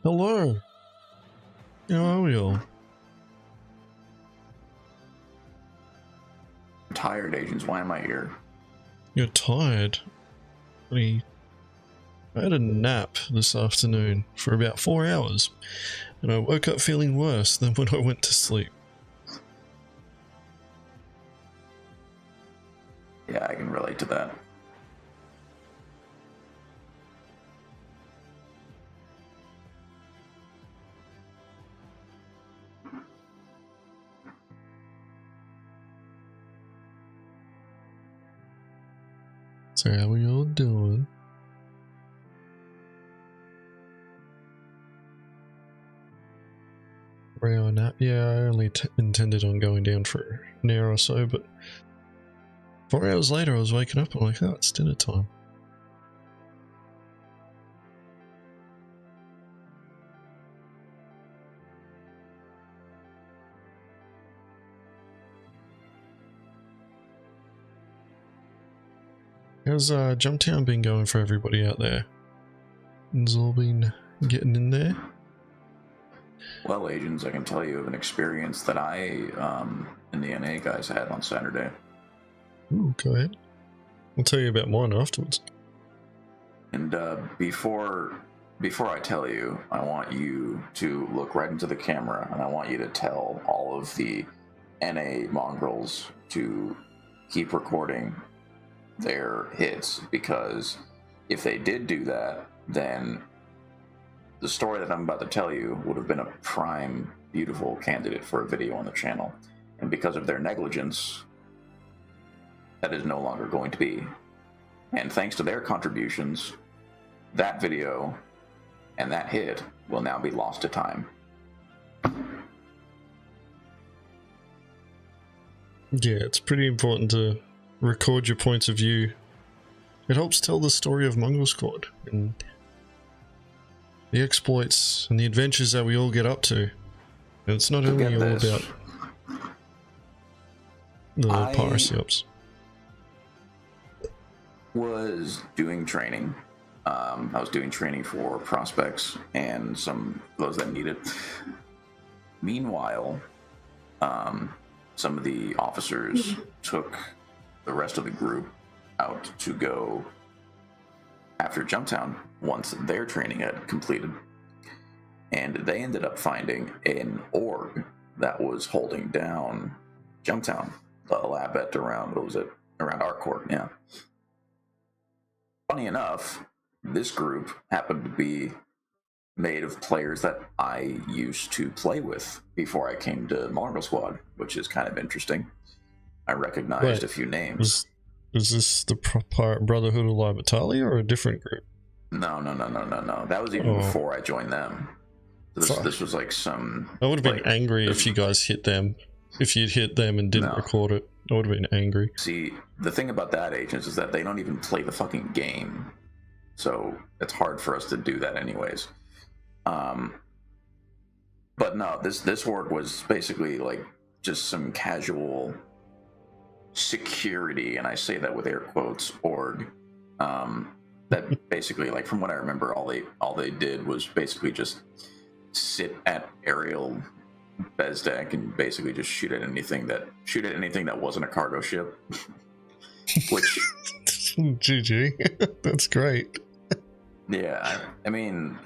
Hello. How are we all? I'm tired, Agents. Why am I here? You're tired? I had a nap this afternoon for about 4 hours, and I woke up feeling worse than when I went to sleep. Yeah, I can relate to that. So how are you all doing? Real nap? Yeah, I only intended on going down for an hour or so, but 4 hours later I was waking up and I'm like, oh, it's dinner time. How's Jumptown been going for everybody out there? Has all been getting in there? Well, Agents, I can tell you of an experience that I and the NA guys had on Saturday. Ooh, go ahead. I'll tell you about mine afterwards. And before I tell you, I want you to look right into the camera, and I want you to tell all of the NA mongrels to keep recording their hits, because if they did do that, then the story that I'm about to tell you would have been a prime, beautiful candidate for a video on the channel. And because of their negligence, that is no longer going to be. And thanks to their contributions, that video and that hit will now be lost to time. Yeah, it's pretty important to record your points of view. It helps tell the story of Mongrel Squad and the exploits and the adventures that we all get up to. And it's not only all about the piracy ops. Was doing training. I was doing training for prospects and some those that need it. Meanwhile, some of the officers took the rest of the group out to go after Jumptown once their training had completed. And they ended up finding an org that was holding down Jumptown, the lab at around, what was it? Around our court, yeah. Funny enough, this group happened to be made of players that I used to play with before I came to Mongrel Squad, which is kind of interesting. I recognized a few names. Is this the Pirate Brotherhood of Libertalia or a different group? No. That was even before I joined them. This was like some... I would have been angry if you guys hit them. If you'd hit them and didn't record it, I would have been angry. See, the thing about that, Agents, is that they don't even play the fucking game. So it's hard for us to do that anyways. But no, this org was basically like just some casual security, and I say that with air quotes, org. That basically, like from what I remember, all they did was basically just sit at aerial Bezdek and basically just shoot at anything that wasn't a cargo ship. Which GG. That's great. Yeah, I mean,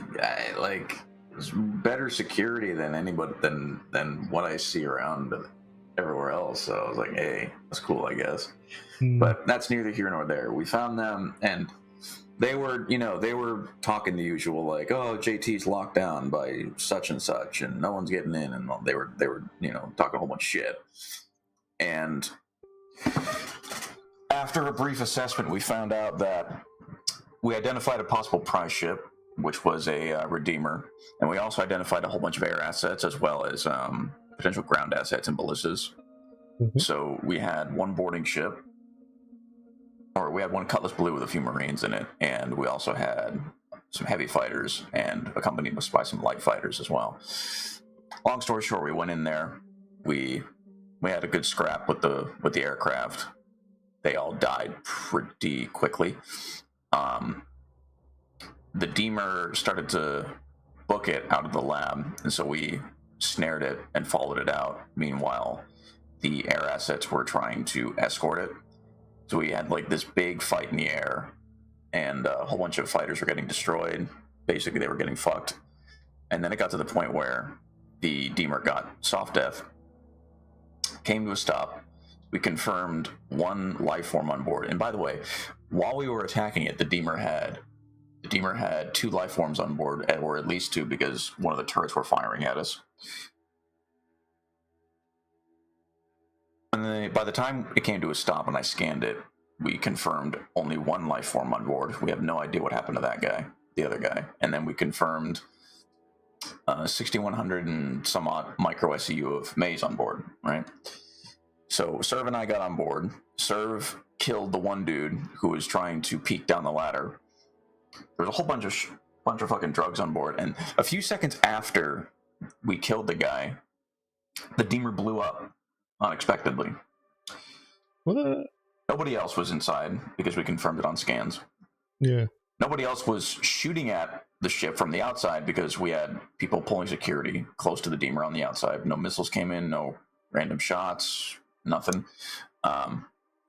like, it's better security than anybody than what I see around everywhere else. So I was like, hey, that's cool, I guess. But that's neither here nor there. We found them, and they were talking the usual, like, oh, JT's locked down by such and such, and no one's getting in, and they were talking a whole bunch of shit. And after a brief assessment, we found out that we identified a possible prize ship, which was a Redeemer, and we also identified a whole bunch of air assets as well as potential ground assets and ballistas. So we had one boarding ship, or we had one Cutlass Blue with a few Marines in it, and we also had some heavy fighters and accompanied by some light fighters as well. Long story short, we went in there. We had a good scrap with the aircraft. They all died pretty quickly. The Deemer started to book it out of the lab, and so we snared it and followed it out. Meanwhile, the air assets were trying to escort it. So we had like this big fight in the air, and a whole bunch of fighters were getting destroyed. Basically, they were getting fucked. And then it got to the point where the Deemer got soft death, came to a stop. We confirmed one life form on board. And by the way, while we were attacking it, the Deemer had 2 life forms on board, or at least 2, because one of the turrets were firing at us. And by the time it came to a stop and I scanned it, we confirmed only 1 life form on board. We have no idea what happened to that guy, the other guy. And then we confirmed 6,100 and some odd micro SEU of Maze on board, right? So Serv and I got on board. Serv killed the one dude who was trying to peek down the ladder. There was a whole bunch of fucking drugs on board, and a few seconds after we killed the guy, the Deemer blew up unexpectedly. What? Nobody else was inside because we confirmed it on scans. Yeah. Nobody else was shooting at the ship from the outside because we had people pulling security close to the Deemer on the outside. No missiles came in, no random shots, nothing.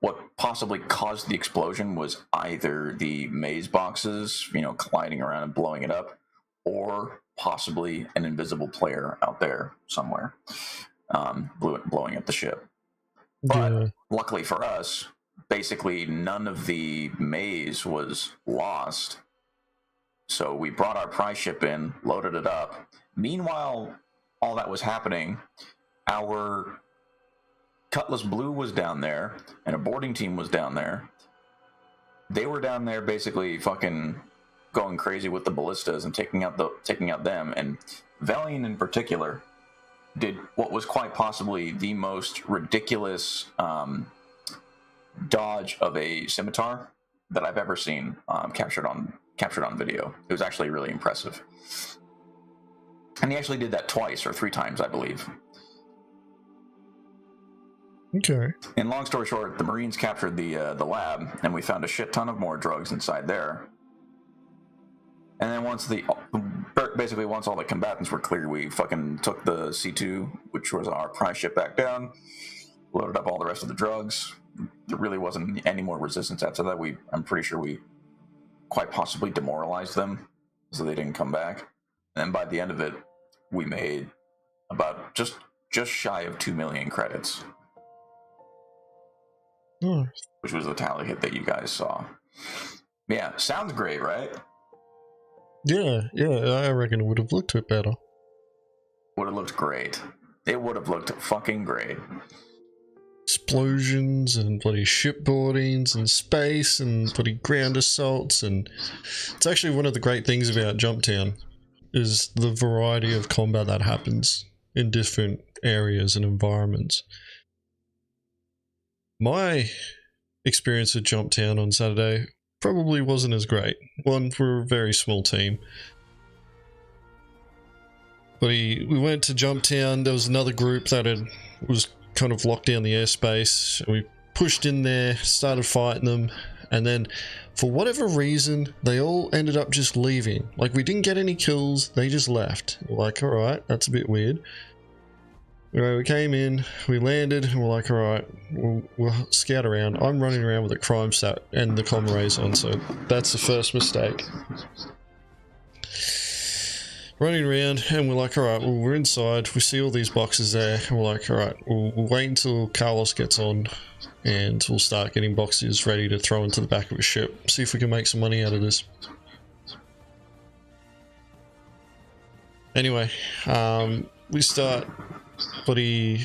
What possibly caused the explosion was either the maze boxes, colliding around and blowing it up, or possibly an invisible player out there somewhere blowing up the ship. But luckily for us, basically none of the maze was lost. So we brought our prize ship in, loaded it up. Meanwhile, all that was happening, our Cutlass Blue was down there, and a boarding team was down there. They were down there basically fucking going crazy with the ballistas and taking out them. And Valiant in particular did what was quite possibly the most ridiculous dodge of a scimitar that I've ever seen captured on video. It was actually really impressive. And he actually did that twice or 3 times, I believe. Okay. And long story short, the Marines captured the lab, and we found a shit ton of more drugs inside there. And then once all the combatants were clear, we fucking took the C2, which was our prize ship, back down, loaded up all the rest of the drugs. There really wasn't any more resistance after that. I'm pretty sure we quite possibly demoralized them, so they didn't come back. And then by the end of it, we made about just shy of 2 million credits. Which was the tally hit that you guys saw. Yeah, sounds great, right? Yeah, I reckon it would have looked a bit better. Would have looked great. It would have looked fucking great. Explosions and bloody shipboardings and space and bloody ground assaults, and it's actually one of the great things about Jumptown is the variety of combat that happens in different areas and environments. My experience at Jumptown on Saturday probably wasn't as great. One, we're a very small team. But we went to Jumptown. There was another group that was kind of locked down the airspace. We pushed in there, started fighting them, and then for whatever reason, they all ended up just leaving. Like, we didn't get any kills, they just left. We're like, alright, that's a bit weird. Anyway, we came in, we landed, and we're like, alright, we'll scout around. I'm running around with a crime stat and the comm rays on, so that's the first mistake. Running around, and we're like, alright, well, we're inside, we see all these boxes there, and we're like, alright, we'll wait until Carlos gets on, and we'll start getting boxes ready to throw into the back of a ship, see if we can make some money out of this. Anyway, we start... we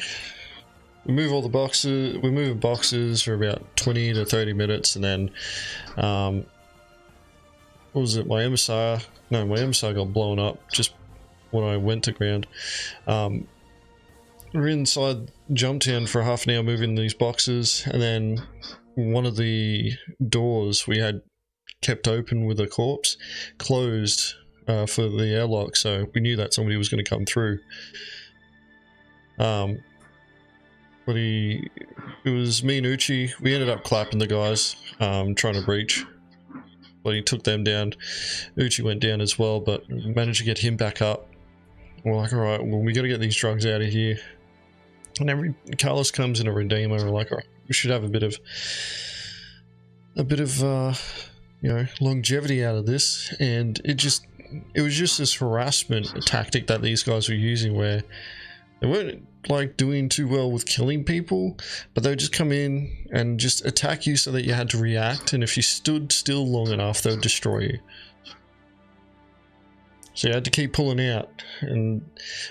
move all the boxes, we move boxes for about 20 to 30 minutes, and then, what was it, my MSR got blown up just when I went to ground. We're inside Jumptown for half an hour moving these boxes, and then one of the doors we had kept open with a corpse closed for the airlock, so we knew that somebody was going to come through. It was me and Uchi. We ended up clapping the guys, trying to breach. but he took them down. Uchi went down as well, but managed to get him back up. We're like, alright, well, we gotta get these drugs out of here. And Carlos comes in a redeemer, we're like, alright, we should have a bit of you know, longevity out of this. And it was just this harassment tactic that these guys were using, where they weren't like doing too well with killing people, but they would just come in and just attack you so that you had to react, and if you stood still long enough, they would destroy you. So you had to keep pulling out. And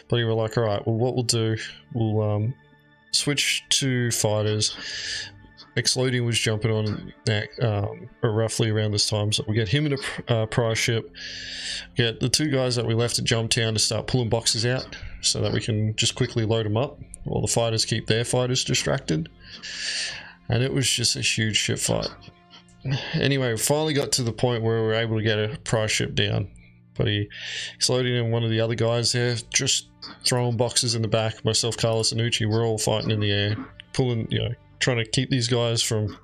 but you were like, alright, well, what we'll do, we'll switch to fighters. Exploding was jumping on roughly around this time, so we get him in a prize ship, get the two guys that we left at Jumptown to start pulling boxes out so that we can just quickly load them up while the fighters keep their fighters distracted. And it was just a huge shit fight. Anyway, we finally got to the point where we were able to get a prize ship down, but he Exploding and one of the other guys there just throwing boxes in the back. Myself, Carlos, and Uchi, we're all fighting in the air, pulling, you know, trying to keep these guys from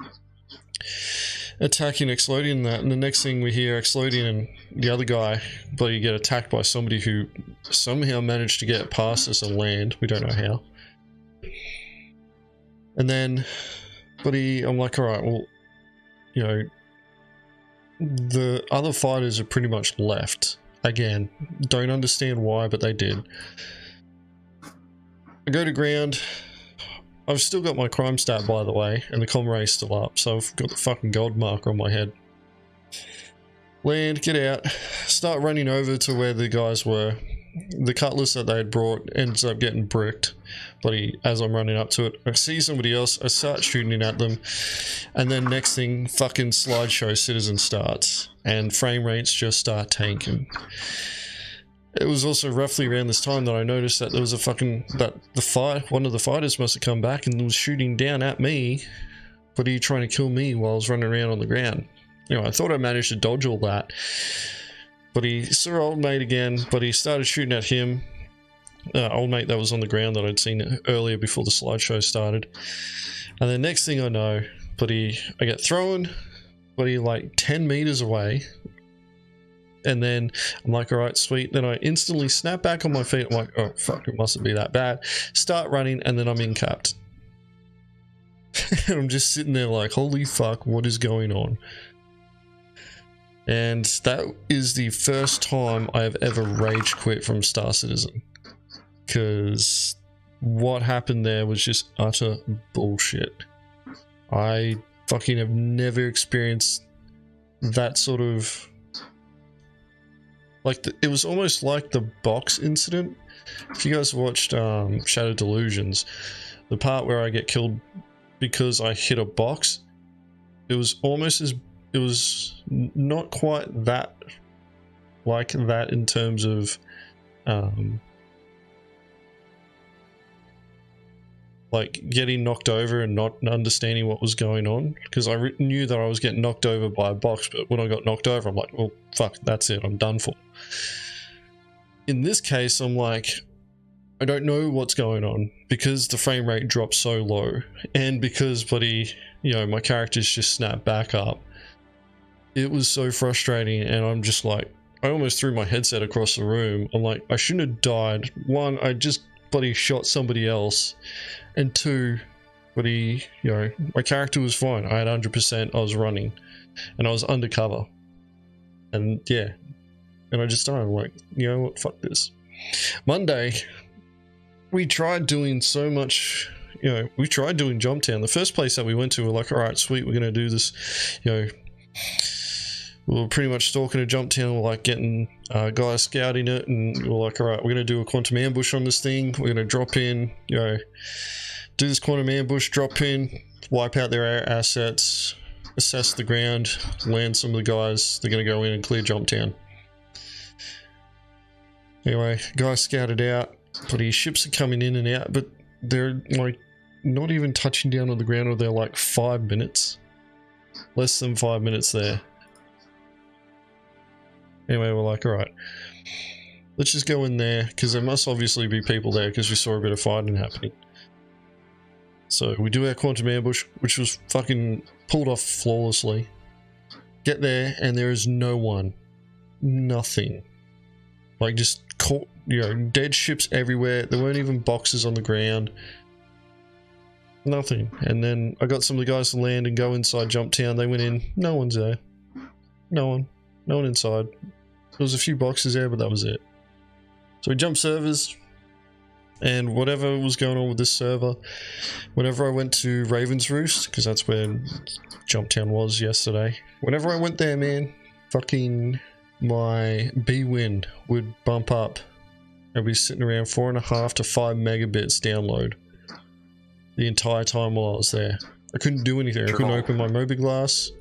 attacking Exploding and that. And the next thing we hear, Exploding and the other guy, but you get attacked by somebody who somehow managed to get past us and land. We don't know how. And then, I'm like, alright, well, you know, the other fighters are pretty much left. Again, don't understand why, but they did. I go to ground. I've still got my crime stat, by the way, and the comm ray's still up, so I've got the fucking gold marker on my head. Land, get out, start running over to where the guys were. The cutlass that they had brought ends up getting bricked, but as I'm running up to it, I see somebody else, I start shooting at them, and then next thing, fucking slideshow citizen starts, and frame rates just start tanking. It was also roughly around this time that I noticed that there was one of the fighters must have come back and was shooting down at me, but he trying to kill me while I was running around on the ground. You know, I thought I managed to dodge all that, but he saw old mate again, but he started shooting at him. Old mate that was on the ground that I'd seen earlier before the slideshow started. And then next thing I know, I get thrown, like 10 meters away. And then I'm like, alright, sweet. Then I instantly snap back on my feet. I'm like, oh fuck, it mustn't be that bad. Start running, and then I'm incapped. And I'm just sitting there like, holy fuck, what is going on? And that is the first time I have ever rage quit from Star Citizen. Because what happened there was just utter bullshit. I fucking have never experienced that sort of... Like, it was almost like the box incident. If you guys watched Shadow Delusions, the part where I get killed because I hit a box, it was almost as... It was not quite that... like that in terms of... like getting knocked over and not understanding what was going on, because I knew that I was getting knocked over by a box, but when I got knocked over, I'm like, well, fuck, that's it, I'm done for. In this case, I'm like, I don't know what's going on, because the frame rate dropped so low, and because, you know, my characters just snapped back up. It was so frustrating, and I'm just like, I almost threw my headset across the room. I'm like, I shouldn't have died. One, I just shot somebody else, and two, you know, my character was fine. I had 100%, I was running, and I was undercover, and yeah, and I just died. I'm like, you know what, fuck this. Monday, we tried doing so much, you know, we tried doing Jumptown. The first place that we went to, we're like, alright, sweet, we're gonna do this, you know, we were pretty much stalking a Jumptown, we're like getting guys scouting it, and we're like, alright, we're going to do a quantum ambush on this thing, we're going to drop in, you know, do this quantum ambush, drop in, wipe out their assets, assess the ground, land some of the guys, they're going to go in and clear Jumptown. Anyway, guys scouted out, but his ships are coming in and out, but they're like not even touching down on the ground, or they're like 5 minutes. Less than 5 minutes there. Anyway, we're like, alright, let's just go in there, because there must obviously be people there, because we saw a bit of fighting happening. So we do our quantum ambush, which was fucking pulled off flawlessly. Get there and there is no one. Nothing. Like just caught, you know, dead ships everywhere. There weren't even boxes on the ground. Nothing. And then I got some of the guys to land and go inside Jumptown. They went in. No one's there. No one. No one inside. There was a few boxes there, but that was it. So we jumped servers. And whatever was going on with this server, whenever I went to Raven's Roost, because that's where Jumptown was yesterday, whenever I went there, man, fucking my B-Win would bump up. I'd be sitting around 4.5 to 5 megabits download the entire time while I was there. I couldn't do anything. I couldn't open my Mobiglass.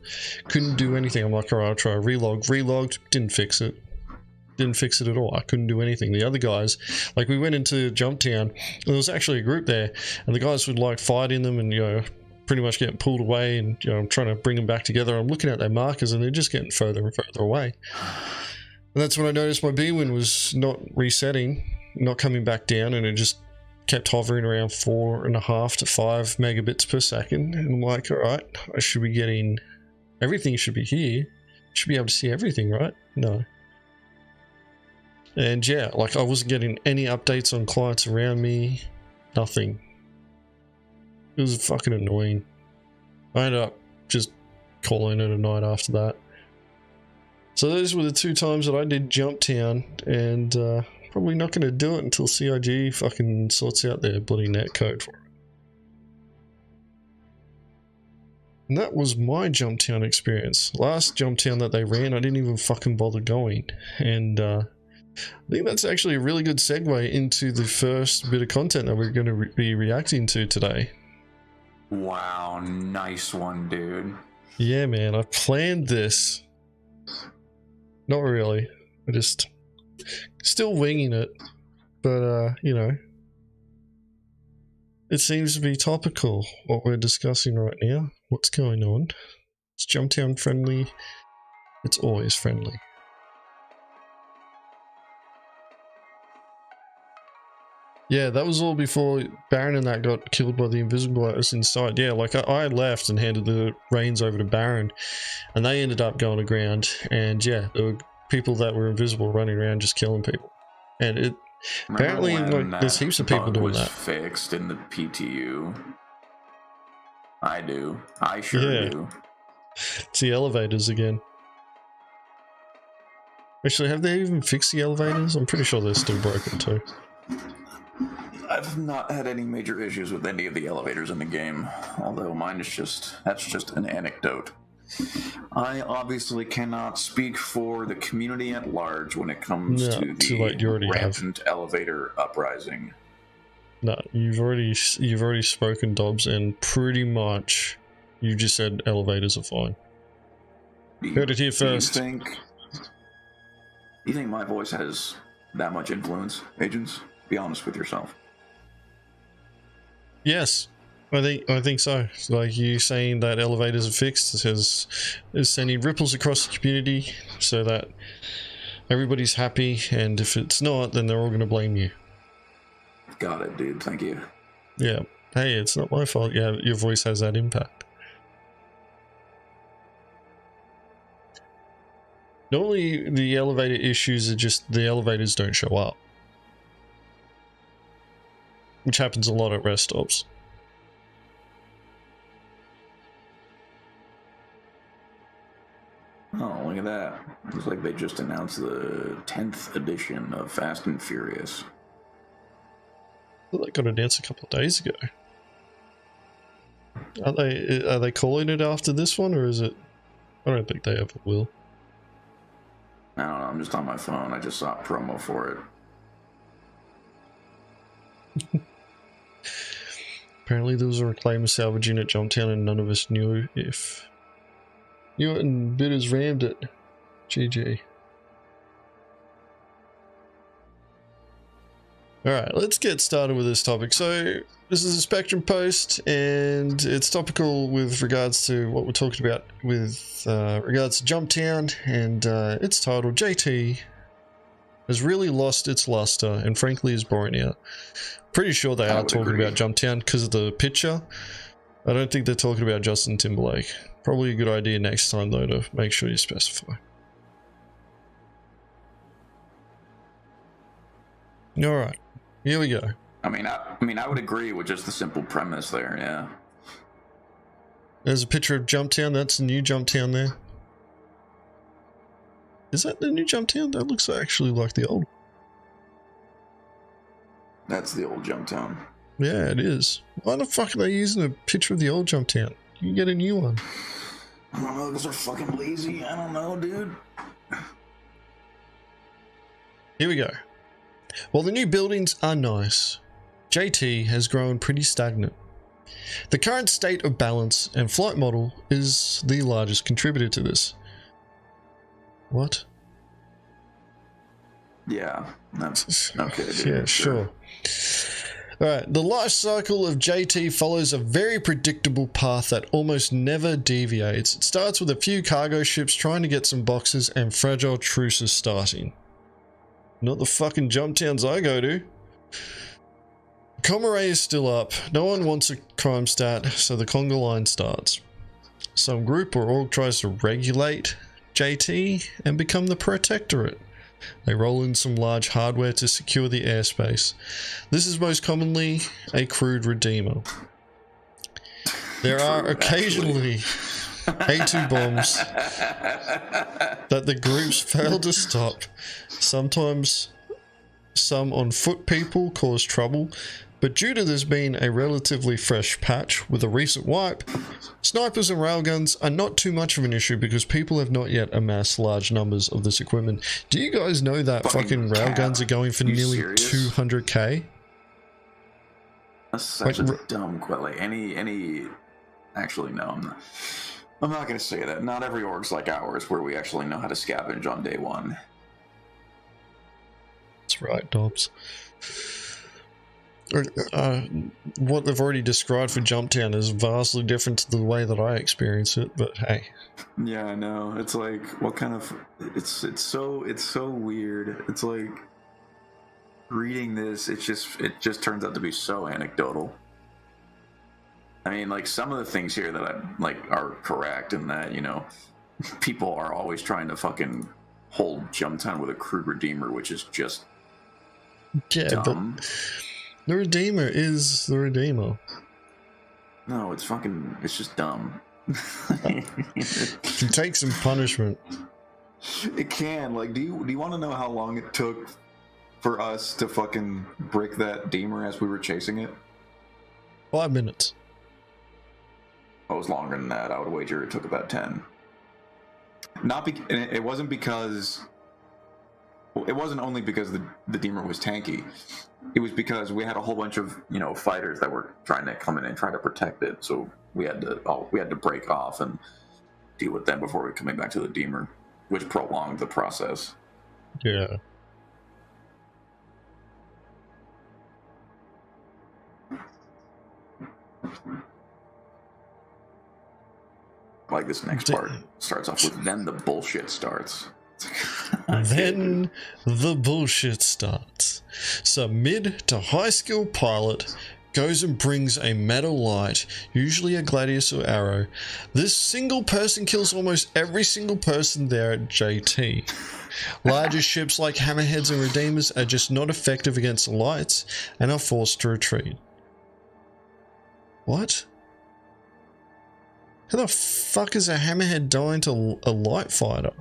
Couldn't do anything. I'm like, alright, I'll try a relog. Relogged, didn't fix it. Didn't fix it at all. I couldn't do anything. The other guys, like we went into Jumptown, and there was actually a group there, and the guys would like fight in them and, you know, pretty much getting pulled away, and, you know, I'm trying to bring them back together. I'm looking at their markers and they're just getting further and further away. And that's when I noticed my B-Win was not resetting, not coming back down, and it just kept hovering around 4.5 to 5 megabits per second. And I'm like, alright, I should be getting, everything should be here. Should be able to see everything, right? No. And yeah, like I wasn't getting any updates on clients around me. Nothing. It was fucking annoying. I ended up just calling it a night after that. So those were the 2 times that I did Jumptown, and probably not going to do it until CIG fucking sorts out their bloody netcode for it. And that was my Jumptown experience. Last Jumptown that they ran, I didn't even fucking bother going. And I think that's actually a really good segue into the first bit of content that we're going to be reacting to today. Wow, nice one, dude. Yeah, man, I planned this. Not really. I just still winging it. But, you know, it seems to be topical, what we're discussing right now. What's going on? It's Jumptown friendly. It's always friendly. Yeah, that was all before Baron and that got killed by the invisible guys inside. Yeah, like I left and handed the reins over to Baron, and they ended up going aground. And yeah, there were people that were invisible running around just killing people. And it apparently, like, there's heaps of people doing that. Fixed in the PTU. I do. I sure do. It's the elevators again. Actually, have they even fixed the elevators? I'm pretty sure they're still broken too. I've not had any major issues with any of the elevators in the game, although mine is just, that's just an anecdote. I obviously cannot speak for the community at large when it comes to the rampant elevator uprising. No, you've already spoken, Dobbs, and pretty much you just said elevators are fine. Heard it here first. Do you think my voice has that much influence, Agents? Be honest with yourself. Yes, I think so. Like you saying that elevators are fixed is sending ripples across the community so that everybody's happy, and if it's not, then they're all going to blame you. Got it, dude. Thank you. Yeah. Hey, it's not my fault. Yeah, your voice has that impact. Normally, the elevator issues are just the elevators don't show up, which happens a lot at rest stops. Oh, look at that. Looks like they just announced the 10th edition of Fast and Furious. Well, they got announced a couple of days ago. Are they calling it after this one, or is it? I don't think they ever will. I don't know, I'm just on my phone. I just saw a promo for it. Apparently there was a reclaimer salvaging at Jumptown and none of us knew if... Knew it and bidders rammed it. GG. Alright, let's get started with this topic. So, this is a Spectrum post, and it's topical with regards to what we're talking about with regards to Jumptown, and it's titled, JT has really lost its luster and frankly is boring out. Pretty sure they are talking about Jumptown because of the picture. I don't think they're talking about Justin Timberlake. Probably a good idea next time though to make sure you specify. Alright, here we go. I mean, I would agree with just the simple premise there, yeah. There's a picture of Jumptown. That's the new Jumptown there. Is that the new Jumptown? That looks actually like the old. That's the old Jumptown. Yeah, it is. Why the fuck are they using a picture of the old Jumptown? You can get a new one. I don't know, because they're fucking lazy. I don't know, dude. Here we go. While the new buildings are nice, JT has grown pretty stagnant. The current state of balance and flight model is the largest contributor to this. What? Yeah, that's okay, dude. Yeah, sure. Alright, the life cycle of JT follows a very predictable path that almost never deviates. It starts with a few cargo ships trying to get some boxes and fragile truces starting. Not the fucking Jumptowns I go to. Comm array is still up. No one wants a crime stat, so the conga line starts. Some group or org tries to regulate JT and become the protectorate. They roll in some large hardware to secure the airspace. This is most commonly a crude redeemer. There are occasionally A2 bombs that the groups fail to stop. Sometimes some on foot people cause trouble, but due to this being a relatively fresh patch with a recent wipe, snipers and railguns are not too much of an issue because people have not yet amassed large numbers of this equipment. Do you guys know that fucking railguns are going for nearly 200k? That's such a dumb quote. Like actually no, I'm not gonna say that. Not every org's like ours where we actually know how to scavenge on day one. That's right, Dobbs. What they've already described for Jumptown is vastly different to the way that I experience it, but hey. Yeah, I know. It's like, what kind of... It's so weird. It's like, reading this, it just turns out to be so anecdotal. I mean, like, some of the things here that are correct in that, you know, people are always trying to fucking hold Jumptown with a crude redeemer, which is just dumb. But the Redeemer is the Redeemer. No, it's just dumb. It can take some punishment. It can. Like, do you want to know how long it took for us to fucking break that Deemer as we were chasing it? 5 minutes. Oh, it was longer than that. I would wager it took about 10. It wasn't because... Well, it wasn't only because the Deemer was tanky. It was because we had a whole bunch of, you know, fighters that were trying to come in and try to protect it. So we had to break off and deal with them before we were coming back to the Deemer, which prolonged the process. Yeah. Like, this next part starts off with, then the bullshit starts. Then the bullshit starts. Some mid to high skill pilot goes and brings a metal light, usually a gladius or arrow. This single person kills almost every single person there at JT. Larger ships like hammerheads and redeemers are just not effective against the lights and are forced to retreat. What? How the fuck is a hammerhead dying to a light fighter?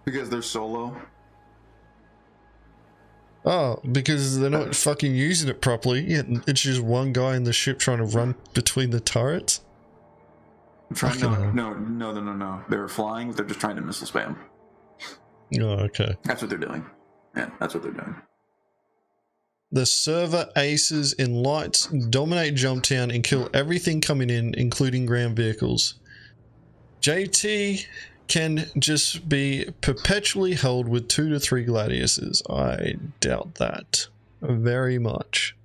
Because they're solo. Oh, because they're not fucking using it properly. Yeah, it's just one guy in the ship trying to run between the turrets. No. They were flying. They're just trying to missile spam. Oh, okay. That's what they're doing. Yeah, that's what they're doing. The server aces in lights dominate Jumptown and kill everything coming in, including ground vehicles. JT can just be perpetually held with 2 to 3 gladiuses. I doubt that very much.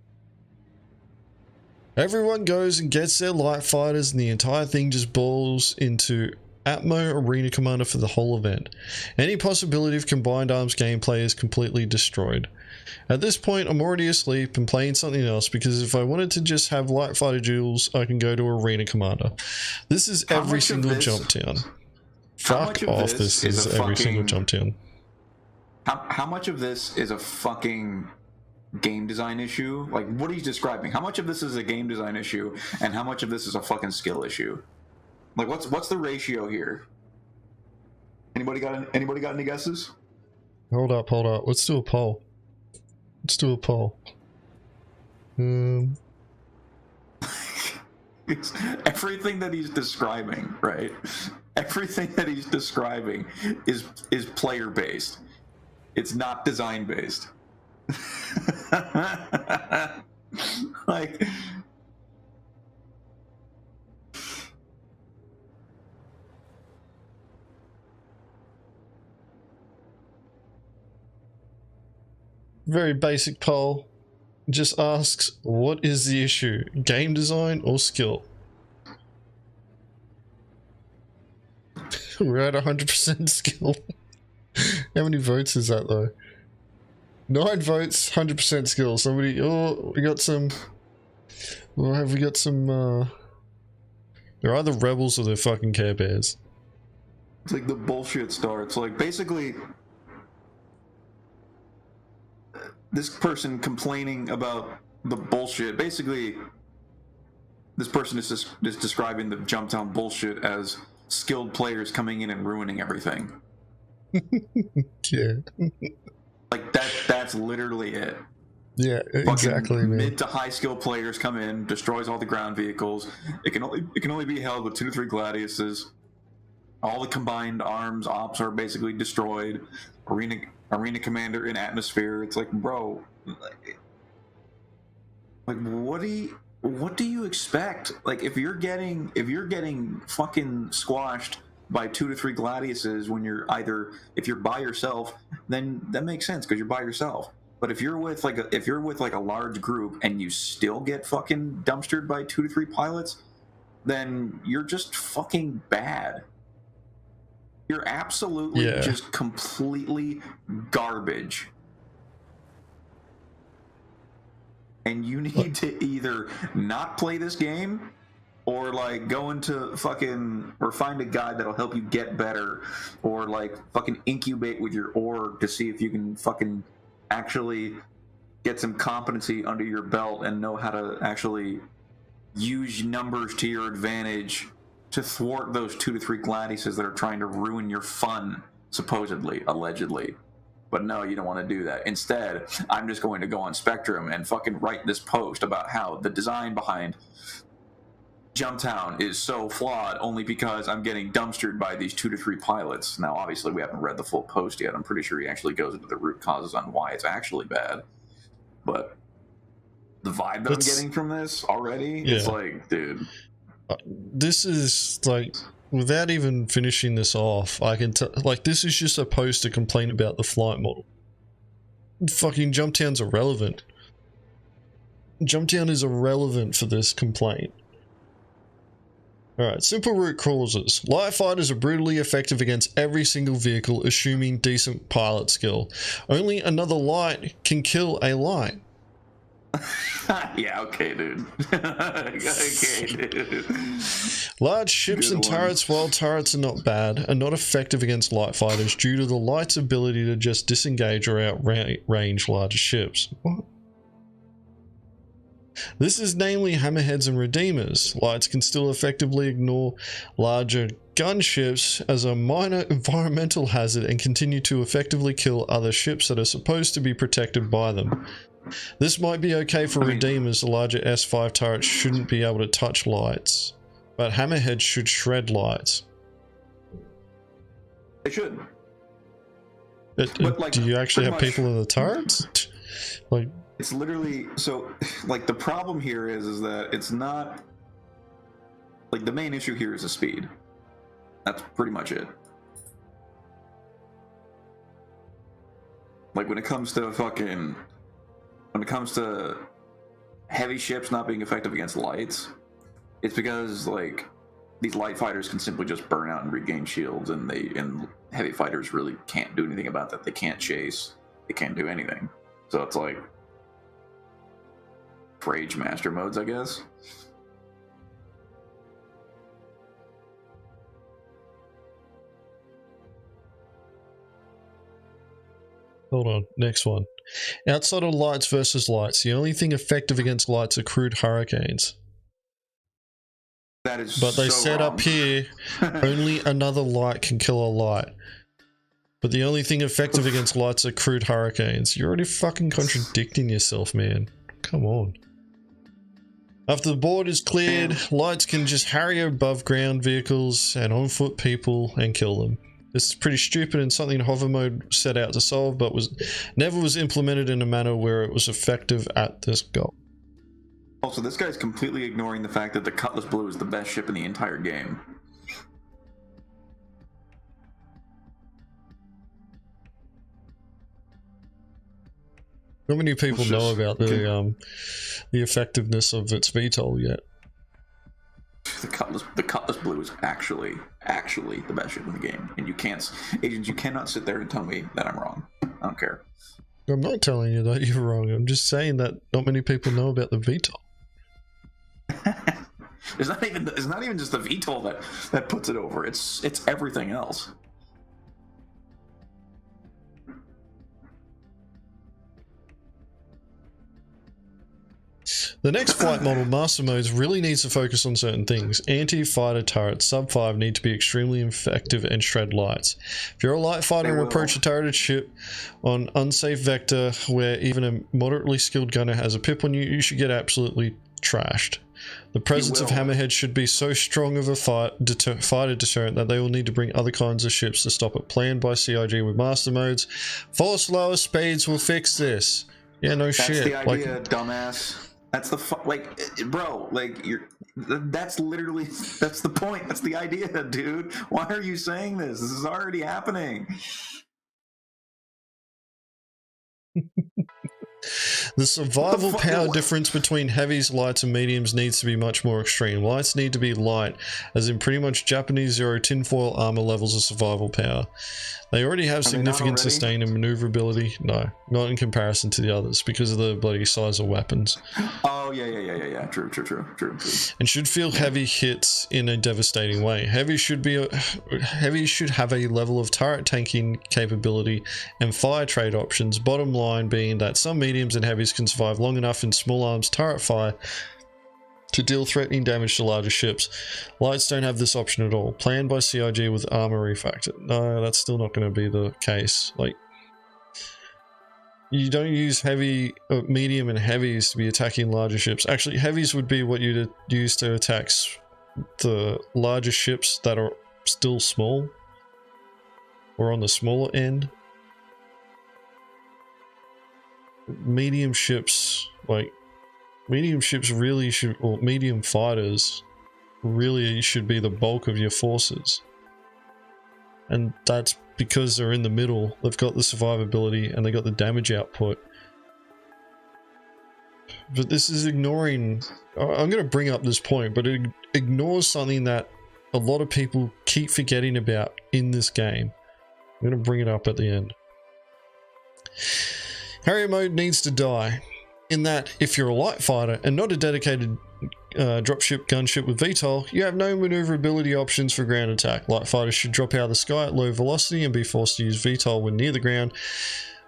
Everyone goes and gets their light fighters and the entire thing just boils into Atmo Arena Commander for the whole event. Any possibility of combined arms gameplay is completely destroyed. At this point, I'm already asleep and playing something else because if I wanted to just have light fighter duels, I can go to Arena Commander. This is every single Jumptown. Fuck off, this is every single Jumptown. How much of this is a fucking game design issue? Like, what are you describing? How much of this is a game design issue and how much of this is a fucking skill issue? Like, what's the ratio here? Anybody got any guesses? Hold up. Let's do a poll. It's everything that he's describing, right? Everything that he's describing is player based. It's not design based. Like, very basic poll. Just asks, what is the issue? Game design or skill? We're at 100% skill. How many votes is that though? 9 votes, 100% skill. Somebody, oh, we got some. Well, have we got some? They're either rebels or they're fucking Care Bears. It's like the bullshit starts. Like, basically, this person complaining about the bullshit. Basically, this person is just describing the Jumptown bullshit as skilled players coming in and ruining everything. Yeah. Like, that's literally it. Yeah, exactly, man. Mid to high skill players come in, destroys all the ground vehicles. It can only be held with 2 to 3 gladiuses. All the combined arms ops are basically destroyed. Arena commander in atmosphere. It's like, bro, like what do you expect? Like, if you're getting fucking squashed by 2 to 3 gladiuses when if you're by yourself, then that makes sense because you're by yourself. But if you're with like a large group and you still get fucking dumpstered by 2 to 3 pilots, then you're just fucking bad. You're absolutely just completely garbage. And you need to either not play this game or like go into fucking, or find a guide that'll help you get better, or like fucking incubate with your org to see if you can fucking actually get some competency under your belt and know how to actually use numbers to your advantage to thwart those 2 to 3 gladiuses that are trying to ruin your fun, supposedly, allegedly. But no, you don't want to do that. Instead, I'm just going to go on Spectrum and fucking write this post about how the design behind Jumptown is so flawed only because I'm getting dumpstered by these 2 to 3 pilots. Now, obviously, we haven't read the full post yet. I'm pretty sure he actually goes into the root causes on why it's actually bad. But the vibe that I'm getting from this already, it's like, dude. This is like, without even finishing this off, I can tell, like, this is just a post to complain about the flight model. Fucking Jumptown's irrelevant. Jumptown is irrelevant for this complaint. Alright, simple root causes. Light fighters are brutally effective against every single vehicle, assuming decent pilot skill. Only another light can kill a light. Yeah, okay, dude. Okay, dude. Large ships and turrets, while turrets are not bad, are not effective against light fighters due to the light's ability to just disengage or outrange larger ships. What? This is namely hammerheads and redeemers. Lights can still effectively ignore larger gunships as a minor environmental hazard and continue to effectively kill other ships that are supposed to be protected by them. This might be okay for redeemers. The larger S5 turrets shouldn't be able to touch lights, but hammerheads should shred lights. They should. But like, do you actually have people in the turrets? Like, it's literally, so like the problem here is that it's not like, the main issue here is the speed. That's pretty much it. Like, when it comes to heavy ships not being effective against lights, it's because like these light fighters can simply just burn out and regain shields, and heavy fighters really can't do anything about that. They can't chase, they can't do anything. So it's like rage master modes, I guess. Hold on, next one. Outside of lights versus lights, the only thing effective against lights are crude hurricanes. That is but they so set wrong. up here, only another light can kill a light. But the only thing effective against lights are crude hurricanes. You're already fucking contradicting yourself, man. Come on. After the board is cleared, lights can just harry above ground vehicles and on foot people and kill them. This is pretty stupid and something hover mode set out to solve, but never was implemented in a manner where it was effective at this goal. Also, this guy's completely ignoring the fact that the Cutlass Blue is the best ship in the entire game. Not many people know about the effectiveness of its VTOL yet. The Cutlass Blue is actually the best ship in the game, and you can't, Agents, you cannot sit there and tell me that I'm wrong. I don't care. I'm not telling you that you're wrong. I'm just saying that not many people know about the VTOL. It's not even just the VTOL that puts it over. It's everything else. The next flight model, Master Modes, really needs to focus on certain things. Anti-fighter turrets, sub-5, need to be extremely effective and shred lights. If you're a light fighter and approach a turreted ship on unsafe vector where even a moderately skilled gunner has a pip on you, you should get absolutely trashed. The presence of hammerheads should be so strong of a fighter deterrent that they will need to bring other kinds of ships to stop it. Planned by CIG with Master Modes. Force lower speeds will fix this. Yeah, no shit. That's the idea, dumbass. That's the bro, that's the point. That's the idea, dude. Why are you saying this? This is already happening. The survival power difference between heavies, lights, and mediums needs to be much more extreme. Lights need to be light, as in pretty much Japanese Zero tinfoil armor levels of survival power. They already have significant sustain and maneuverability. No, not in comparison to the others, because of the bloody size of weapons. Oh, yeah. True. And should feel heavy hits in a devastating way. Heavy should have a level of turret tanking capability and fire trade options. Bottom line being that some mediums and heavies can survive long enough in small arms turret fire to deal threatening damage to larger ships. Lights don't have this option at all. Planned by CIG with armor refactor. No, that's still not going to be the case. Like, you don't use medium and heavies to be attacking larger ships. Actually, heavies would be what you'd use to attack the larger ships that are still small or on the smaller end. Medium ships really should, or medium fighters really should be the bulk of your forces. And that's because they're in the middle. They've got the survivability and they got the damage output. But this is ignoring, I'm going to bring up this point, but it ignores something that a lot of people keep forgetting about in this game. I'm going to bring it up at the end. Harrier mode needs to die, in that if you're a light fighter and not a dedicated dropship gunship with VTOL, you have no maneuverability options for ground attack. Light fighters should drop out of the sky at low velocity and be forced to use VTOL when near the ground,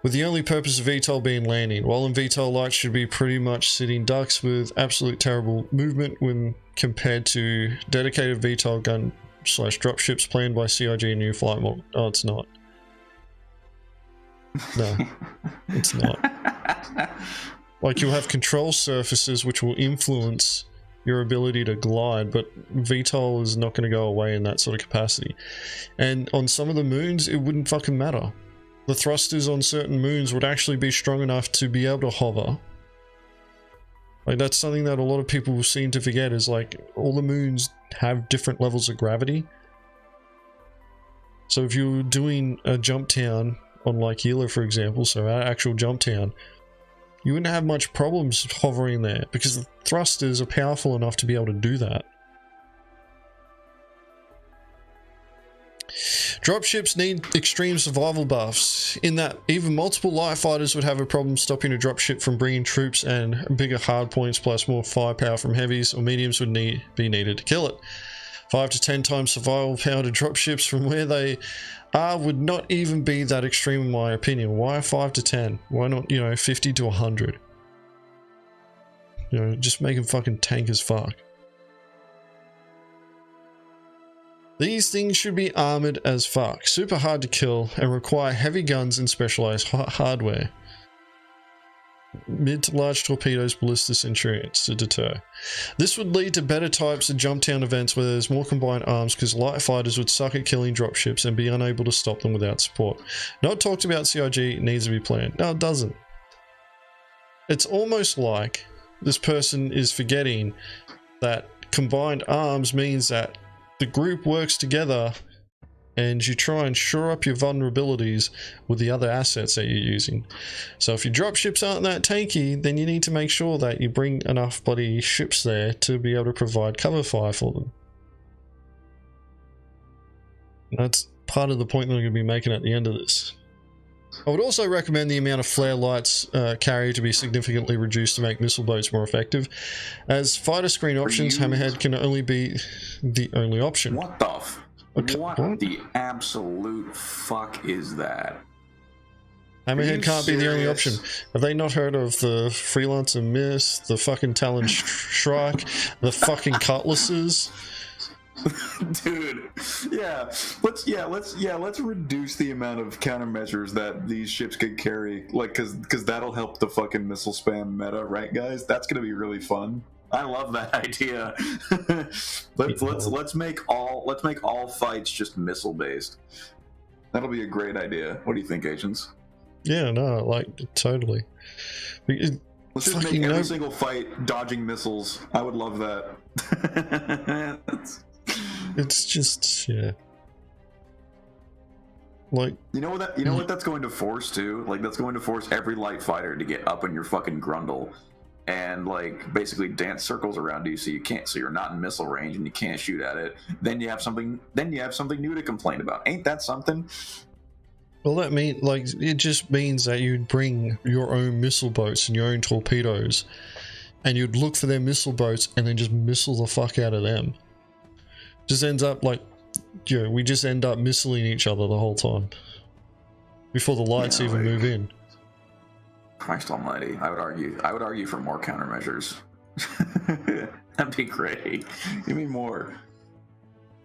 with the only purpose of VTOL being landing. While in VTOL, lights should be pretty much sitting ducks with absolute terrible movement when compared to dedicated VTOL gun / dropships planned by CIG and new flight model. Oh, it's not. No, it's not. Like, you'll have control surfaces which will influence your ability to glide, but VTOL is not going to go away in that sort of capacity. And on some of the moons, it wouldn't fucking matter. The thrusters on certain moons would actually be strong enough to be able to hover. Like, that's something that a lot of people seem to forget, is like, all the moons have different levels of gravity. So if you're doing a Jumptown on like Hilo, for example, so our actual Jumptown, you wouldn't have much problems hovering there because the thrusters are powerful enough to be able to do that. Dropships need extreme survival buffs, in that even multiple light fighters would have a problem stopping a dropship from bringing troops, and bigger hardpoints plus more firepower from heavies or mediums would be needed to kill it. 5 to 10 times survival power to dropships from where they are would not even be that extreme in my opinion. Why 5 to 10? Why not, 50 to 100? Just make them fucking tank as fuck. These things should be armored as fuck, super hard to kill, and require heavy guns and specialized hardware. Mid to large torpedoes, ballistas, centurions to deter. This would lead to better types of Jumptown events where there's more combined arms, because light fighters would suck at killing dropships and be unable to stop them without support. Not talked about CIG, needs to be planned. No, it doesn't. It's almost like this person is forgetting that combined arms means that the group works together and you try and shore up your vulnerabilities with the other assets that you're using. So if your dropships aren't that tanky, then you need to make sure that you bring enough bloody ships there to be able to provide cover fire for them. And that's part of the point that I'm going to be making at the end of this. I would also recommend the amount of flare lights carried to be significantly reduced to make missile boats more effective. As fighter screen options, Hammerhead can only be the only option. What the what the absolute fuck is that? Hammerhead can't be the only option. Have they not heard of the Freelancer Mist, the fucking Talon Shrike, the fucking Cutlasses? Dude, let's reduce the amount of countermeasures that these ships could carry, like, because that'll help the fucking missile spam meta, right, guys? That's gonna be really fun. I love that idea. let's make all fights just missile based. That'll be a great idea. What do you think, Agens? Yeah, no, like, totally. Let's just make every single fight dodging missiles. I would love that. It's just, yeah. Like, you know what that's going to force too? Like, that's going to force every light fighter to get up in your fucking grundle and, like, basically dance circles around you so you're not in missile range and you can't shoot at it. Then you have something new to complain about. Ain't that something? Well, it just means that you'd bring your own missile boats and your own torpedoes, and you'd look for their missile boats and then just missile the fuck out of them. Just ends up like, we just end up missiling each other the whole time before the lights even move in. Christ almighty, I would argue for more countermeasures. That'd be great. Give me more.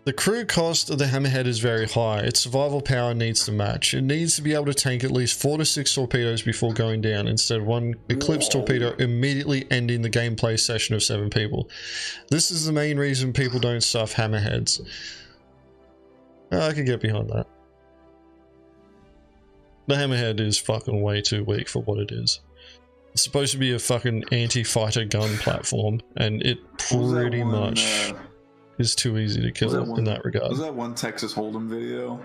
The crew cost of the Hammerhead is very high. Its survival power needs to match. It needs to be able to tank at least 4 to 6 torpedoes before going down, instead of one Eclipse torpedo immediately ending the gameplay session of 7 people. This is the main reason people don't stuff Hammerheads. I can get behind that. The Hammerhead is fucking way too weak for what it is. It's supposed to be a fucking anti-fighter gun platform, and it pretty much is too easy to kill in that regard. Was that one Texas Hold'em video?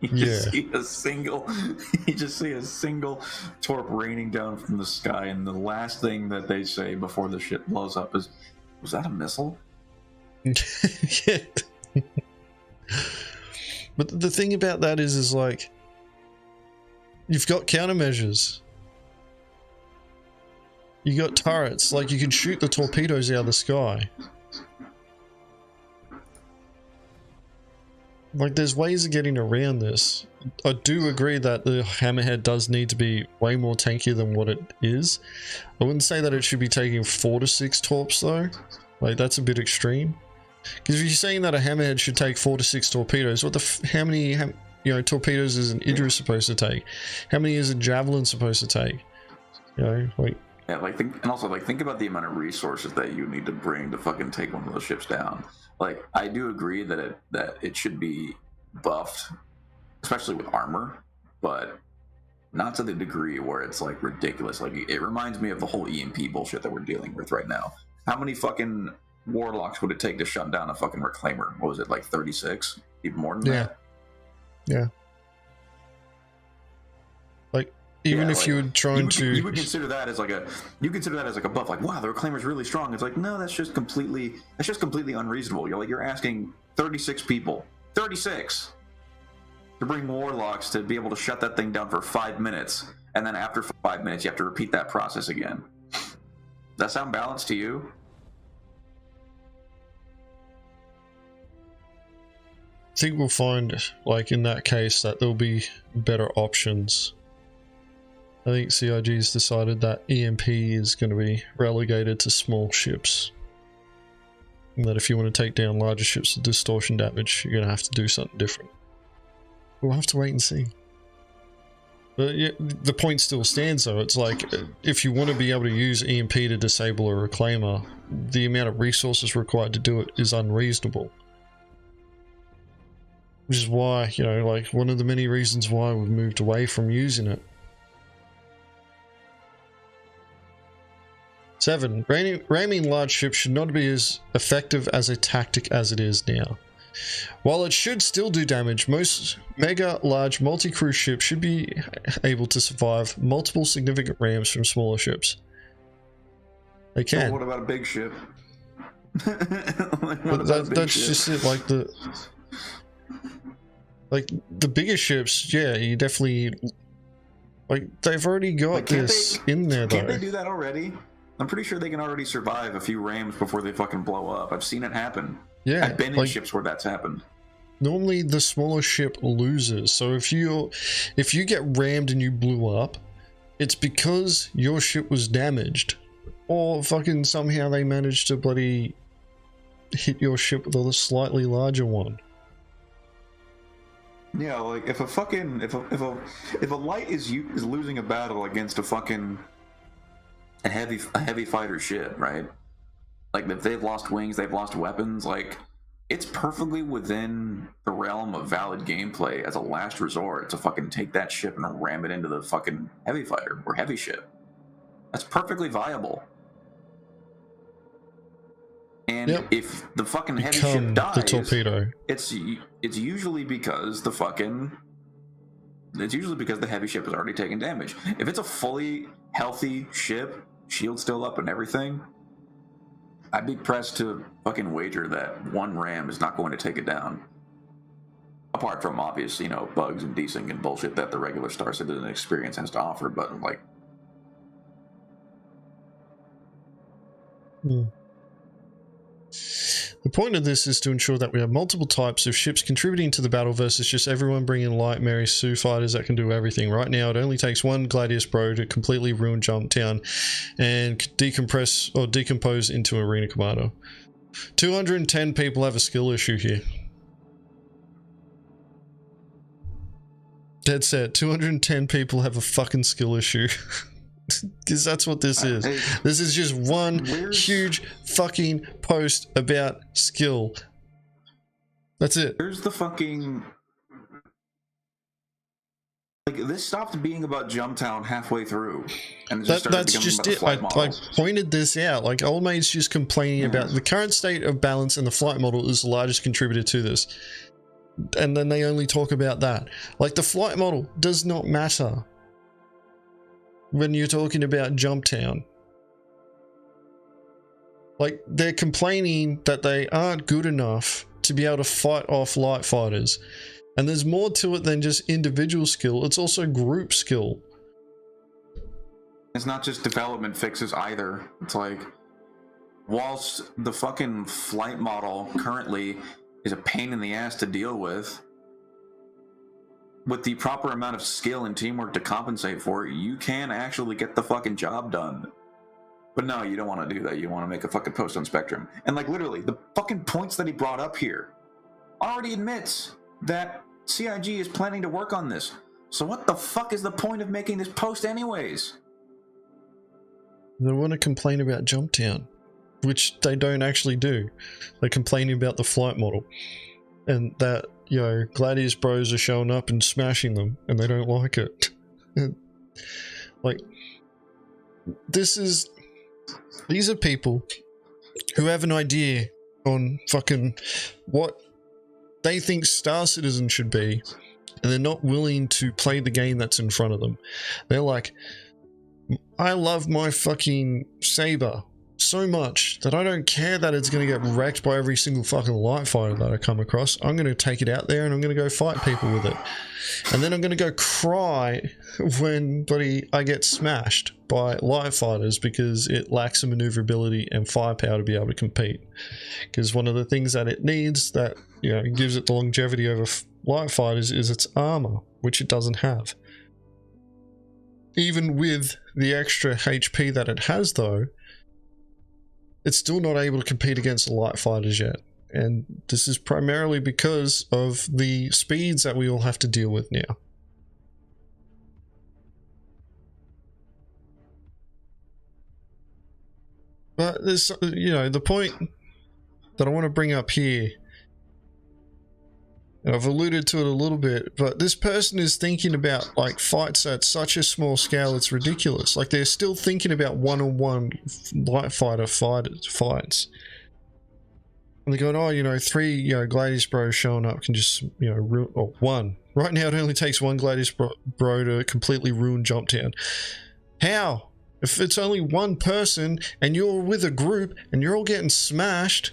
You just see a single torp raining down from the sky, and the last thing that they say before the shit blows up is, "Was that a missile?" Yeah. But the thing about that is like, you've got countermeasures. You got turrets, like you can shoot the torpedoes out of the sky. Like, there's ways of getting around this. I do agree that the Hammerhead does need to be way more tankier than what it is. I wouldn't say that it should be taking 4 to 6 torps though. Like, that's a bit extreme. Because if you're saying that a Hammerhead should take 4 to 6 torpedoes, how many torpedoes is an Idris supposed to take? How many is a Javelin supposed to take? Like... Yeah, think about the amount of resources that you need to bring to fucking take one of those ships down. Like, I do agree that it should be buffed, especially with armor, but not to the degree where it's, like, ridiculous. Like, it reminds me of the whole EMP bullshit that we're dealing with right now. How many fucking warlocks would it take to shut down a fucking reclaimer? What was it, like 36? Even more than that? Yeah. Like, even if you were trying to... You would consider that as like a buff. Like, wow, the reclaimer's really strong. It's like, no, that's just completely unreasonable. You're asking 36 people 36. To bring warlocks to be able to shut that thing down for 5 minutes, and then after 5 minutes you have to repeat that process again. Does that sound balanced to you? I think we'll find, like in that case, that there'll be better options. I think CIG's decided that EMP is going to be relegated to small ships. And that if you want to take down larger ships with distortion damage, you're going to have to do something different. We'll have to wait and see. But yeah, the point still stands though. It's like, if you want to be able to use EMP to disable a reclaimer, the amount of resources required to do it is unreasonable. Which is why, you know, like one of the many reasons why we've moved away from using it. 7. Ramming large ships should not be as effective as a tactic as it is now. While it should still do damage, most mega large multi-crew ships should be able to survive multiple significant rams from smaller ships. They can. So what about a big ship? That's just it. Like the bigger ships, yeah, you definitely, like, they've already got this in there though. Can't they do that already? I'm pretty sure they can already survive a few rams before they fucking blow up. I've seen it happen. Yeah, I've been in ships where that's happened. Normally the smaller ship loses, so if you get rammed and you blew up, it's because your ship was damaged, or fucking somehow they managed to bloody hit your ship with a slightly larger one. Yeah, like if a light is losing a battle against a heavy fighter ship, right? Like if they've lost wings, they've lost weapons, like it's perfectly within the realm of valid gameplay as a last resort to fucking take that ship and ram it into the fucking heavy fighter or heavy ship. That's perfectly viable. And if the fucking heavy ship dies, the torpedo, it's usually because the heavy ship has already taken damage. If it's a fully healthy ship, shield still up and everything, I'd be pressed to fucking wager that one ram is not going to take it down. Apart from obvious, you know, bugs and desync and bullshit that the regular Star Citizen experience has to offer, but like. The point of this is to ensure that we have multiple types of ships contributing to the battle versus just everyone bringing light Mary Sue fighters that can do everything. Right now, it only takes one Gladius bro to completely ruin Jumptown and decompress or decompose into Arena Commander. 210 people have a skill issue here. Dead set. 210 people have a fucking skill issue. Because that's what this is. This is just one huge fucking post about skill. That's it. Here's the fucking... Like, this stopped being about Jumptown halfway through. And it just that's just it. I pointed this out. Like, old mate's just complaining about the current state of balance, and the flight model is the largest contributor to this. And then they only talk about that. Like, the flight model does not matter when you're talking about Jumptown. Like, they're complaining that they aren't good enough to be able to fight off light fighters. And there's more to it than just individual skill, it's also group skill. It's not just development fixes either. It's like, whilst the fucking flight model currently is a pain in the ass to deal with the proper amount of skill and teamwork to compensate for it, you can actually get the fucking job done. But no, you don't want to do that. You want to make a fucking post on Spectrum. And like literally, the fucking points that he brought up here already admits that CIG is planning to work on this. So what the fuck is the point of making this post anyways? They want to complain about Jumptown, which they don't actually do. They're complaining about the flight model. And that, you know, Gladius bros are showing up and smashing them, and they don't like it. Like, these are people who have an idea on fucking what they think Star Citizen should be, and they're not willing to play the game that's in front of them. They're like, I love my fucking saber, so much that I don't care that it's going to get wrecked by every single fucking light fighter that I come across. I'm going to take it out there and I'm going to go fight people with it. And then I'm going to go cry when I get smashed by light fighters because it lacks the maneuverability and firepower to be able to compete. Because one of the things that it needs that, you know, gives it the longevity over light fighters is its armor, which it doesn't have. Even with the extra HP that it has though, it's still not able to compete against the light fighters yet. And this is primarily because of the speeds that we all have to deal with now. But there's, you know, the point that I want to bring up here, and I've alluded to it a little bit, but this person is thinking about like fights at such a small scale, it's ridiculous. Like they're still thinking about one-on-one light fighter fights. And they're going, oh, you know, 3, you know, Gladius bros showing up can just, you know, ruin, or 1. Right now it only takes 1 Gladius bro to completely ruin Jumptown. How? If it's only one person and you're with a group and you're all getting smashed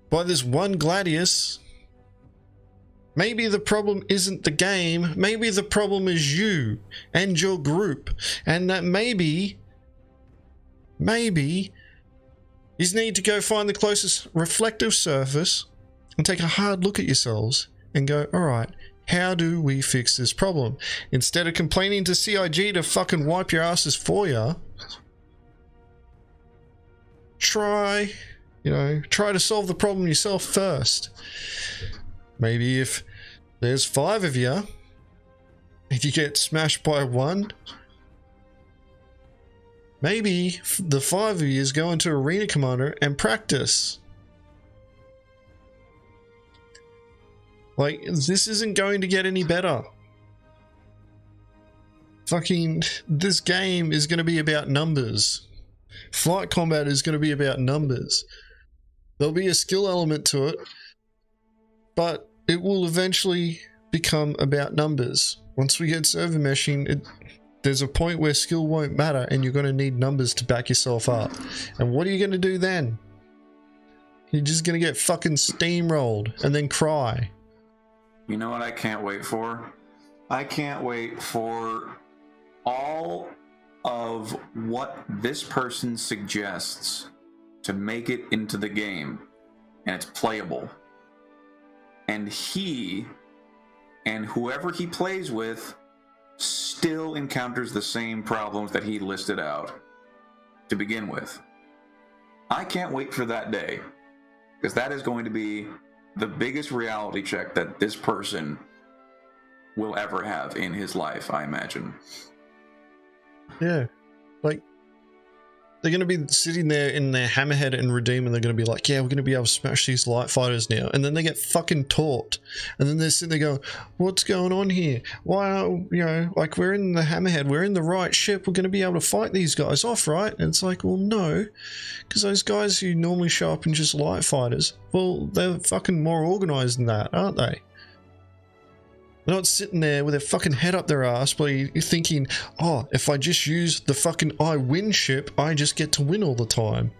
by this one Gladius, maybe the problem isn't the game, maybe the problem is you and your group. And that maybe you need to go find the closest reflective surface and take a hard look at yourselves and go, alright, how do we fix this problem? Instead of complaining to CIG to fucking wipe your asses for you, try to solve the problem yourself first. Maybe if there's 5 of you, if you get smashed by 1, maybe the 5 of you go into Arena Commander and practice. Like, this isn't going to get any better. Fucking, this game is going to be about numbers. Flight combat is going to be about numbers. There'll be a skill element to it, but it will eventually become about numbers. Once we get server meshing, there's a point where skill won't matter and you're going to need numbers to back yourself up. And what are you going to do then? You're just going to get fucking steamrolled and then cry. You know what I can't wait for? I can't wait for all of what this person suggests to make it into the game and it's playable. And he and whoever he plays with still encounters the same problems that he listed out to begin with. I can't wait for that day, because that is going to be the biggest reality check that this person will ever have in his life, I imagine. Yeah, like, they're going to be sitting there in their hammerhead and redeem, and they're going to be like, yeah, we're going to be able to smash these light fighters now. And then they get fucking taught. And then they're sitting there going, what's going on here? Why, you know, like, we're in the hammerhead, we're in the right ship, we're going to be able to fight these guys off, right? And it's like, well, no, because those guys who normally show up in just light fighters, well, they're fucking more organized than that, aren't they? They're not sitting there with their fucking head up their ass, but you're thinking, oh, if I just use the fucking I win ship, I just get to win all the time.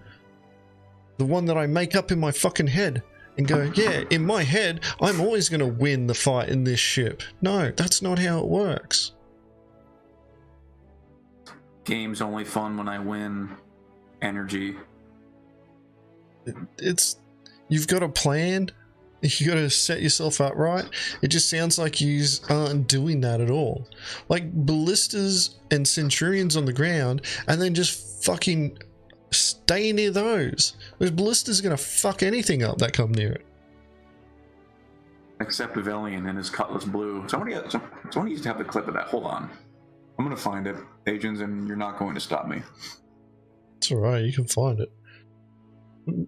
The one that I make up in my fucking head and go, yeah, in my head, I'm always going to win the fight in this ship. No, that's not how it works. Game's only fun when I win. Energy. You've got a plan. You gotta set yourself up right. It just sounds like you aren't doing that at all. Like ballistas and centurions on the ground, and then just fucking stay near those. Those ballistas are gonna fuck anything up that come near it. Except Velian and his Cutlass Blue. Somebody used to have the clip of that. Hold on. I'm gonna find it, Agens, and you're not going to stop me. It's alright, you can find it.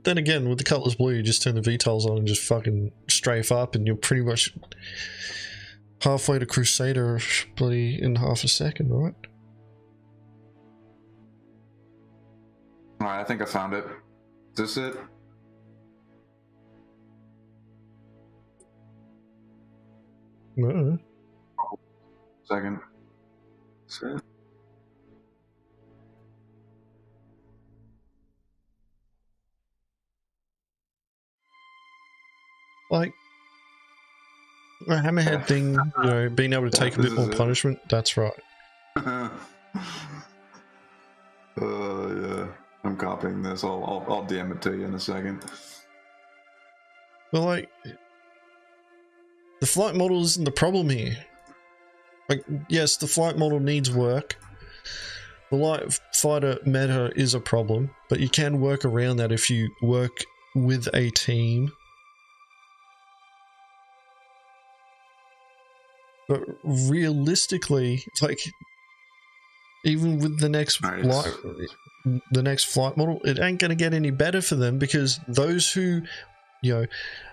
Then again, with the Cutlass Blue, you just turn the VTOLs on and just fucking strafe up, and you're pretty much halfway to Crusader bloody in half a second, right? Alright, I think I found it. Is this it? No. Second. Is it? Like, a hammerhead thing, you know, being able to take a bit more punishment, that's right. Yeah. I'm copying this. I'll DM it to you in a second. But, like, the flight model isn't the problem here. Like, yes, the flight model needs work. The light fighter meta is a problem, but you can work around that if you work with a team. But realistically, like, even with the next flight model, it ain't going to get any better for them, because those who, you know,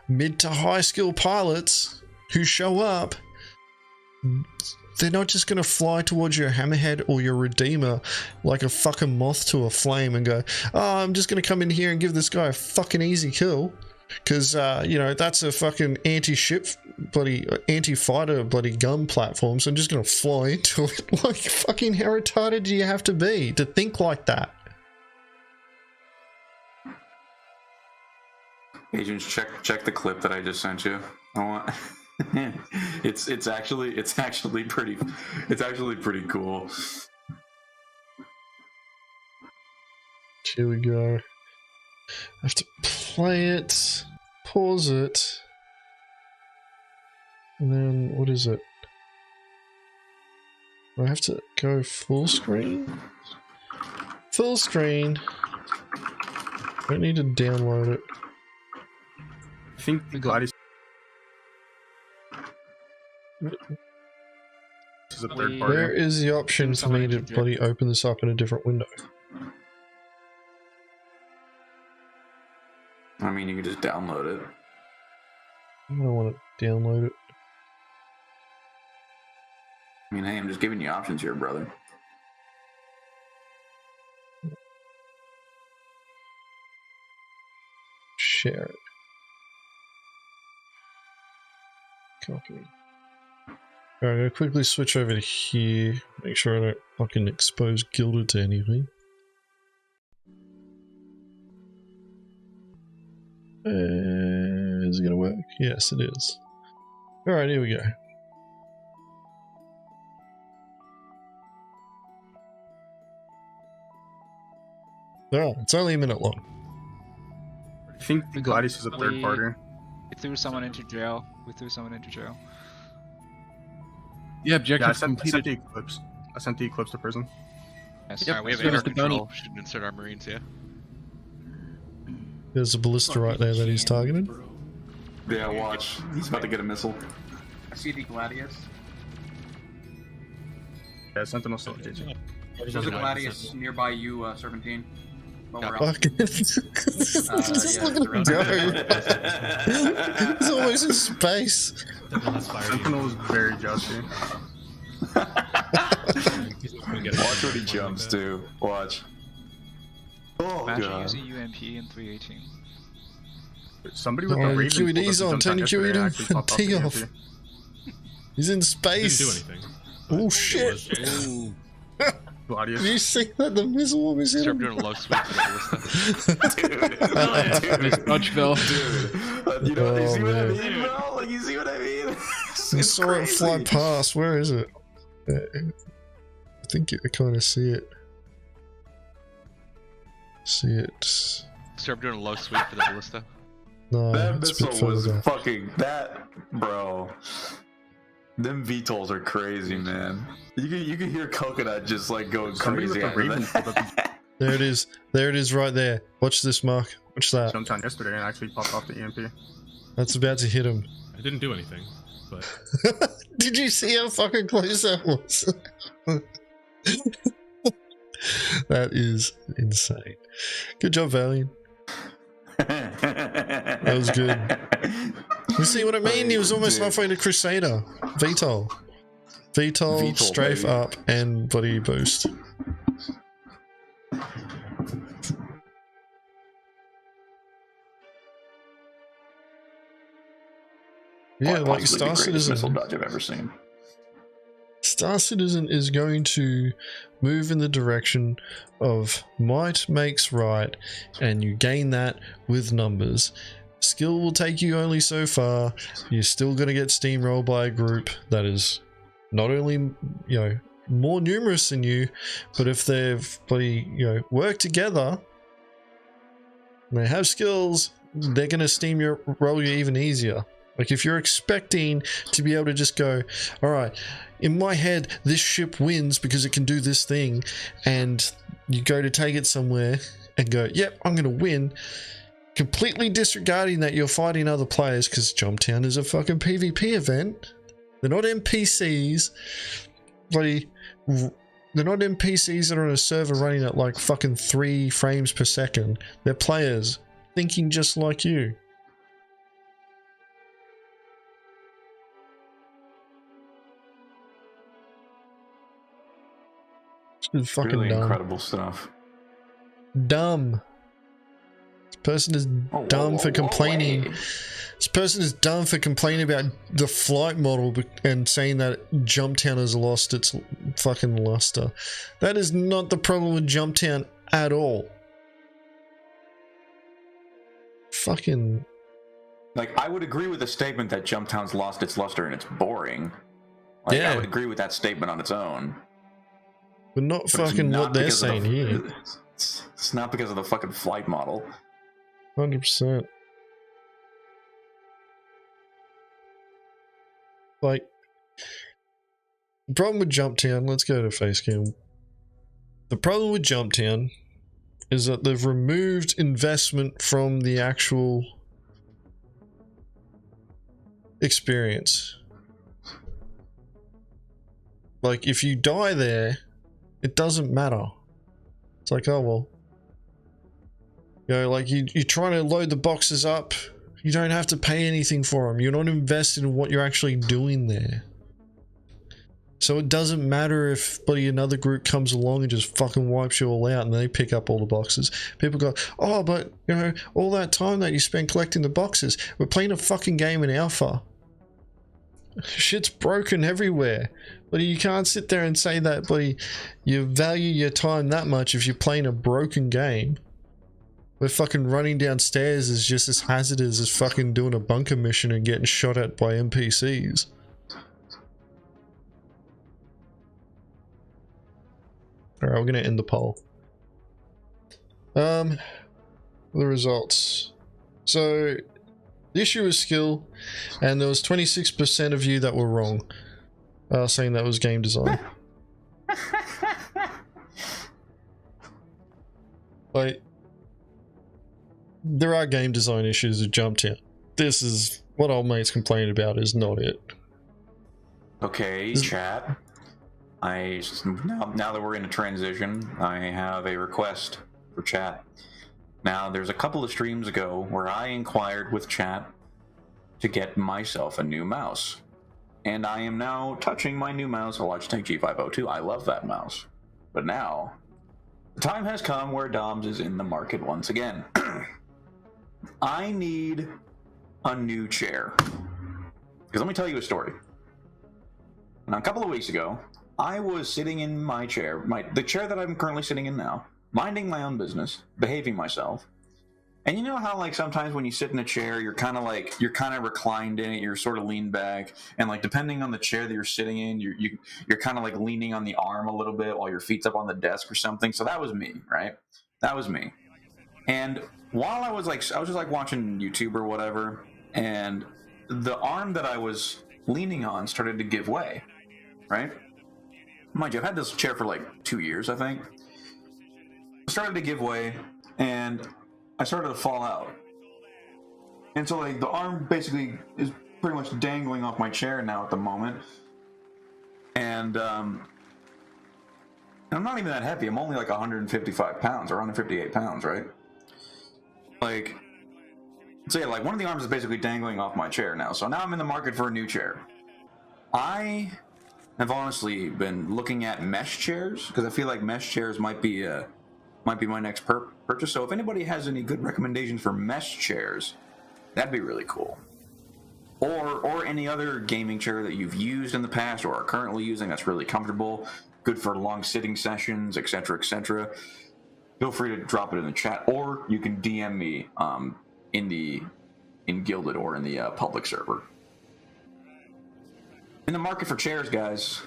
mid to high skill pilots who show up, they're not just going to fly towards your hammerhead or your redeemer like a fucking moth to a flame and go, oh, I'm just going to come in here and give this guy a fucking easy kill. Because, you know, that's a fucking anti-ship, bloody anti-fighter, bloody gun platform. So I'm just going to fly into it. Like, fucking how retarded do you have to be to think like that? Agents, check the clip that I just sent you. I want. it's actually pretty cool. Here we go. I have to play it, pause it, and then what is it? I have to go full screen? Full screen. I don't need to download it. I think the Gladius is a third party. Where is the option for me to bloody open this up in a different window? I mean, you can just download it. I don't want to download it. I mean, hey, I'm just giving you options here, brother. Share it. Copy. Alright, I'm gonna quickly switch over to here. Make sure I don't fucking expose Gilded to anything. Is it gonna work? Yes, it is. Alright, here we go. Oh, it's only a minute long. I think the Gladius is a third party. We threw someone into jail. Yeah, Yeah, objective I sent completed. the eclipse. I sent the eclipse to prison. Yes. Yep, Alright, we have as soon air as the bounty- control. Should insert our marines here. There's a ballista right there that he's targeted. Yeah, watch. He's about to get a missile. I see the Gladius. Yeah, Sentinel still did. There's a Gladius nearby you, Serpentine. Fuck. Just look at him go. He's always in space. Sentinel is very justy. Watch what he jumps to. Watch. Oh, Imagine God. using UMP in 318. Somebody with the Oh, Raven QED's on. Turn your QED T off. He's in space. Didn't do anything. Oh shit. Gladius. Did you see that? The missile was hit Start him. doing a low sweep for the ballista. Dude. Dodge fell. Dude. You know, you see what I mean, bro? Like, you see what I mean? I saw it fly past. Where is it? I think you kind of see it. See it. Start doing a low sweep for the ballista. No, That it's a bit missile was further. fucking that, bro. Them VTOLs are crazy, man. You can hear Coconut just like going Somebody with crazy. the Raven After pulled up that. There it is. There it is right there. Watch this, Mark. Watch that. Jumptown yesterday and actually popped off the EMP. That's about to hit him. I didn't do anything, but Did you see how fucking close that was? That is insane. Good job, Valiant. That was good. You see what I mean? He was almost halfway to Crusader. VTOL. VTOL, strafe baby. up, and bloody boost. Yeah, like Possibly Star the greatest missile Citizen. dodge I've ever seen. Star Citizen is going to move in the direction of might makes right, and you gain that with numbers. skill will take you only so far. You're still going to get steamrolled by a group that is not only, you know, more numerous than you, but if they've bloody, you know, work together and they have skills, they're going to steamroll you even easier. Like, if you're expecting to be able to just go, all right, in my head, this ship wins because it can do this thing, and you go to take it somewhere and go, yep, I'm going to win, completely disregarding that you're fighting other players, because Jumptown is a fucking PvP event. They're not NPCs. Bloody, they're not NPCs that are on a server running at like fucking 3 frames per second. They're players thinking just like you. It's fucking Really dumb. incredible stuff. Dumb. This person is dumb for complaining. Hey. This person is dumb for complaining about the flight model and saying that Jumptown has lost its fucking luster. That is not the problem with Jumptown at all. Fucking... Like, I would agree with the statement that Jumptown's lost its luster and it's boring. Like, Yeah. I would agree with that statement on its own. But not But it's fucking not what they're because of saying here. It's not because of the fucking flight model. 100%. Like, the problem with Jumptown, let's go to Facecam. The problem with Jumptown is that they've removed investment from the actual experience. Like, if you die there, it doesn't matter. It's like, oh well. You know, like you're trying to load the boxes up. You don't have to pay anything for them. You're not invested in what you're actually doing there. So it doesn't matter if bloody another group comes along and just fucking wipes you all out and they pick up all the boxes. People go, oh, but you know, all that time that you spent collecting the boxes, we're playing a fucking game in alpha. Shit's broken everywhere. But you can't sit there and say that bloody you value your time that much if you're playing a broken game. Where fucking running downstairs is just as hazardous as fucking doing a bunker mission and getting shot at by NPCs. Alright, we're gonna end the poll. The results. So, the issue was skill, and there was 26% of you that were wrong, saying that was game design. Like, there are game design issues with Jumptown. This is what old mates complain about is not it. Okay, chat. Now that we're in a transition, I have a request for chat. Now, there's a couple of streams ago where I inquired with chat to get myself a new mouse. And I am now touching my new mouse, a Logitech G502. I love that mouse. But now, the time has come where Dobbs is in the market once again. I need a new chair. Because let me tell you a story. Now, a couple of weeks ago, I was sitting in my chair, the chair that I'm currently sitting in now, minding my own business, behaving myself. And you know how, like, sometimes when you sit in a chair, you're kind of reclined in it, you're sort of leaned back, and like depending on the chair that you're sitting in, you're kind of like leaning on the arm a little bit while your feet's up on the desk or something. So that was me, right? That was me. And while I was just like watching YouTube or whatever, and the arm that I was leaning on started to give way, right? Mind you, I've had this chair for like 2 years, I think. It started to give way, and I started to fall out. And so like the arm basically is pretty much dangling off my chair now at the moment. And I'm not even that heavy. I'm only like 155 pounds or 158 pounds, right? Like, so yeah, like one of the arms is basically dangling off my chair now. So now I'm in the market for a new chair. I have honestly been looking at mesh chairs because I feel like mesh chairs might be my next purchase. So if anybody has any good recommendations for mesh chairs, that'd be really cool. Or any other gaming chair that you've used in the past or are currently using that's really comfortable, good for long sitting sessions, etc., etc. Feel free to drop it in the chat, or you can DM me in the in Gilded or in the public server. In the market for chairs, guys.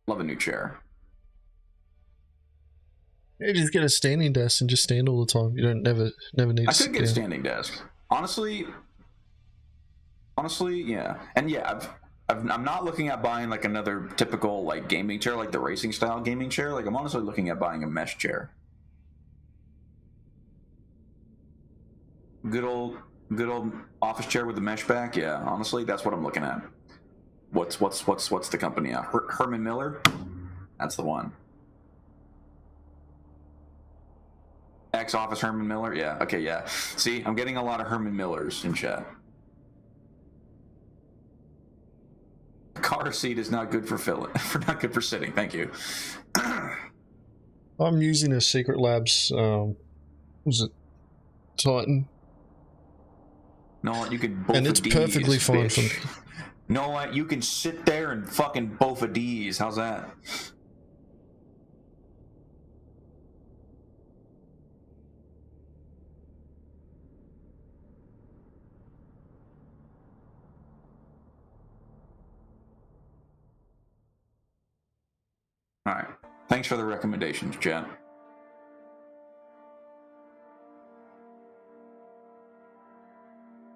Love a new chair. You just get a standing desk and just stand all the time. You don't never need. I could get a standing desk. Honestly, yeah. And yeah, I'm not looking at buying like another typical like gaming chair, like the racing style gaming chair. Like I'm honestly looking at buying a mesh chair. Good old office chair with the mesh back. Yeah, honestly, that's what I'm looking at. What's the company? Herman Miller. That's the one. Ex-office Herman Miller. Yeah. Okay. Yeah. See, I'm getting a lot of Herman Millers in chat. Car seat is not good for not good for sitting. Thank you. I'm using a Secret Labs. Was it Titan? No, you could. Both and it's perfectly fine for me. No, what? You can sit there and fucking both of D's. How's that? All right. Thanks for the recommendations, Jen.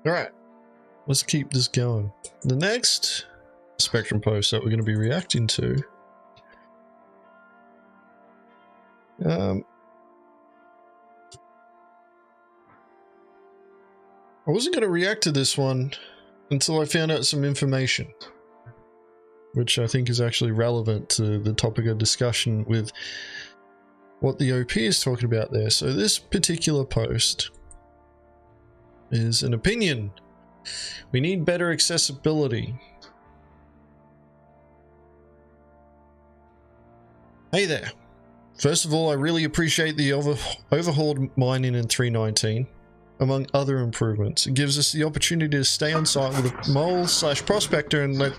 All right. Let's keep this going. The next Spectrum post that we're going to be reacting to I wasn't going to react to this one until I found out some information, which I think is actually relevant to the topic of discussion with what the OP is talking about there. So this particular post is an opinion. We need better accessibility. Hey there. First of all, I really appreciate the overhauled mining in 3.19. Among other improvements, it gives us the opportunity to stay on site with a mole/prospector and let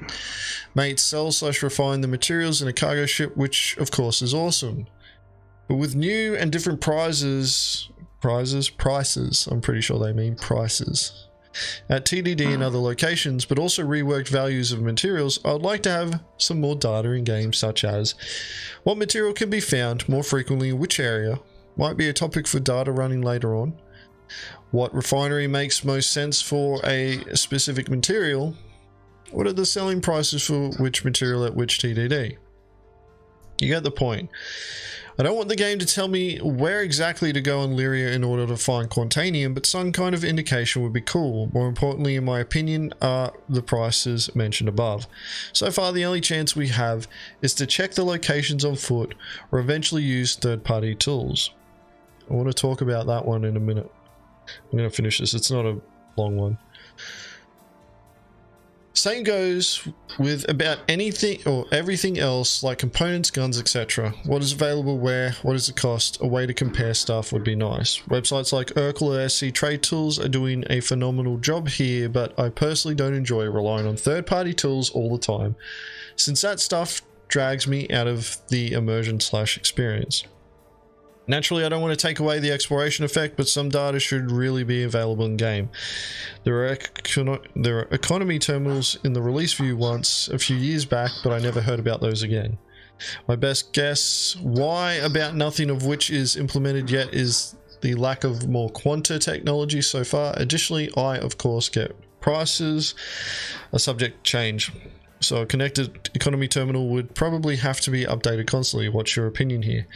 mates sell/refine the materials in a cargo ship, which of course is awesome. But with new and different prices, I'm pretty sure they mean prices, at TDD and other locations, but also reworked values of materials, I would like to have some more data in games, such as what material can be found more frequently in which area, might be a topic for data running later on. What refinery makes most sense for a specific material? What are the selling prices for which material at which TDD? You get the point. I don't want the game to tell me where exactly to go on Lyria in order to find Quantanium, but some kind of indication would be cool. More importantly, in my opinion, are the prices mentioned above. So far, the only chance we have is to check the locations on foot or eventually use third-party tools. I want to talk about that one in a minute. I'm going to finish this. It's not a long one. Same goes with about anything or everything else, like components, guns, etc. What is available where, what is the cost, a way to compare stuff would be nice. Websites like Urkel or SC Trade Tools are doing a phenomenal job here, but I personally don't enjoy relying on third-party tools all the time, since that stuff drags me out of the immersion/experience. Naturally, I don't want to take away the exploration effect, but some data should really be available in game. There are economy terminals in the release view once a few years back, but I never heard about those again. My best guess why about nothing of which is implemented yet is the lack of more quanta technology so far. Additionally, I of course get prices a subject change. So a connected economy terminal would probably have to be updated constantly. What's your opinion here?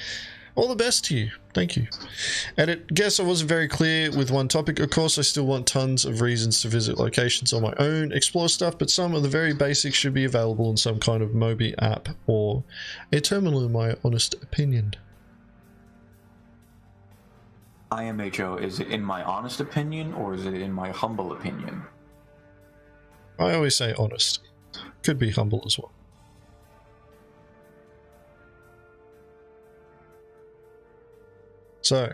All the best to you. Thank you. Edit. Guess I wasn't very clear with one topic. Of course, I still want tons of reasons to visit locations on my own, explore stuff, but some of the very basics should be available in some kind of Mobi app or a terminal, in my honest opinion. IMHO, is it in my honest opinion or is it in my humble opinion? I always say honest. Could be humble as well. So,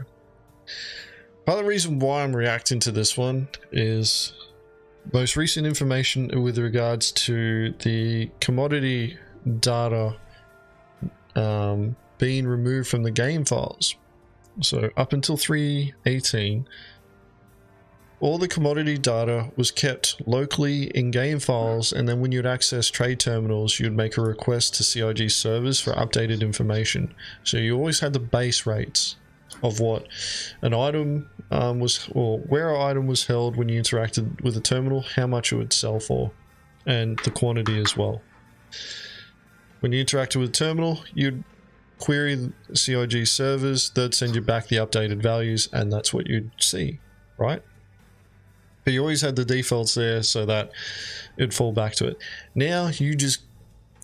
part of the reason why I'm reacting to this one is most recent information with regards to the commodity data being removed from the game files. So up until 3.18, all the commodity data was kept locally in game files, and then when you'd access trade terminals, you'd make a request to CIG servers for updated information. So you always had the base rates of what an item was, or where an item was held when you interacted with a terminal, how much it would sell for, and the quantity as well. When you interacted with a terminal, you'd query the CIG servers, they'd send you back the updated values, and that's what you'd see, right? But you always had the defaults there so that it'd fall back to it. Now you just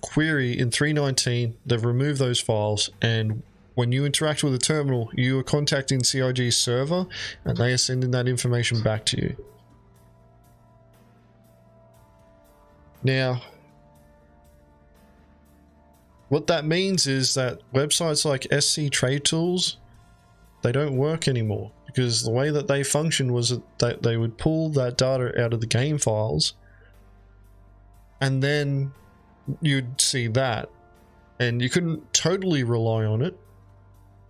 query in 3.19, they've removed those files, and when you interact with a terminal, you are contacting CIG's server and they are sending that information back to you. Now, what that means is that websites like SC Trade Tools, they don't work anymore, because the way that they function was that they would pull that data out of the game files, and then you'd see that, and you couldn't totally rely on it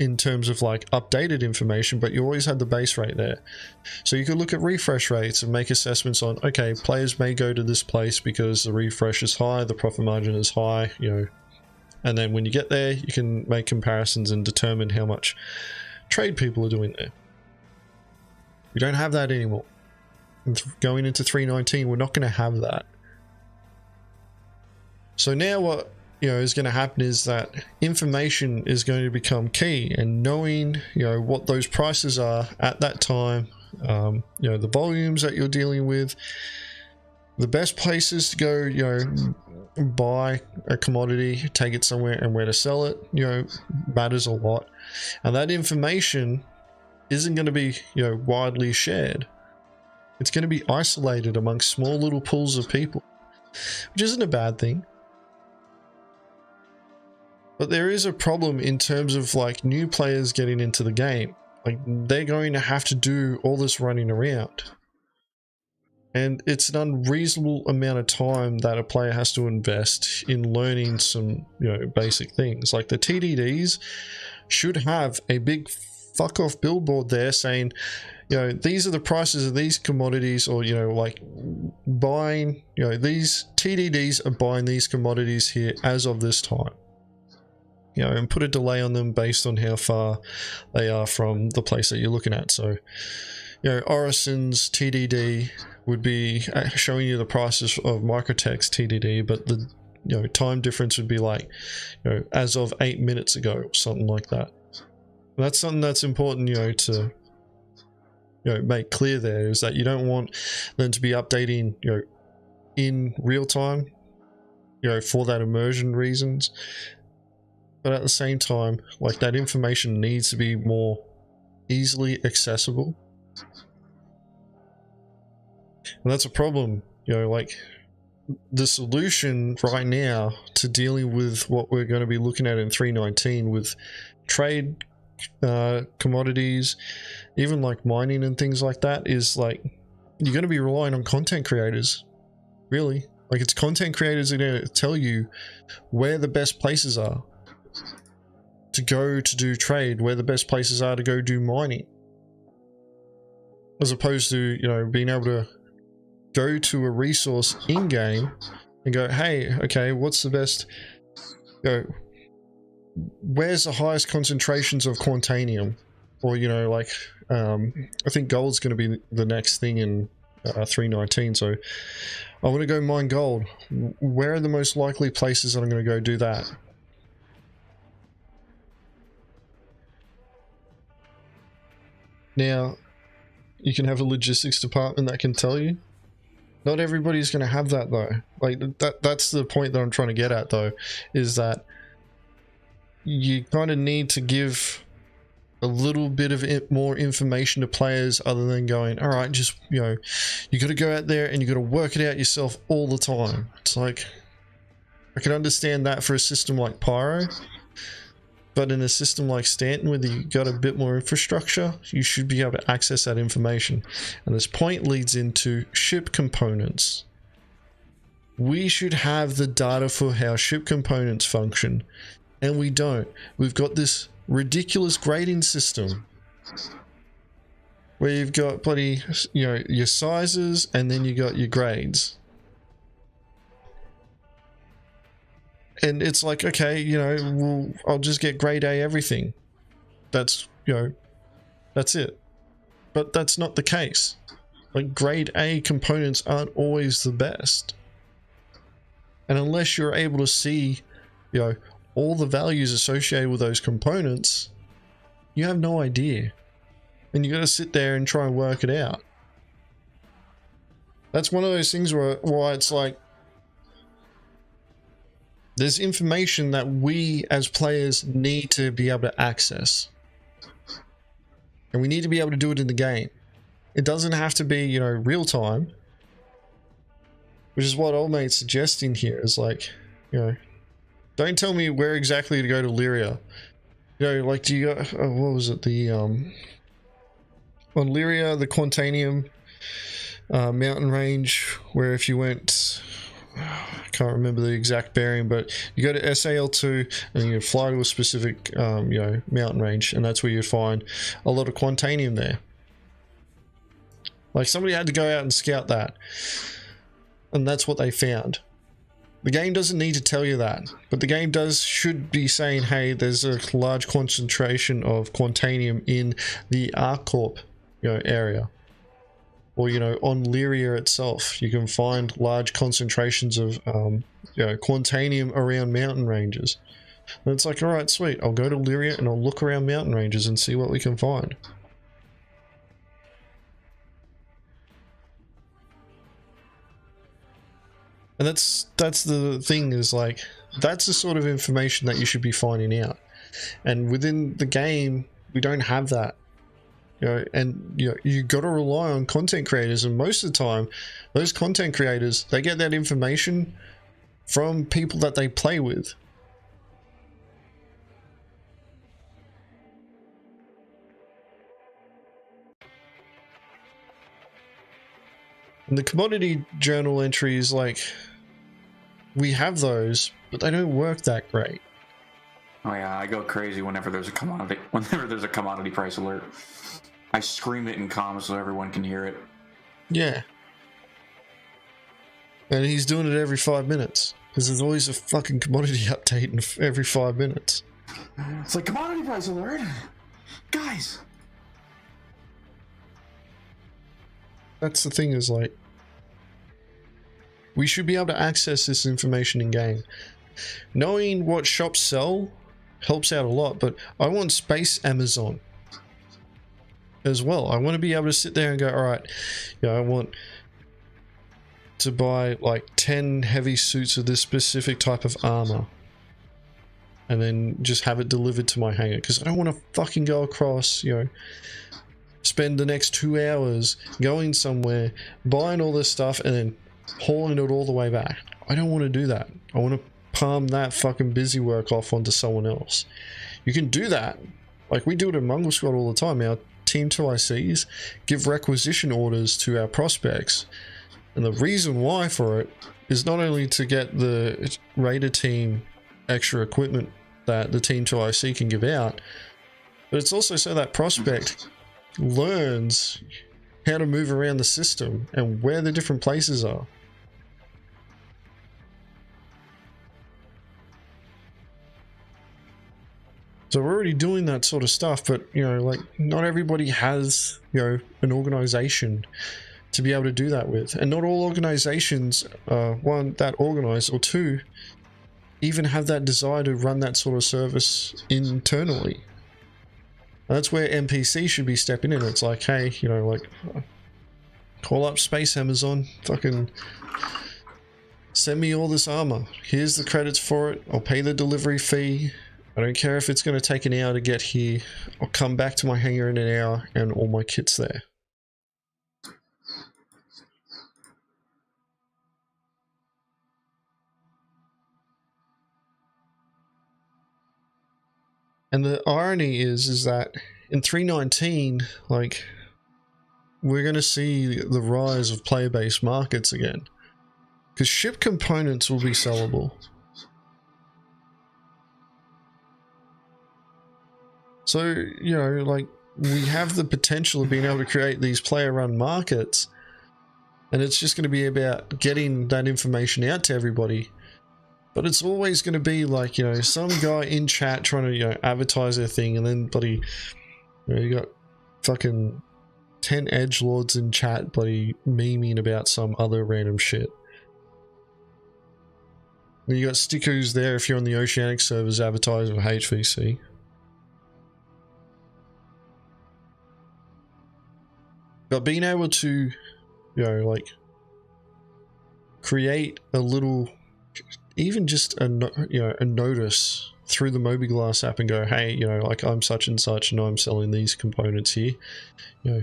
in terms of like updated information, but you always had the base rate there. So you could look at refresh rates and make assessments on, okay, players may go to this place because the refresh is high, the profit margin is high, you know, and then when you get there, you can make comparisons and determine how much trade people are doing there. We don't have that anymore. And going into 3.19, we're not going to have that. So now what is going to happen is that information is going to become key, and knowing what those prices are at that time, the volumes that you're dealing with, the best places to go, buy a commodity, take it somewhere, and where to sell it, matters a lot. And that information isn't going to be widely shared. It's going to be isolated amongst small little pools of people, which isn't a bad thing. But there is a problem in terms of like new players getting into the game. Like, they're going to have to do all this running around, and it's an unreasonable amount of time that a player has to invest in learning some basic things. Like, the TDDs should have a big fuck off billboard there saying, these are the prices of these commodities, or like buying, these TDDs are buying these commodities here as of this time. And put a delay on them based on how far they are from the place that you're looking at. So, Orison's TDD would be showing you the prices of Microtech's TDD, but the time difference would be like, as of 8 minutes ago, or something like that. And that's something that's important, to make clear there, is that you don't want them to be updating, in real time, for that immersion reasons. But at the same time, like, that information needs to be more easily accessible. And that's a problem, like, the solution right now to dealing with what we're going to be looking at in 3.19 with trade commodities, even like mining and things like that, is like, you're going to be relying on content creators, really. Like, it's content creators that are going to tell you where the best places are to go to do trade, where the best places are to go do mining, as opposed to being able to go to a resource in game and go, hey, okay, what's the best, where's the highest concentrations of Quantanium, or like I think gold's going to be the next thing in 3.19, so I want to go mine gold. Where are the most likely places that I'm going to go do that? Now, you can have a logistics department that can tell you. Not everybody's going to have that, though. Like, that's the point that I'm trying to get at, though, is that you kind of need to give a little bit of more information to players, other than going, all right, just, you got to go out there and you got to work it out yourself all the time. It's like, I can understand that for a system like Pyro, but in a system like Stanton, where you got a bit more infrastructure, you should be able to access that information. And this point leads into ship components. We should have the data for how ship components function, and we don't. We've got this ridiculous grading system. where you've got bloody, you know, your sizes and then you got your grades. And it's like, okay, you know, well, I'll just get grade A everything. That's, you know, that's it. But that's not the case. Like, grade A components aren't always the best. And unless you're able to see, you know, all the values associated with those components, you have no idea. And you got to sit there and try and work it out. That's one of those things why it's like, there's information that we as players need to be able to access. And we need to be able to do it in the game. It doesn't have to be, you know, real time. Which is what Old Mate's suggesting here, is like, you know, don't tell me where exactly to go to Lyria. You know, like, do you got, what was it, the, on Lyria, the Quantanium mountain range, where if you went, I can't remember the exact bearing, but you go to SAL2 and you fly to a specific, you know, mountain range, and that's where you find a lot of Quantanium there. Like, somebody had to go out and scout that, and that's what they found. The game doesn't need to tell you that, but the game should be saying, hey, there's a large concentration of Quantanium in the Arc Corp, you know, area. Or, you know, on Lyria itself, you can find large concentrations of, you know, Quantanium around mountain ranges. And it's like, alright, sweet, I'll go to Lyria and I'll look around mountain ranges and see what we can find. And that's the thing, is like, that's the sort of information that you should be finding out. And within the game, we don't have that. You know, and you know, you got to rely on content creators, and most of the time those content creators, they get that information from people that they play with. And the commodity journal entries, like, we have those, but they don't work that great. Oh yeah, I go crazy whenever there's a commodity price alert. I scream it in comms so everyone can hear it. Yeah. And he's doing it every 5 minutes, because there's always a fucking commodity update every 5 minutes. It's like, commodity price alert! Guys! That's the thing, is like, we should be able to access this information in game. Knowing what shops sell helps out a lot, but I want space Amazon as well. I want to be able to sit there and go, alright, you know, I want to buy like 10 heavy suits of this specific type of armor, and then just have it delivered to my hangar, because I don't want to fucking go across, you know, spend the next 2 hours going somewhere, buying all this stuff, and then hauling it all the way back. I don't want to do that. I want to palm that fucking busy work off onto someone else. You can do that. Like, we do it in Mongrel Squad all the time. Our Team 2ICs give requisition orders to our prospects. And the reason why for it is not only to get the Raider team extra equipment that the Team 2IC can give out, but it's also so that prospect learns how to move around the system and where the different places are. So we're already doing that sort of stuff, but, you know, like, not everybody has, you know, an organization to be able to do that with. And not all organizations, one, that organized, or two, even have that desire to run that sort of service internally. And that's where NPC should be stepping in. It's like, hey, you know, like, call up Space Amazon, fucking send me all this armor. Here's the credits for it. I'll pay the delivery fee. I don't care if it's going to take an hour to get here. I'll come back to my hangar in an hour and all my kit's there. And the irony is that in 3.19, like, we're going to see the rise of player-based markets again. Because ship components will be sellable. So, you know, like, we have the potential of being able to create these player-run markets, and it's just going to be about getting that information out to everybody. But it's always going to be like, you know, some guy in chat trying to, you know, advertise their thing, and then bloody, you know, you got fucking 10 edgelords in chat bloody memeing about some other random shit. And you got stickers there if you're on the Oceanic servers advertising with HVC. But being able to, you know, like, create a little, even just a notice through the Mobiglass app and go, hey, you know, like, I'm such and such and I'm selling these components here, you know,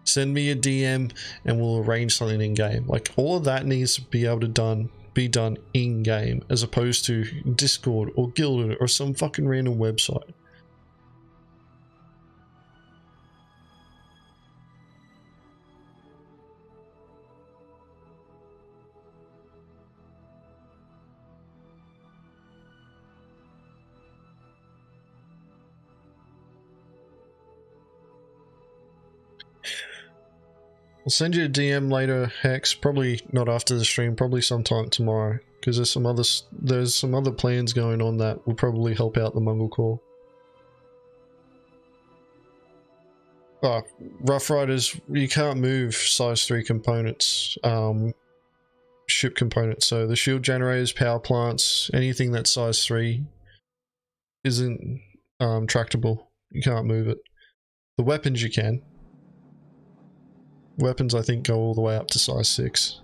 send me a DM and we'll arrange something in game. Like, all of that needs to be able to be done in game, as opposed to Discord or Guilded or some fucking random website. I'll send you a DM later, Hex. Probably not after the stream. Probably sometime tomorrow, because there's some other plans going on that will probably help out the Mongrel Corps. Oh, Rough Riders, you can't move size 3 components, ship components. So the shield generators, power plants, anything that's size 3 isn't tractable. You can't move it. The weapons you can. Weapons, I think, go all the way up to size 6.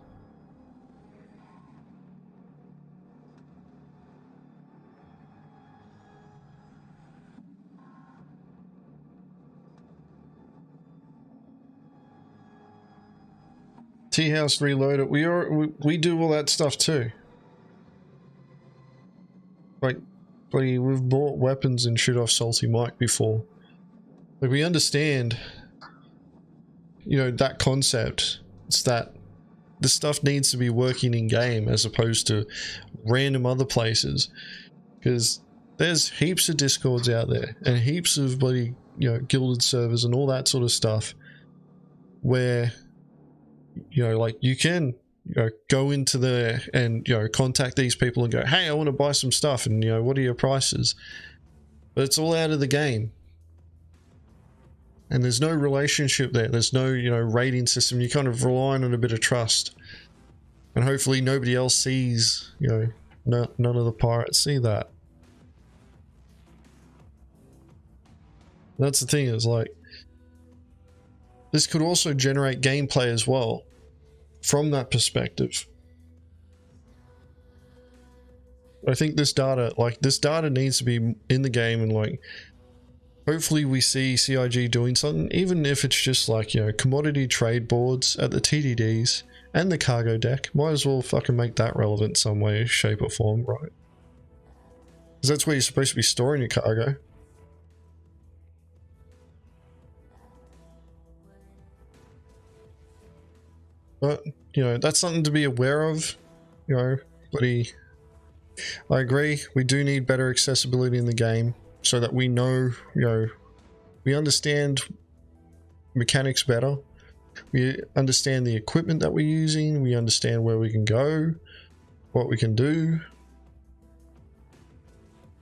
T-House Reloaded, we do all that stuff too. Like, we've bought weapons and shit off Salty Mike before. Like, we understand, you know, that concept. It's that the stuff needs to be working in game as opposed to random other places, because there's heaps of Discords out there and heaps of bloody, you know, Guilded servers and all that sort of stuff where, you know, like, you can, you know, go into there and, you know, contact these people and go, hey, I want to buy some stuff, and, you know, what are your prices? But it's all out of the game. And there's no relationship there. There's no, you know, rating system. You're kind of relying on a bit of trust. And hopefully nobody else sees, you know, none of the pirates see that. That's the thing, is like, this could also generate gameplay as well from that perspective. I think this data needs to be in the game, and like, hopefully we see CIG doing something, even if it's just like, you know, commodity trade boards at the TDDs and the cargo deck. Might as well fucking make that relevant some way, shape or form, right? Because that's where you're supposed to be storing your cargo. But, you know, that's something to be aware of, you know, but I agree, we do need better accessibility in the game, so that we know, you know, we understand mechanics better, we understand the equipment that we're using, we understand where we can go, what we can do.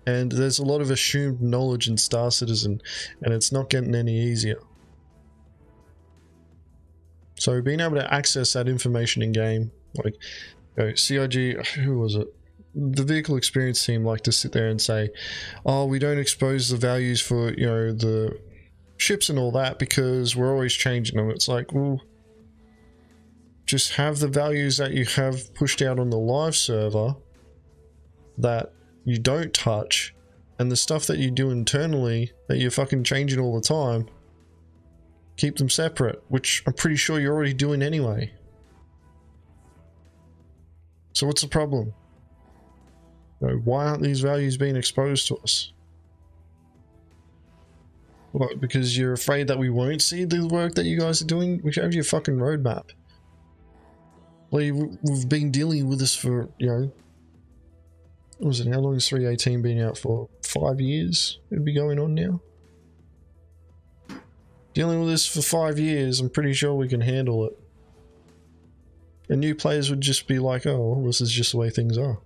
And there's a lot of assumed knowledge in Star Citizen, and it's not getting any easier. So being able to access that information in game, like, you know, CIG, who was it? The vehicle experience team like to sit there and say, oh, we don't expose the values for, you know, the ships and all that because we're always changing them. It's like, well, just have the values that you have pushed out on the live server that you don't touch, and the stuff that you do internally that you're fucking changing all the time, keep them separate, which I'm pretty sure you're already doing anyway. So what's the problem? You know, why aren't these values being exposed to us? What, because you're afraid that we won't see the work that you guys are doing? We have your fucking roadmap. Well, we've been dealing with this for, you know, what was it, how long has 318 been out for? 5 years? It'd be going on now. Dealing with this for 5 years, I'm pretty sure we can handle it. And new players would just be like, oh, well, this is just the way things are.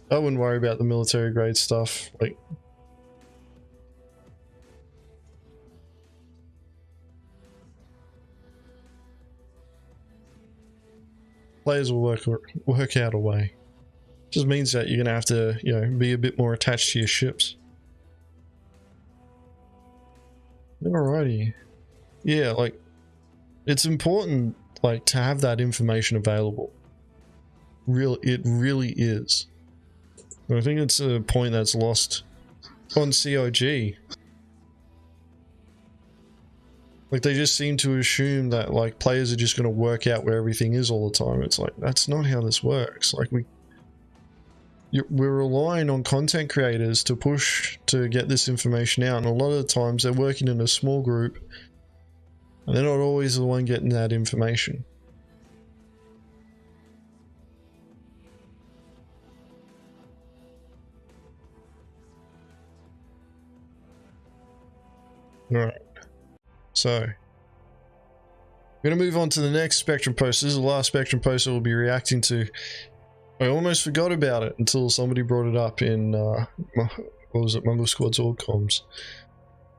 I wouldn't worry about the military grade stuff. Like, players will work out a way. Just means that you're gonna have to, you know, be a bit more attached to your ships. Alrighty. Yeah, like, it's important, like, to have that information available. It really is. I think it's a point that's lost on COG. Like, they just seem to assume that, like, players are just going to work out where everything is all the time. It's like, that's not how this works. Like, we're relying on content creators to push to get this information out, and a lot of the times they're working in a small group, and they're not always the one getting that information. Alright, so I'm going to move on to the next Spectrum post. This is the last Spectrum post that we'll be reacting to. I almost forgot about it until somebody brought it up in, what was it, Mongrel Squad's org comms.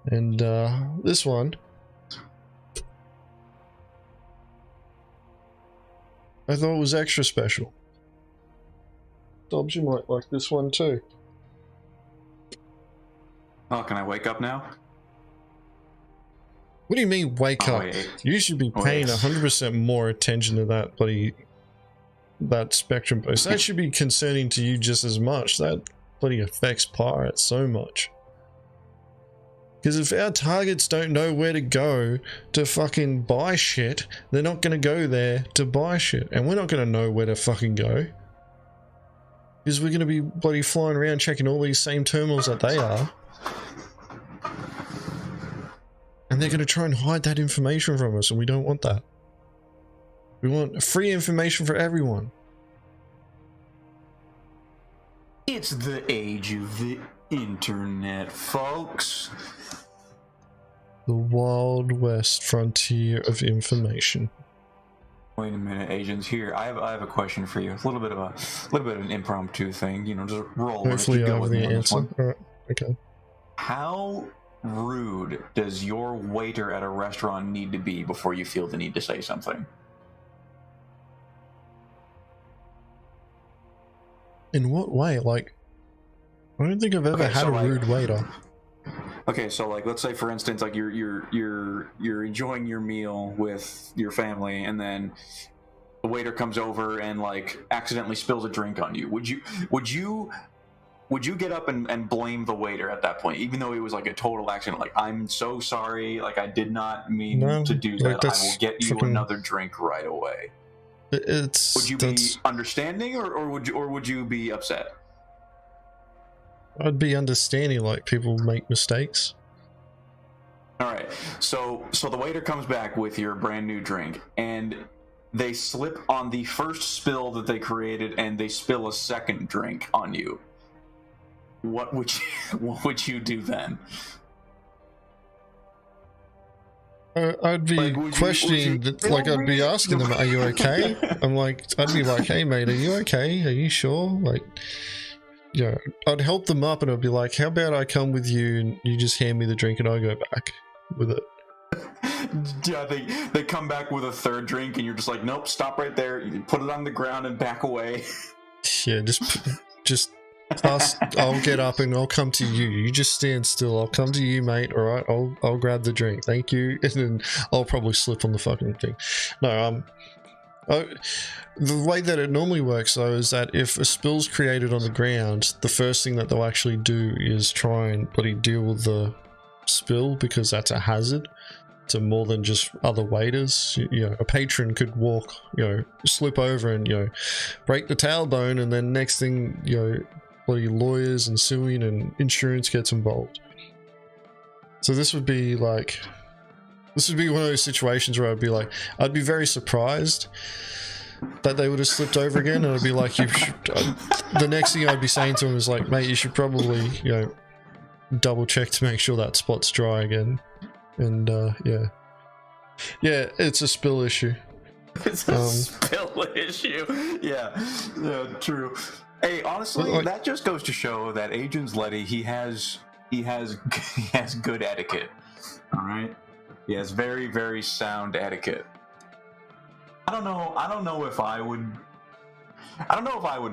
And this one, I thought was extra special. Dobbs, you might like this one too. Oh, can I wake up now? What do you mean wake up? Wait. You should be paying 100% more attention to that that Spectrum post. That should be concerning to you just as much. That bloody affects Pirates so much. Because if our targets don't know where to go to fucking buy shit, they're not going to go there to buy shit. And we're not going to know where to fucking go. Because we're going to be bloody flying around checking all these same terminals that they are. And they're going to try and hide that information from us, and we don't want that. We want free information for everyone. It's the age of the internet, folks. The Wild West frontier of information. Wait a minute, agents. Here, I have a question for you. A little bit of an impromptu thing. You know, just roll. Hopefully, I have the answer. All right. Okay. How rude does your waiter at a restaurant need to be before you feel the need to say something? In what way? Like, I don't think I've ever had a rude waiter. Okay, so like, let's say for instance, like you're enjoying your meal with your family, and then the waiter comes over and like accidentally spills a drink on you. Would you get up and blame the waiter at that point, even though it was like a total accident? Like, I'm so sorry, like I did not mean to do that. I will get you another drink right away. Would you be understanding, or would you be upset? I'd be understanding, like people make mistakes. All right, so the waiter comes back with your brand new drink, and they slip on the first spill that they created, and they spill a second drink on you. What would you do then? I'd be questioning, like I'd be asking them, "Are you okay?" I'm like, I'd be like, "Hey mate, are you okay? Are you sure?" Like, yeah, I'd help them up, and I'd be like, "How about I come with you, and you just hand me the drink, and I go back with it." Yeah, they come back with a third drink, and you're just like, "Nope, stop right there. You put it on the ground and back away." Yeah, just. I'll get up and I'll come to you. You just stand still. I'll come to you, mate. All right. I'll grab the drink. Thank you. And then I'll probably slip on the fucking thing. No, the way that it normally works though is that if a spill's created on the ground, the first thing that they'll actually do is try and bloody deal with the spill, because that's a hazard to more than just other waiters. You know, a patron could walk, slip over and break the tailbone, and then next thing bloody lawyers and suing and insurance gets involved. So this would be one of those situations where I'd be very surprised that they would have slipped over again, and I'd be like, you should, the next thing I'd be saying to him is like, mate, you should probably, you know, double check to make sure that spot's dry again. And yeah, it's a spill issue. It's a spill issue. Yeah, true. Hey, honestly, like, that just goes to show that Agens Letty, he has good etiquette. All right, he has very, very sound etiquette. I don't know if I would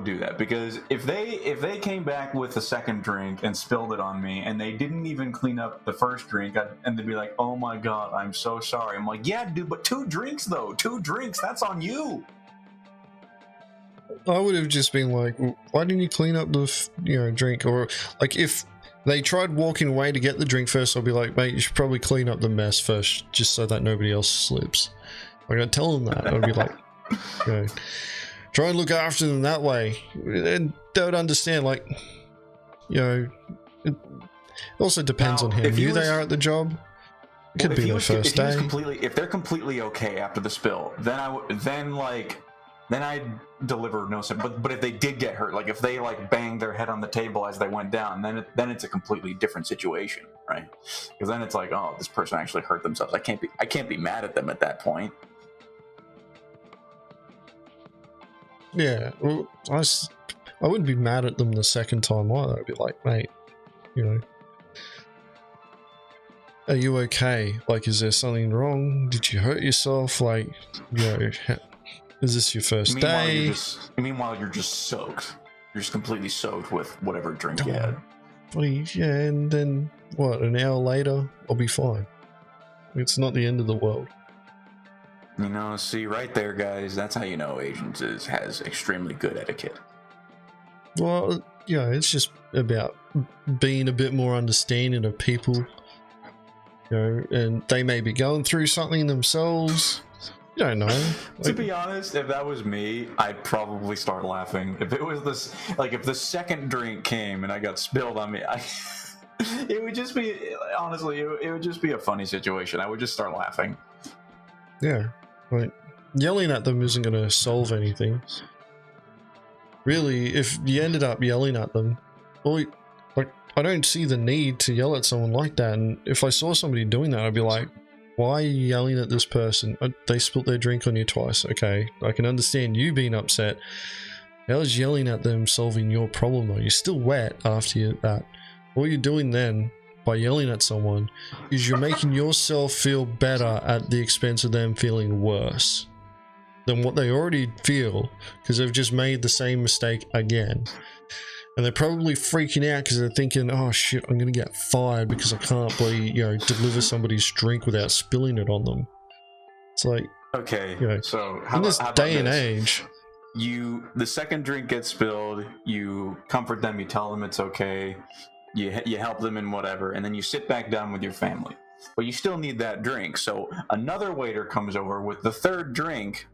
do that, because if they came back with a second drink and spilled it on me and they didn't even clean up the first drink, and they'd be like, "Oh my god, I'm so sorry." I'm like, "Yeah, dude, but 2 drinks though. 2 drinks, that's on you." I would have just been like, why didn't you clean up the drink? Or like, if they tried walking away to get the drink first, I'd be like, mate, you should probably clean up the mess first, just so that nobody else slips. Like, I'd tell them that. I'd be like, you know, try and look after them that way, and they would understand. Like, you know, it also depends on how new they are at the job. It could be their first day. If they're completely okay after the spill, then I'd deliver no sin. But if they did get hurt, like if they like banged their head on the table as they went down, then it's a completely different situation, right? Because then it's like, oh, this person actually hurt themselves. I can't be mad at them at that point. Yeah, well, I wouldn't be mad at them the second time either. I'd be like, mate, you know, are you okay? Like, is there something wrong? Did you hurt yourself? Like, you know, is this your first day? Meanwhile, you're just soaked. You're just completely soaked with whatever drink you had. Yeah, and then, what, an hour later, I'll be fine. It's not the end of the world. You know, see, right there, guys, that's how you know Agens has extremely good etiquette. Well, yeah, it's just about being a bit more understanding of people, you know, and they may be going through something themselves. You don't know. Like, to be honest, if that was me, I'd probably start laughing. If it was this, like, if the second drink came and I got spilled on me, it would just be, honestly, it would just be a funny situation. I would just start laughing. Yeah, like, yelling at them isn't going to solve anything. Really, if you ended up yelling at them, well, like, I don't see the need to yell at someone like that. And if I saw somebody doing that, I'd be like, why are you yelling at this person? They spilt their drink on you twice. Okay, I can understand you being upset. How is yelling at them solving your problem though? You're still wet after that. All you're doing then, by yelling at someone, is you're making yourself feel better at the expense of them feeling worse than what they already feel, because they've just made the same mistake again. And they're probably freaking out because they're thinking, oh shit, I'm going to get fired because I can't bloody, you know, deliver somebody's drink without spilling it on them. It's like, okay, you know, so in this day and age, the second drink gets spilled, you comfort them, you tell them it's okay, you help them in whatever, and then you sit back down with your family. But you still need that drink, so another waiter comes over with the third drink,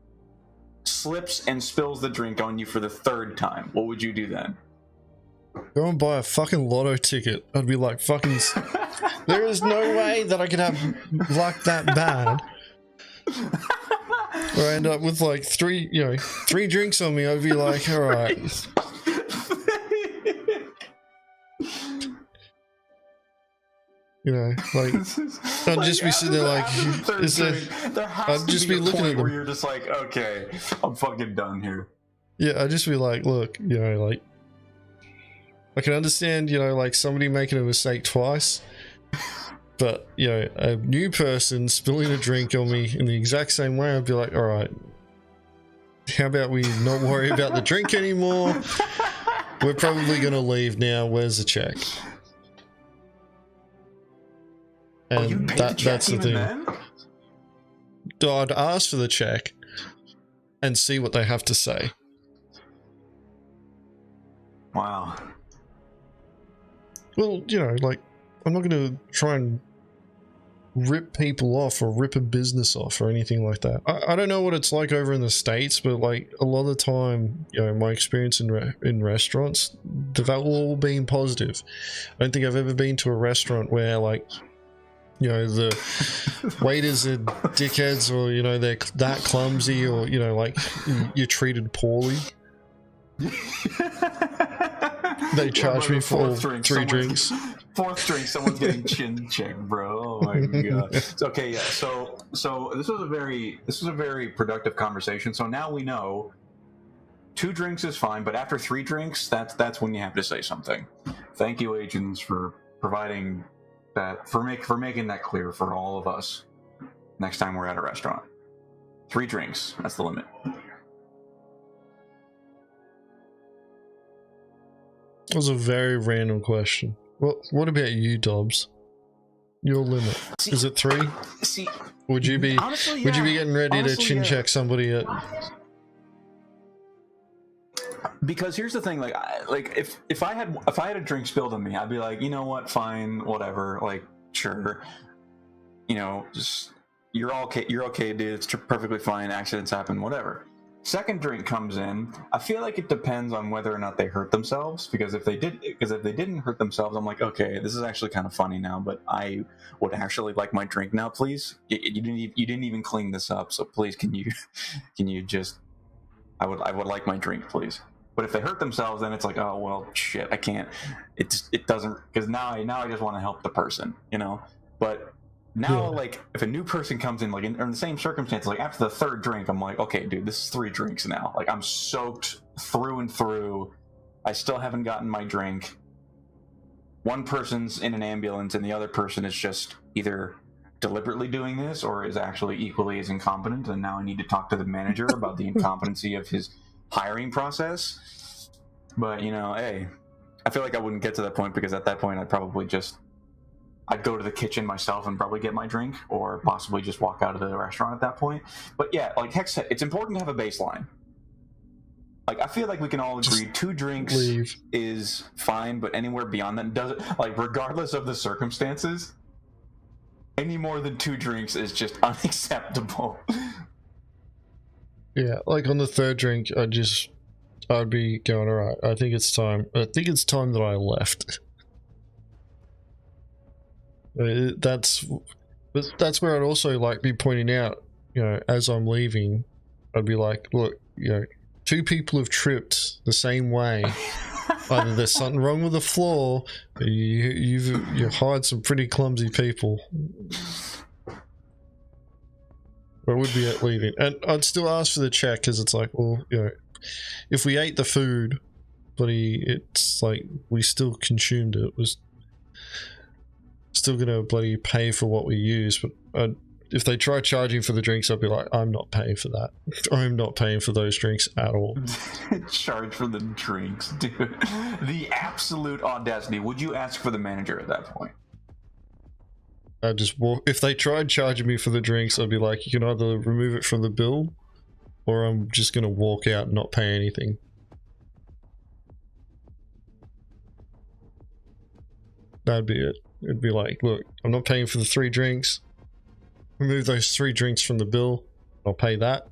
slips and spills the drink on you for the third time. What would you do then? Go and buy a fucking lotto ticket. I'd be like, fucking, there is no way that I could have luck that bad. Or I end up with like 3 drinks on me. I'd be like, all right. You know, like, I'd just be sitting there like, I'd just be looking at them. Where you're just like, okay, I'm fucking done here. Yeah, I'd just be like, look, you know, like, I can understand, you know, like somebody making a mistake twice, but, you know, a new person spilling a drink on me in the exact same way, I'd be like, all right, how about we not worry about the drink anymore? We're probably going to leave now. Where's the check? And that's the thing. Then? I'd ask for the check and see what they have to say. Wow. Well, you know, like, I'm not going to try and rip people off or rip a business off or anything like that. I don't know what it's like over in the States, but like a lot of the time, you know, my experience in restaurants, they've all been positive. I don't think I've ever been to a restaurant where like you know, the waiters are dickheads, or, you know, they're that clumsy, or, you know, like, you're treated poorly. They charge me for all 3 drinks. Fourth drink, someone's getting chin checked, bro. Oh my god. It's okay, yeah. So this was a very productive conversation. So now we know 2 drinks is fine, but after 3 drinks, that's when you have to say something. Thank you, Agens, for providing that, for making that clear for all of us next time we're at a restaurant. 3 drinks, that's the limit. That was a very random question. What about you, Dobbs? Your limit, is it 3? See, would you be honestly, would you be getting ready to chin check somebody at? Because here's the thing, like if I had a drink spilled on me, I'd be like, you know what, fine, whatever, like, sure, you know, just you're okay, dude, it's perfectly fine, accidents happen, whatever. Second drink comes in, I feel like it depends on whether or not they hurt themselves, because if they didn't hurt themselves, I'm like, okay, this is actually kind of funny now, but I would actually like my drink now, please. You didn't even clean this up, so please, can you just, I would like my drink, please. But if they hurt themselves, then it's like, oh well, shit, I can't. It doesn't, because now I just want to help the person, you know. But now, like, if a new person comes in, like, in the same circumstances, like, after the 3rd drink, I'm like, okay, dude, this is 3 drinks now. Like, I'm soaked through and through. I still haven't gotten my drink. One person's in an ambulance, and the other person is just either deliberately doing this or is actually equally as incompetent, and now I need to talk to the manager about the incompetency of his hiring process. But, you know, hey, I feel like I wouldn't get to that point, because at that point I'd go to the kitchen myself and probably get my drink, or possibly just walk out of the restaurant at that point. But yeah, like Hex said, it's important to have a baseline. Like, I feel like we can all agree 2 drinks is fine, but anywhere beyond that doesn't, like, regardless of the circumstances, any more than 2 drinks is just unacceptable. Yeah, like on the 3rd drink, I'd be going, all right, I think it's time that I left. That's where I'd also like be pointing out, you know, as I'm leaving, I'd be like, look, you know, 2 people have tripped the same way. Either there's something wrong with the floor, or you hired some pretty clumsy people. I would be at leaving, and I'd still ask for the check, because it's like, well, you know, if we ate the food, but it's like we still consumed it, was still gonna bloody pay for what we use. But if they try charging for the drinks, I'd be like, I'm not paying for that. I'm not paying for those drinks at all. Charge for the drinks, dude. The absolute audacity. Would you ask for the manager at that point? I'd just walk. If they tried charging me for the drinks, I'd be like, you can either remove it from the bill, or I'm just gonna walk out and not pay anything. That'd be it. It'd be like, look, I'm not paying for the 3 drinks. Remove those 3 drinks from the bill. I'll pay that.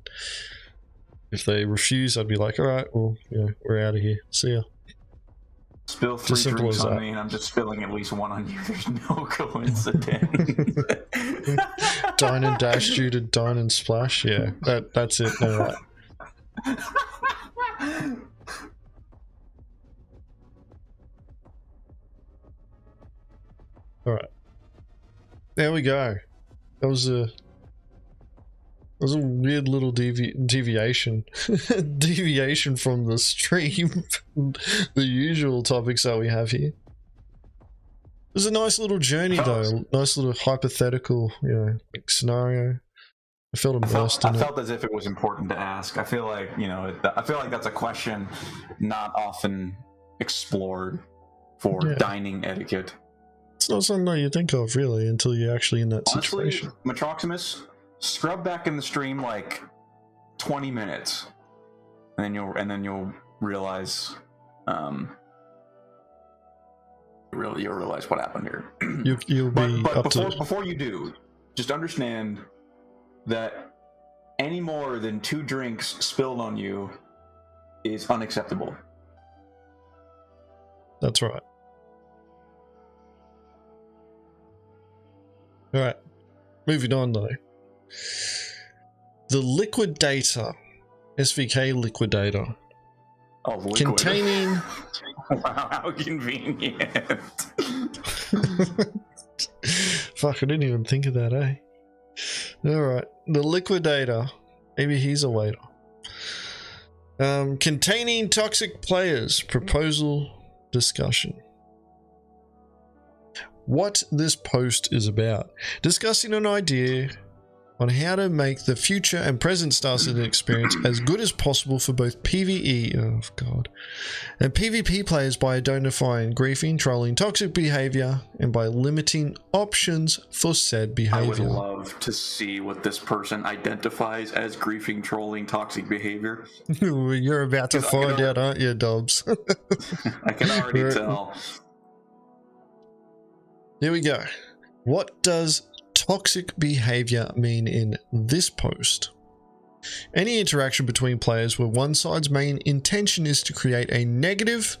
If they refuse, I'd be like, all right, well, you know, we're out of here. See ya. Spill 3 drinks on me, and I'm just spilling at least 1 on you. There's no coincidence. Dine and dash you to dine and splash. Yeah, that's it. No, right. All right. There we go. That was a weird little deviation deviation from the stream, the usual topics that we have here. It was a nice little journey, though. Nice little hypothetical, you know, like scenario. I felt immersed in it. I felt as if it was important to ask. I feel like, you know, I feel like that's a question not often explored for dining etiquette. It's not something that you think of, really, until you're actually in that situation. Metroximus, scrub back in the stream like 20 minutes, and then you'll realize, you'll realize what happened here. You'll be but up before you do, just understand that any more than 2 drinks spilled on you is unacceptable. That's right. Alright, moving on though. The Liquidator, SVK Liquidator, Oh, liquid. containing... Wow, how convenient. Fuck, I didn't even think of that, eh? Alright, the Liquidator, maybe he's a waiter. Containing toxic players, proposal, discussion. What this post is about: discussing an idea on how to make the future and present Star Citizen experience as good as possible for both PvE and PvP players by identifying griefing, trolling, toxic behavior, and by limiting options for said I would behavior. love to see what this person identifies as griefing, trolling, toxic behavior. You're about to 'Cause I can find out, aren't you, Dobbs? I can already Right. tell. Here we go. What does toxic behavior mean in this post? Any interaction between players where one side's main intention is to create a negative,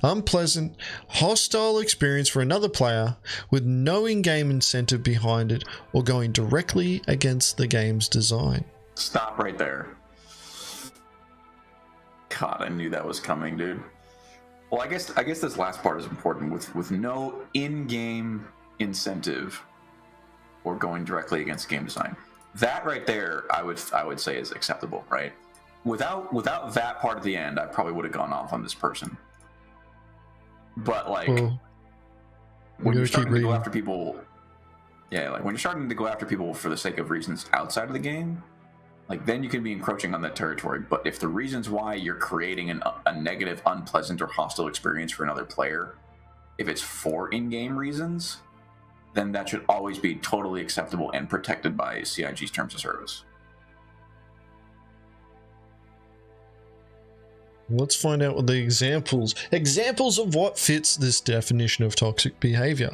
unpleasant, hostile experience for another player with no in-game incentive behind it or going directly against the game's design. Stop right there. God, I knew that was coming, dude. Well, I guess this last part is important. With no in-game incentive or going directly against game design. That right there, I would say is acceptable, right? Without that part at the end, I probably would have gone off on this person. But like, Well, when you're keep starting to go reading. after people, yeah, like when you're starting to go after people for the sake of reasons outside of the game, like then you can be encroaching on that territory. But if the reasons why you're creating a negative, unpleasant, or hostile experience for another player, if it's for in-game reasons, then that should always be totally acceptable and protected by CIG's terms of service. Let's find out what the examples of what fits this definition of toxic behavior.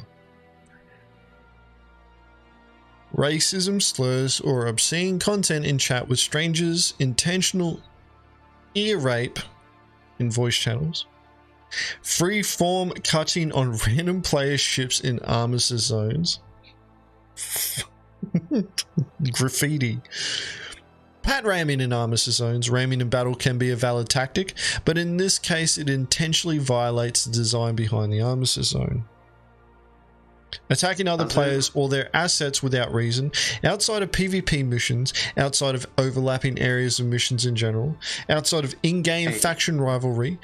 Racism, slurs, or obscene content in chat with strangers, intentional ear rape in voice channels, free form cutting on random player ships in armistice zones, graffiti, pat ramming in armistice zones. Ramming in battle can be a valid tactic, but in this case it intentionally violates the design behind the armistice zone. Attacking other players or their assets without reason, outside of PvP missions, outside of overlapping areas of missions in general, outside of in-game faction rivalry,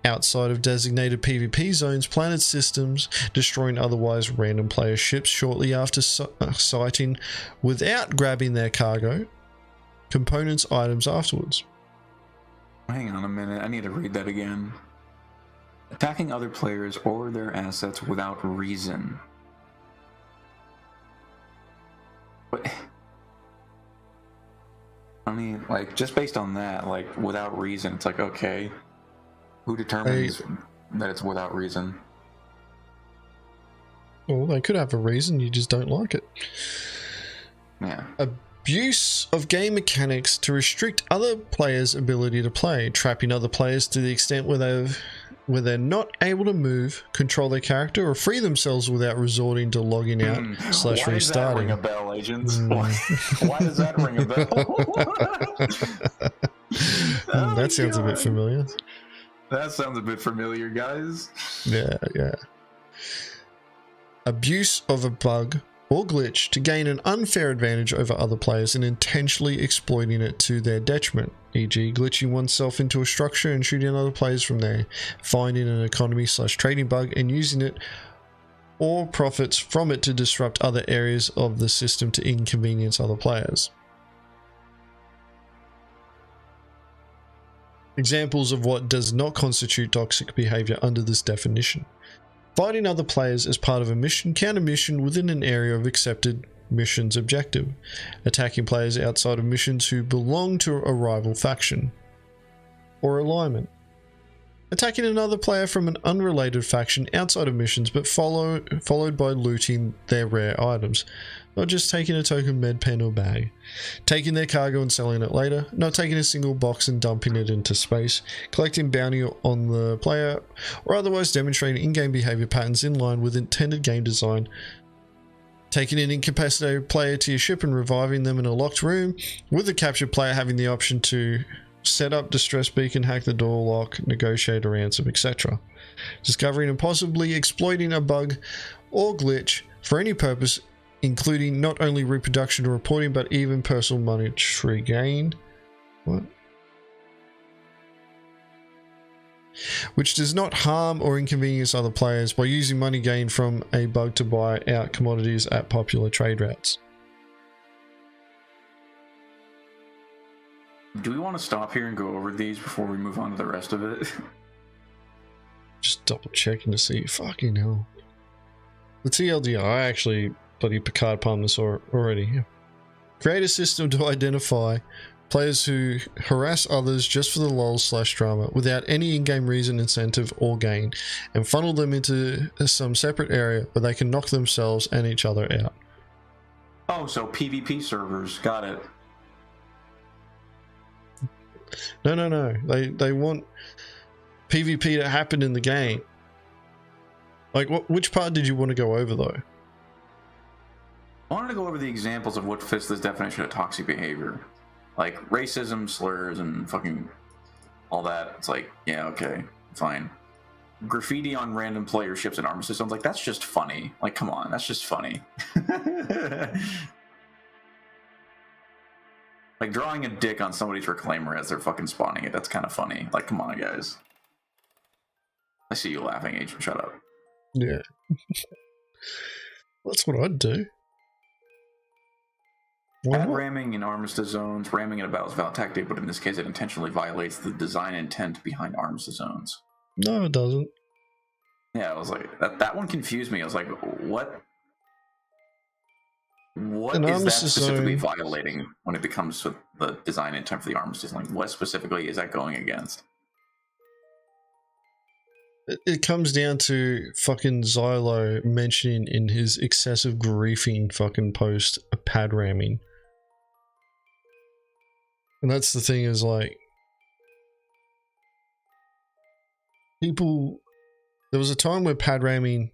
outside of designated PvP zones, planet systems, destroying otherwise random player ships shortly after sighting without grabbing their cargo, components, items afterwards. Hang on a minute, I need to read that again. Attacking other players or their assets without reason. But I mean, like, just based on that, like, without reason, it's like, okay, who determines that it's without reason? Well, they could have a reason, you just don't like it. Yeah. Abuse of game mechanics to restrict other players' ability to play, trapping other players to the extent where they're not able to move, control their character, or free themselves without resorting to logging out / restarting. Why does that ring a bell, agents? Why does that ring a bell? That sounds a bit familiar. That sounds a bit familiar, guys. Yeah. Abuse of a bug or glitch to gain an unfair advantage over other players and intentionally exploiting it to their detriment, e.g. glitching oneself into a structure and shooting other players from there, finding an economy / trading bug and using it or profits from it to disrupt other areas of the system to inconvenience other players. Examples of what does not constitute toxic behavior under this definition: fighting other players as part of a mission, counter mission within an area of accepted mission's objective, attacking players outside of missions who belong to a rival faction or alignment, attacking another player from an unrelated faction outside of missions but followed by looting their rare items, not just taking a token med pen or bag, taking their cargo and selling it later, not taking a single box and dumping it into space, collecting bounty on the player, or otherwise demonstrating in-game behavior patterns in line with intended game design Taking an incapacitated player to your ship and reviving them in a locked room, with the captured player having the option to set up distress beacon, hack the door lock, negotiate a ransom, etc. Discovering and possibly exploiting a bug or glitch for any purpose, including not only reproduction or reporting, but even personal monetary gain. What? Which does not harm or inconvenience other players by using money gained from a bug to buy out commodities at popular trade routes. Do we want to stop here and go over these before we move on to the rest of it? Just double checking to see. Fucking hell. The TLDR, I actually bloody Picard palmed this already. Yeah. Create a system to identify players who harass others just for the lol/drama without any in-game reason, incentive, or gain, and funnel them into some separate area where they can knock themselves and each other out. Oh, so PvP servers. Got it. No. They want PvP to happen in the game. Like, which part did you want to go over, though? I wanted to go over the examples of what fits this definition of toxic behavior. Like racism, slurs, and fucking all that. It's like, yeah, okay, fine. Graffiti on random player ships and armor systems, like, that's just funny. Like, come on, that's just funny. Like, drawing a dick on somebody's reclaimer as they're fucking spawning it, that's kind of funny. Like, come on, guys. I see you laughing, Agent, shut up. Yeah. That's what I'd do. Pad ramming in armistice zones, ramming in a battle is valid tactic, but in this case it intentionally violates the design intent behind armistice zones. No, it doesn't. Yeah, I was like, that one confused me. I was like, what is that specifically violating when it becomes to the design intent for the armistice? Like, what specifically is that going against? It comes down to fucking Xylo mentioning in his excessive griefing fucking post a pad ramming. And that's the thing, is like, people, there was a time where pad ramming,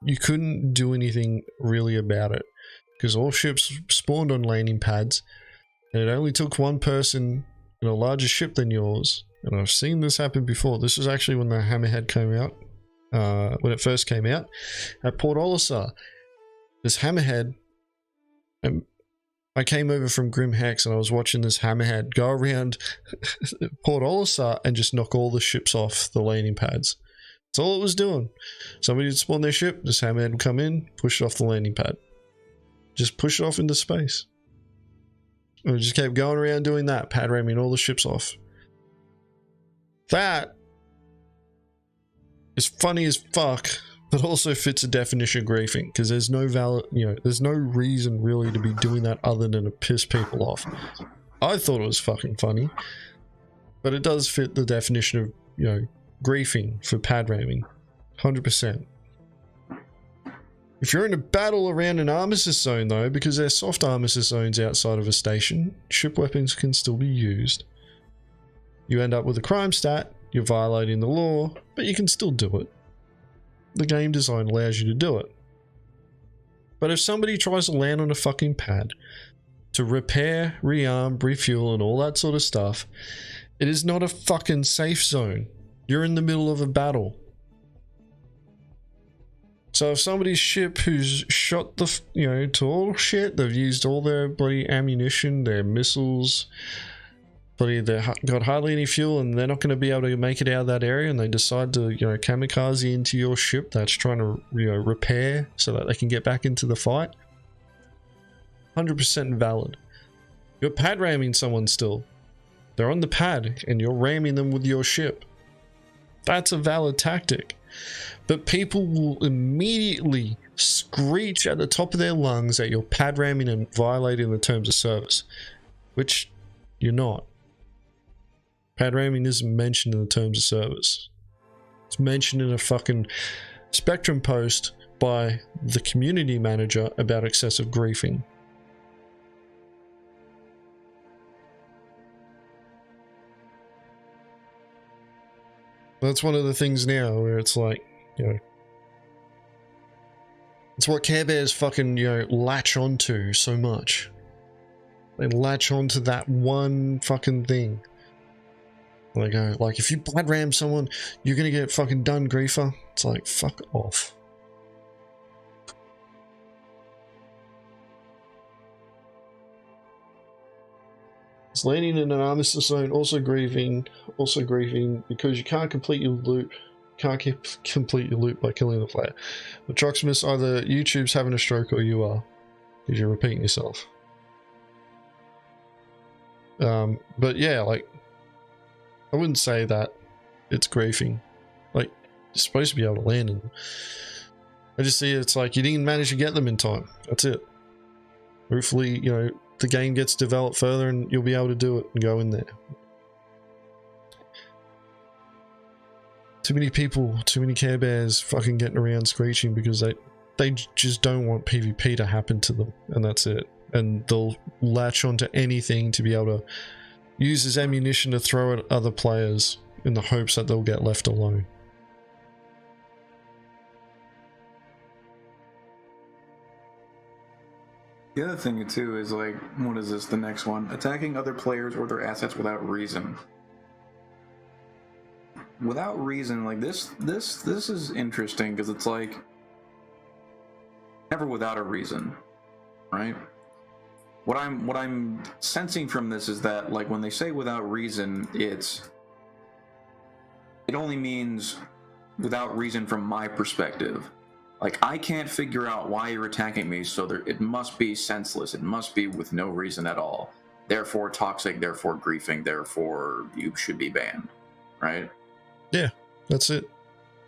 you couldn't do anything really about it because all ships spawned on landing pads and it only took one person in a larger ship than yours. And I've seen this happen before. This was actually when the Hammerhead came out, when it first came out at Port Olisar. This Hammerhead, and I came over from Grim Hex and I was watching this Hammerhead go around Port Olisar and just knock all the ships off the landing pads. That's all it was doing. Somebody would spawn their ship, this Hammerhead would come in, push it off the landing pad. Just push it off into space. And it just kept going around doing that, pad ramming all the ships off. That is funny as fuck, but also fits a definition of griefing, because there's no valid, there's no reason really to be doing that other than to piss people off. I thought it was fucking funny, but it does fit the definition of, griefing for pad ramming, 100%. If you're in a battle around an armistice zone though, because there's soft armistice zones outside of a station, ship weapons can still be used. You end up with a crime stat, you're violating the law, but you can still do it. The game design allows you to do it. But if somebody tries to land on a fucking pad to repair, rearm, refuel and all that sort of stuff, it is not a fucking safe zone. You're in the middle of a battle. So if somebody's ship who's shot the, to all shit, they've used all their bloody ammunition, their missiles, they've got hardly any fuel and they're not going to be able to make it out of that area, and they decide to, kamikaze into your ship that's trying to, repair so that they can get back into the fight, 100% valid. You're pad ramming someone still. They're on the pad and you're ramming them with your ship. That's a valid tactic. But people will immediately screech at the top of their lungs that you're pad ramming and violating the terms of service, which you're not. Pad ramming isn't mentioned in the terms of service. It's mentioned in a fucking Spectrum post by the community manager about excessive griefing. That's one of the things now where it's like, It's what Care Bears fucking, you know, latch onto so much. They latch onto that one fucking thing. They go, like, if you blood ram someone, you're gonna get fucking done, griefer. It's like, fuck off. It's landing in an armistice zone, also grieving because you can't complete your loop. Can't complete your loop by killing the player. But Troximus, either YouTube's having a stroke or you are, because you're repeating yourself. But yeah, like, I wouldn't say that it's griefing. Like, you're supposed to be able to land them. I just see it's like you didn't manage to get them in time. That's it. Hopefully, you know, the game gets developed further and you'll be able to do it and go in there. Too many people, too many Care Bears fucking getting around screeching because they just don't want PvP to happen to them, and that's it. And they'll latch onto anything to be able to use as ammunition to throw at other players in the hopes that they'll get left alone. The other thing too is like, what is this? The next one: attacking other players or their assets without reason. Without reason, like this is interesting because it's like never without a reason, right? What I'm sensing from this is that, like, when they say without reason, it only means without reason from my perspective. Like, I can't figure out why you're attacking me, so it must be senseless. It must be with no reason at all. Therefore toxic, therefore griefing, therefore you should be banned, right? Yeah, that's it.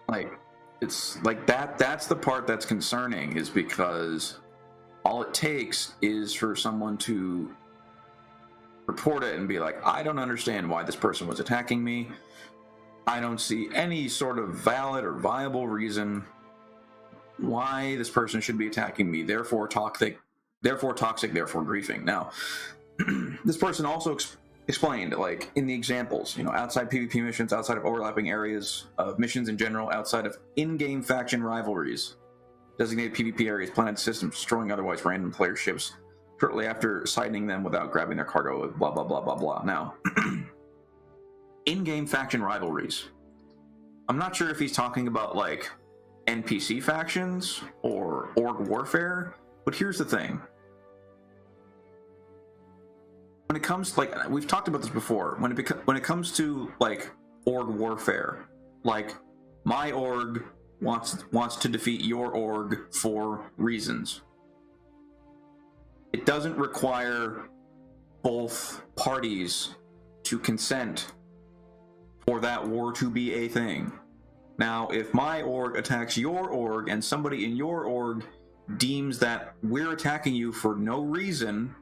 Like, it's like that's the part that's concerning, is because all it takes is for someone to report it and be like, I don't understand why this person was attacking me. I don't see any sort of valid or viable reason why this person should be attacking me. Therefore toxic, therefore griefing. Now, this person also explained, like, in the examples, you know, outside PvP missions, outside of overlapping areas of missions in general, outside of in-game faction rivalries, designated PvP areas, planet systems, destroying otherwise random player ships shortly after sighting them without grabbing their cargo, blah, blah, blah, blah, blah. Now, in-game faction rivalries. I'm not sure if he's talking about, like, NPC factions or org warfare, but here's the thing. When it comes, like, we've talked about this before, when it comes to, like, org warfare, like, my org wants to defeat your org for reasons. It doesn't require both parties to consent for that war to be a thing. Now, if my org attacks your org and somebody in your org deems that we're attacking you for no reason,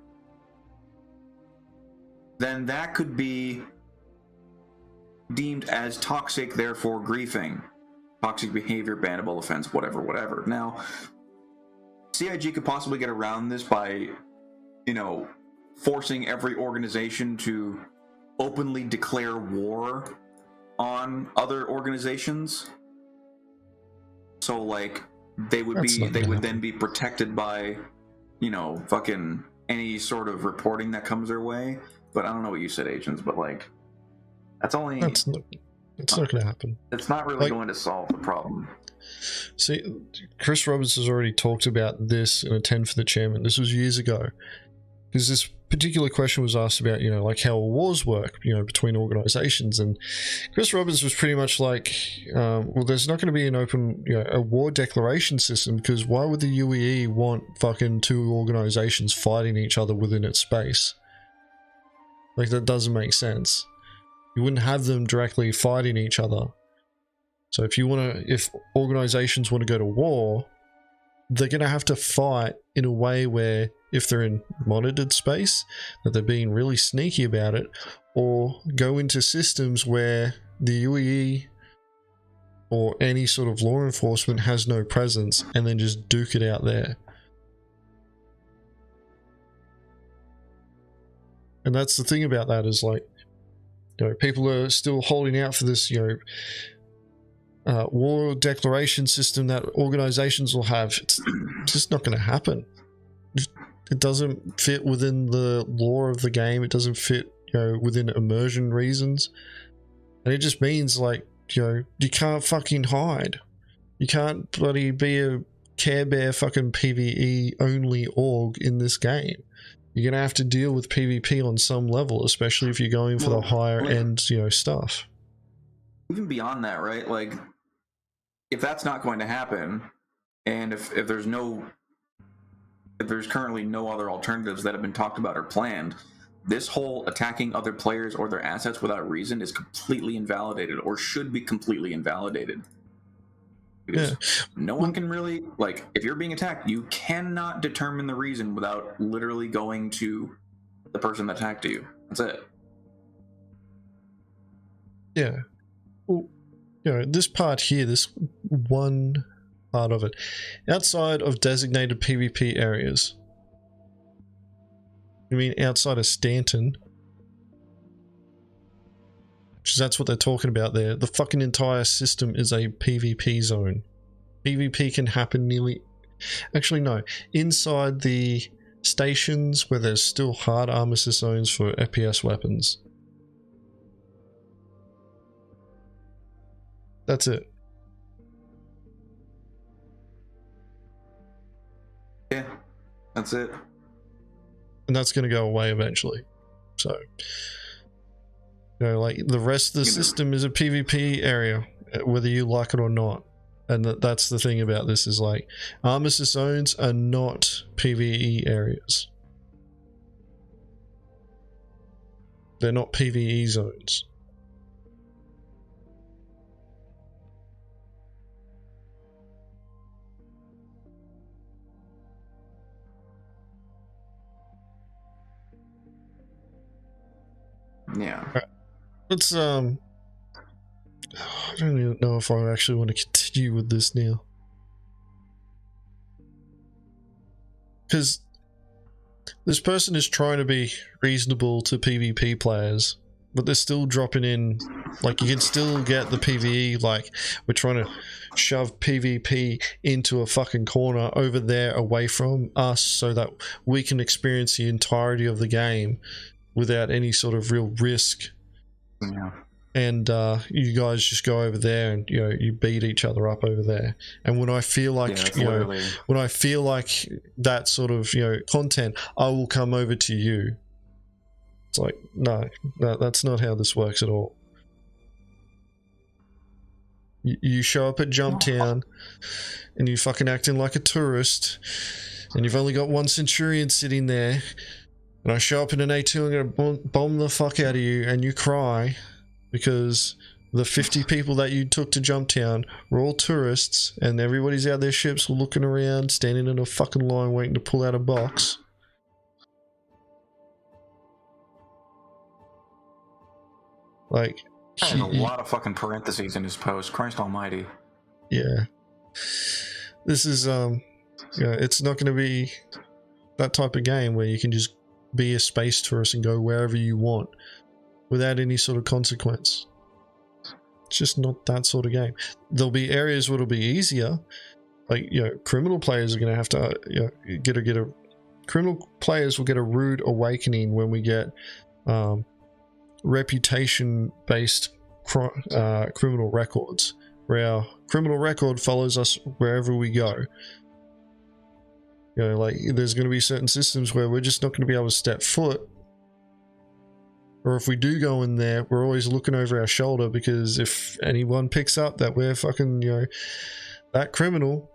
then that could be deemed as toxic, therefore griefing. Toxic behavior, bannable offense, whatever. Now, CIG could possibly get around this by, you know, forcing every organization to openly declare war on other organizations. So, like, they would then be protected by, you know, fucking any sort of reporting that comes their way. But I don't know what you said, Agents, but, like, that's only... It's not going to happen. It's not really going to solve the problem. See, Chris Roberts has already talked about this in a 10 for the Chairman. This was years ago. Because this particular question was asked about, you know, like how wars work, you know, between organizations. And Chris Roberts was pretty much like, well, there's not going to be an open, you know, a war declaration system, because why would the UEE want fucking two organizations fighting each other within its space? Like, that doesn't make sense. You wouldn't have them directly fighting each other. So if organizations want to go to war, they're going to have to fight in a way where, if they're in monitored space, that they're being really sneaky about it, or go into systems where the UEE or any sort of law enforcement has no presence, and then just duke it out there. And that's the thing about that, is, like, you know, people are still holding out for this, you know, war declaration system that organizations will have. It's just not going to happen. It doesn't fit within the lore of the game. It doesn't fit, within immersion reasons. And it just means, like, you can't fucking hide. You can't bloody be a Care Bear fucking PvE only org in this game. You're going to have to deal with PvP on some level, especially if you're going for the higher end, stuff. Even beyond that, right? Like, if that's not going to happen, and if there's currently no other alternatives that have been talked about or planned, this whole attacking other players or their assets without reason is completely invalidated, or should be completely invalidated. Because no one can really, like, if you're being attacked, you cannot determine the reason without literally going to the person that attacked you. That's it. Yeah. Well, this part here, this one part of it, outside of designated PvP areas. I mean, outside of Stanton, because that's what they're talking about there. The fucking entire system is a PvP zone. PvP can happen nearly... Actually, no. Inside the stations where there's still hard armistice zones for FPS weapons. That's it. Yeah, that's it. And that's going to go away eventually. So... like, the rest of the system is a PvP area, whether you like it or not. And that's the thing about this, is like, armistice zones are not PvE areas. They're not PvE zones. Yeah. Let's I don't even know if I actually want to continue with this now, because this person is trying to be reasonable to PvP players, but they're still dropping in, like, you can still get the PvE, like, we're trying to shove PvP into a fucking corner over there away from us so that we can experience the entirety of the game without any sort of real risk. Yeah. And you guys just go over there and you beat each other up over there. And when I feel like when I feel like that sort of content, I will come over to you. It's like, no, that's not how this works at all. You show up at Jumptown and you fucking acting like a tourist, and you've only got one Centurion sitting there, and I show up in an A2 and gonna bomb the fuck out of you, and you cry because the 50 people that you took to Jumptown were all tourists, and everybody's out their ships looking around, standing in a fucking line waiting to pull out a box. Like, there's a lot of fucking parentheses in his post. Christ almighty. Yeah. This is, it's not going to be that type of game where you can just be a space tourist and go wherever you want without any sort of consequence. It's just not that sort of game. There'll be areas where it'll be easier. Like, criminal players are going to have to, criminal players will get a rude awakening when we get, reputation-based criminal records, where our criminal record follows us wherever we go. Like, there's going to be certain systems where we're just not going to be able to step foot, or if we do go in there, we're always looking over our shoulder, because if anyone picks up that we're fucking, that criminal,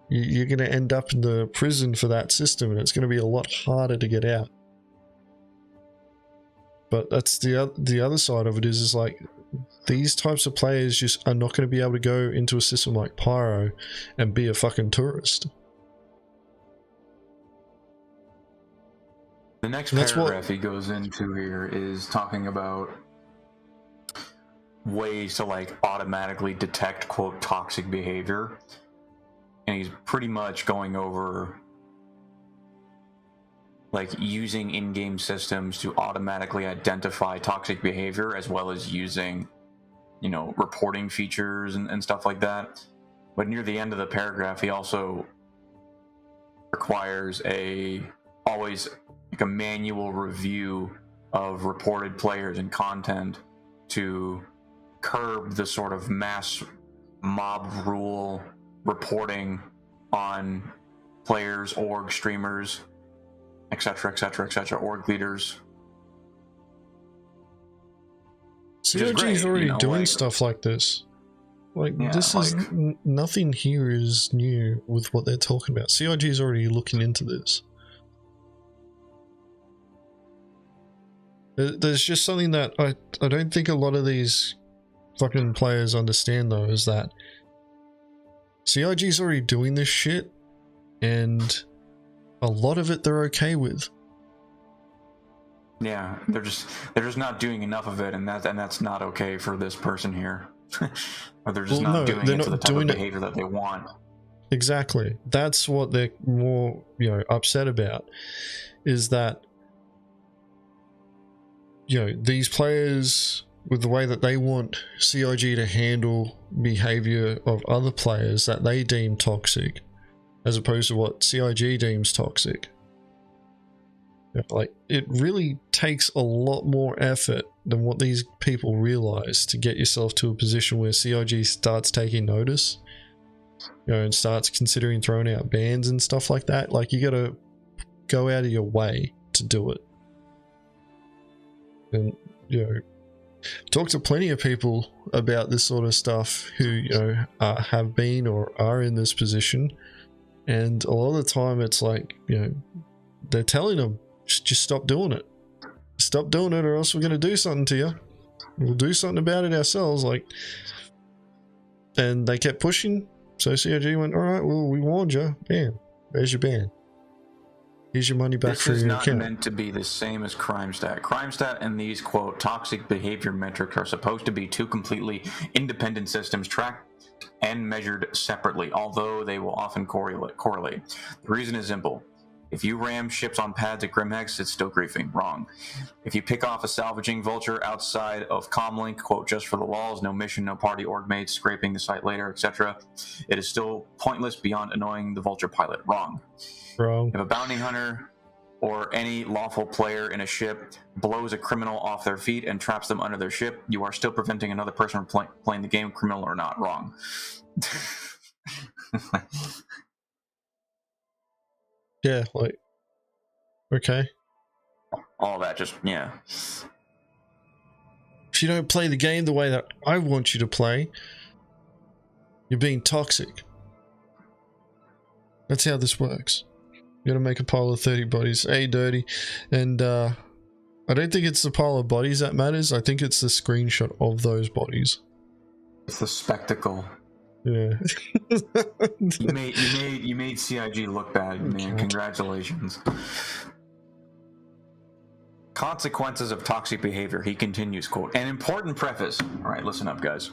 you're going to end up in the prison for that system, and it's going to be a lot harder to get out. But that's the other side of it is like, these types of players just are not going to be able to go into a system like Pyro and be a fucking tourist. The next paragraph he goes into here is talking about ways to, like, automatically detect, quote, toxic behavior. And he's pretty much going over, like, using in-game systems to automatically identify toxic behavior, as well as using you know, reporting features and stuff like that. But near the end of the paragraph, he also requires always like a manual review of reported players and content to curb the sort of mass mob rule reporting on players, org streamers, etc., etc., etc., org leaders. CIG's already doing stuff like this. Like, Yeah, this is nothing here is new with what they're talking about. CIG is already looking into this. There's just something that I don't think a lot of these fucking players understand, though, is that CIG's already doing this shit, and a lot of it they're okay with. Yeah, they're just not doing enough of it, and that's not okay for this person here. Or they're just not doing it to the type of behavior that they want. Exactly. That's what they're more, you know, upset about, is that, you know, these players, with the way that they want CIG to handle behavior of other players that they deem toxic, as opposed to what CIG deems toxic. Like, it really takes a lot more effort than what these people realize to get yourself to a position where CIG starts taking notice, you know, and starts considering throwing out bans and stuff like that. Like, you gotta go out of your way to do it. And, you know, talk to plenty of people about this sort of stuff who, you know, have been or are in this position, and a lot of the time it's like, you know, they're telling them, just stop doing it. Stop doing it, or else we're going to do something to you. We'll do something about it ourselves. Like, and they kept pushing. So CIG went, all right, well, we warned you. Bam, there's your ban. Here's your money back for your account. This is not meant to be the same as CrimeStat. CrimeStat and these, quote, toxic behavior metrics are supposed to be two completely independent systems tracked and measured separately, although they will often correlate. The reason is simple. If you ram ships on pads at Grimhex, it's still griefing. Wrong. If you pick off a salvaging vulture outside of Comlink, quote, just for the lulz, no mission, no party org mates, scraping the site later, etc., it is still pointless beyond annoying the vulture pilot. Wrong. Wrong. If a bounty hunter or any lawful player in a ship blows a criminal off their feet and traps them under their ship, you are still preventing another person from playing the game, criminal or not. Wrong. Yeah, like, okay. All that just, yeah. If you don't play the game the way that I want you to play, you're being toxic. That's how this works. You gotta make a pile of 30 bodies. Hey, dirty. And I don't think it's the pile of bodies that matters. I think it's the screenshot of those bodies. It's the spectacle. Yeah. you made CIG look bad, man. Congratulations. Consequences of toxic behavior. He continues, quote, an important preface. All right, listen up, guys.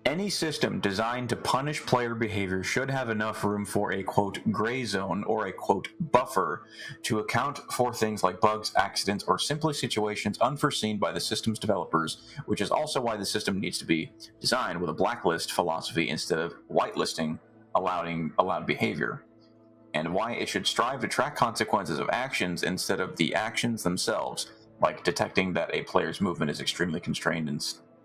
Any system designed to punish player behavior should have enough room for a, quote, gray zone or a, quote, buffer to account for things like bugs, accidents, or simply situations unforeseen by the system's developers, which is also why the system needs to be designed with a blacklist philosophy instead of whitelisting allowed behavior, and why it should strive to track consequences of actions instead of the actions themselves, like detecting that a player's movement is extremely constrained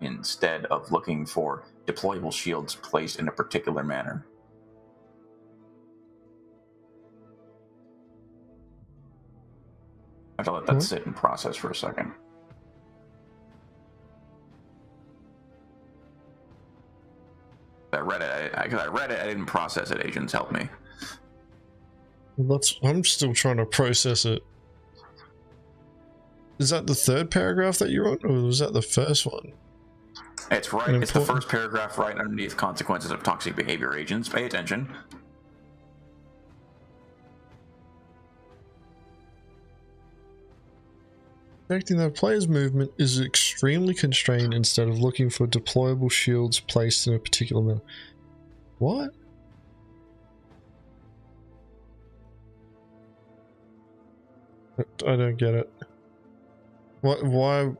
instead of looking for deployable shields placed in a particular manner. I have to let that sit and process for a second. I read it. I didn't process it. Agents, help me. Well, I'm still trying to process it. Is that the third paragraph that you're on, or was that the first one? It's right. It's the first paragraph right underneath consequences of toxic behavior. Agents, pay attention. Detecting that player's movement is extremely constrained instead of looking for deployable shields placed in a particular manner. What? I don't get it. Why?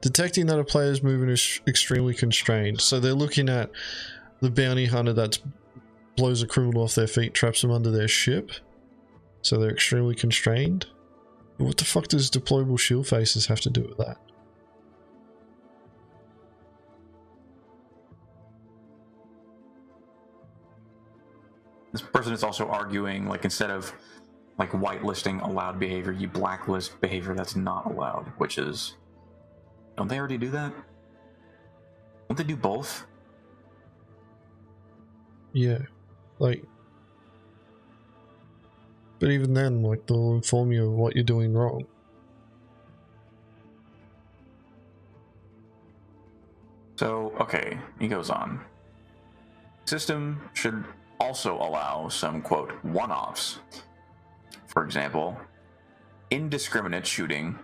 detecting that a player is moving is extremely constrained. So they're looking at the bounty hunter that blows a criminal off their feet, traps them under their ship. So they're extremely constrained. What the fuck does deployable shield faces have to do with that? This person is also arguing, like, instead of like whitelisting allowed behavior, you blacklist behavior that's not allowed, which is, don't they already do that? Don't they do both? Yeah, like, but even then, like, they'll inform you of what you're doing wrong. So, okay, he goes on. System should also allow some, quote, one-offs. For example, indiscriminate shooting,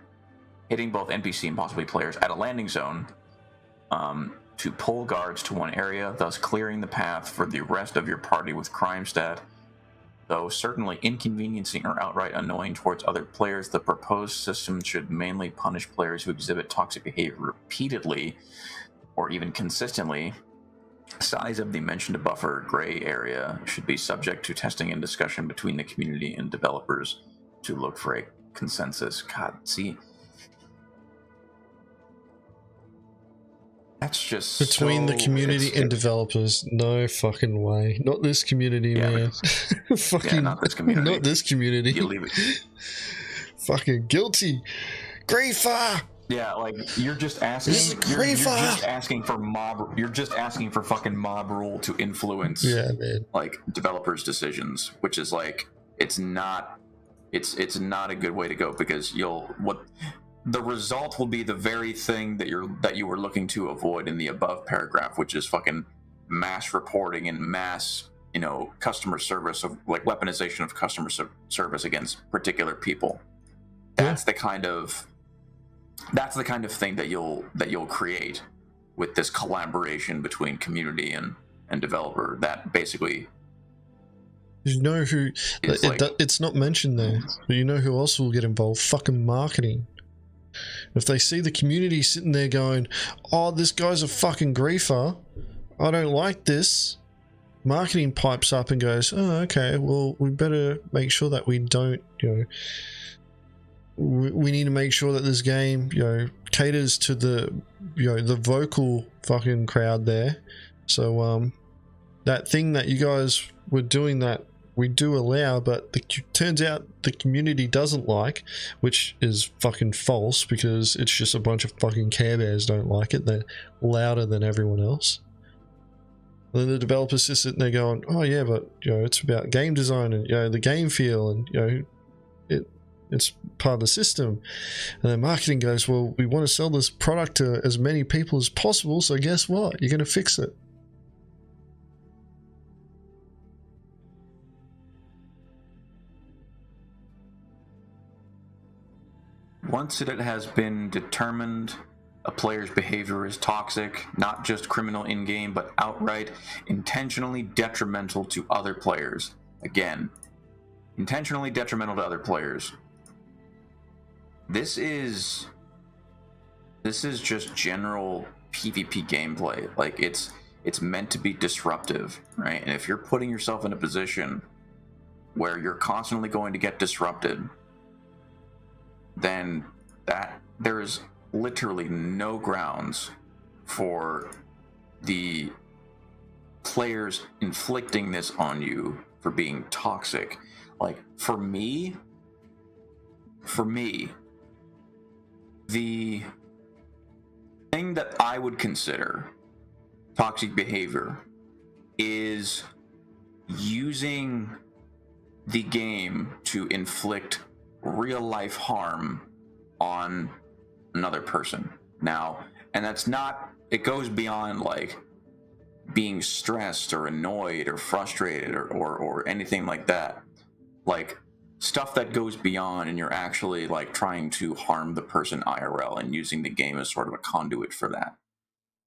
hitting both NPC and possibly players at a landing zone, to pull guards to one area, thus clearing the path for the rest of your party with crime stat. Though certainly inconveniencing or outright annoying towards other players, the proposed system should mainly punish players who exhibit toxic behavior repeatedly or even consistently. Size of the mentioned buffer gray area should be subject to testing and discussion between the community and developers to look for a consensus. God, see, that's just between so, the community and developers. No fucking way. Not this community, yeah, man. Fucking, yeah, not this community. Not this community. You leave it. Fucking guilty. Griefer! Yeah, like, you're just asking. You're just asking for mob. You're just asking for fucking mob rule to influence. Yeah, man. Like developers' decisions, which is like it's not a good way to go, because the result will be the very thing that you were looking to avoid in the above paragraph, which is fucking mass reporting and mass, customer service, of like weaponization of customer service against particular people. That's the kind of thing that you'll create with this collaboration between community and developer. That basically, you know who it's not mentioned there, but you know who else will get involved? Fucking marketing. If they see the community sitting there going, oh, this guy's a fucking griefer, I don't like this, marketing pipes up and goes, oh, okay, well, we better make sure that we don't, we need to make sure that this game, caters to the, the vocal fucking crowd there. So, that thing that you guys were doing that we do allow, but turns out the community doesn't like, which is fucking false, because it's just a bunch of fucking Care Bears don't like it. They're louder than everyone else. And then the developers just sitting there going, oh yeah, but it's about game design and the game feel, and it's part of the system. And then marketing goes, well, we want to sell this product to as many people as possible, so guess what? You're going to fix it. once it has been determined a player's behavior is toxic, not just criminal in-game, but outright intentionally detrimental to other players. Again, intentionally detrimental to other players. This is just general PvP gameplay. Like, it's meant to be disruptive, right? And if you're putting yourself in a position where you're constantly going to get disrupted, then there's literally no grounds for the players inflicting this on you for being toxic. Like, for me, the thing that I would consider toxic behavior is using the game to inflict real-life harm on another person. Now, and that's not, it goes beyond like being stressed or annoyed or frustrated or anything like that. Like, stuff that goes beyond, and you're actually like trying to harm the person IRL and using the game as sort of a conduit for that.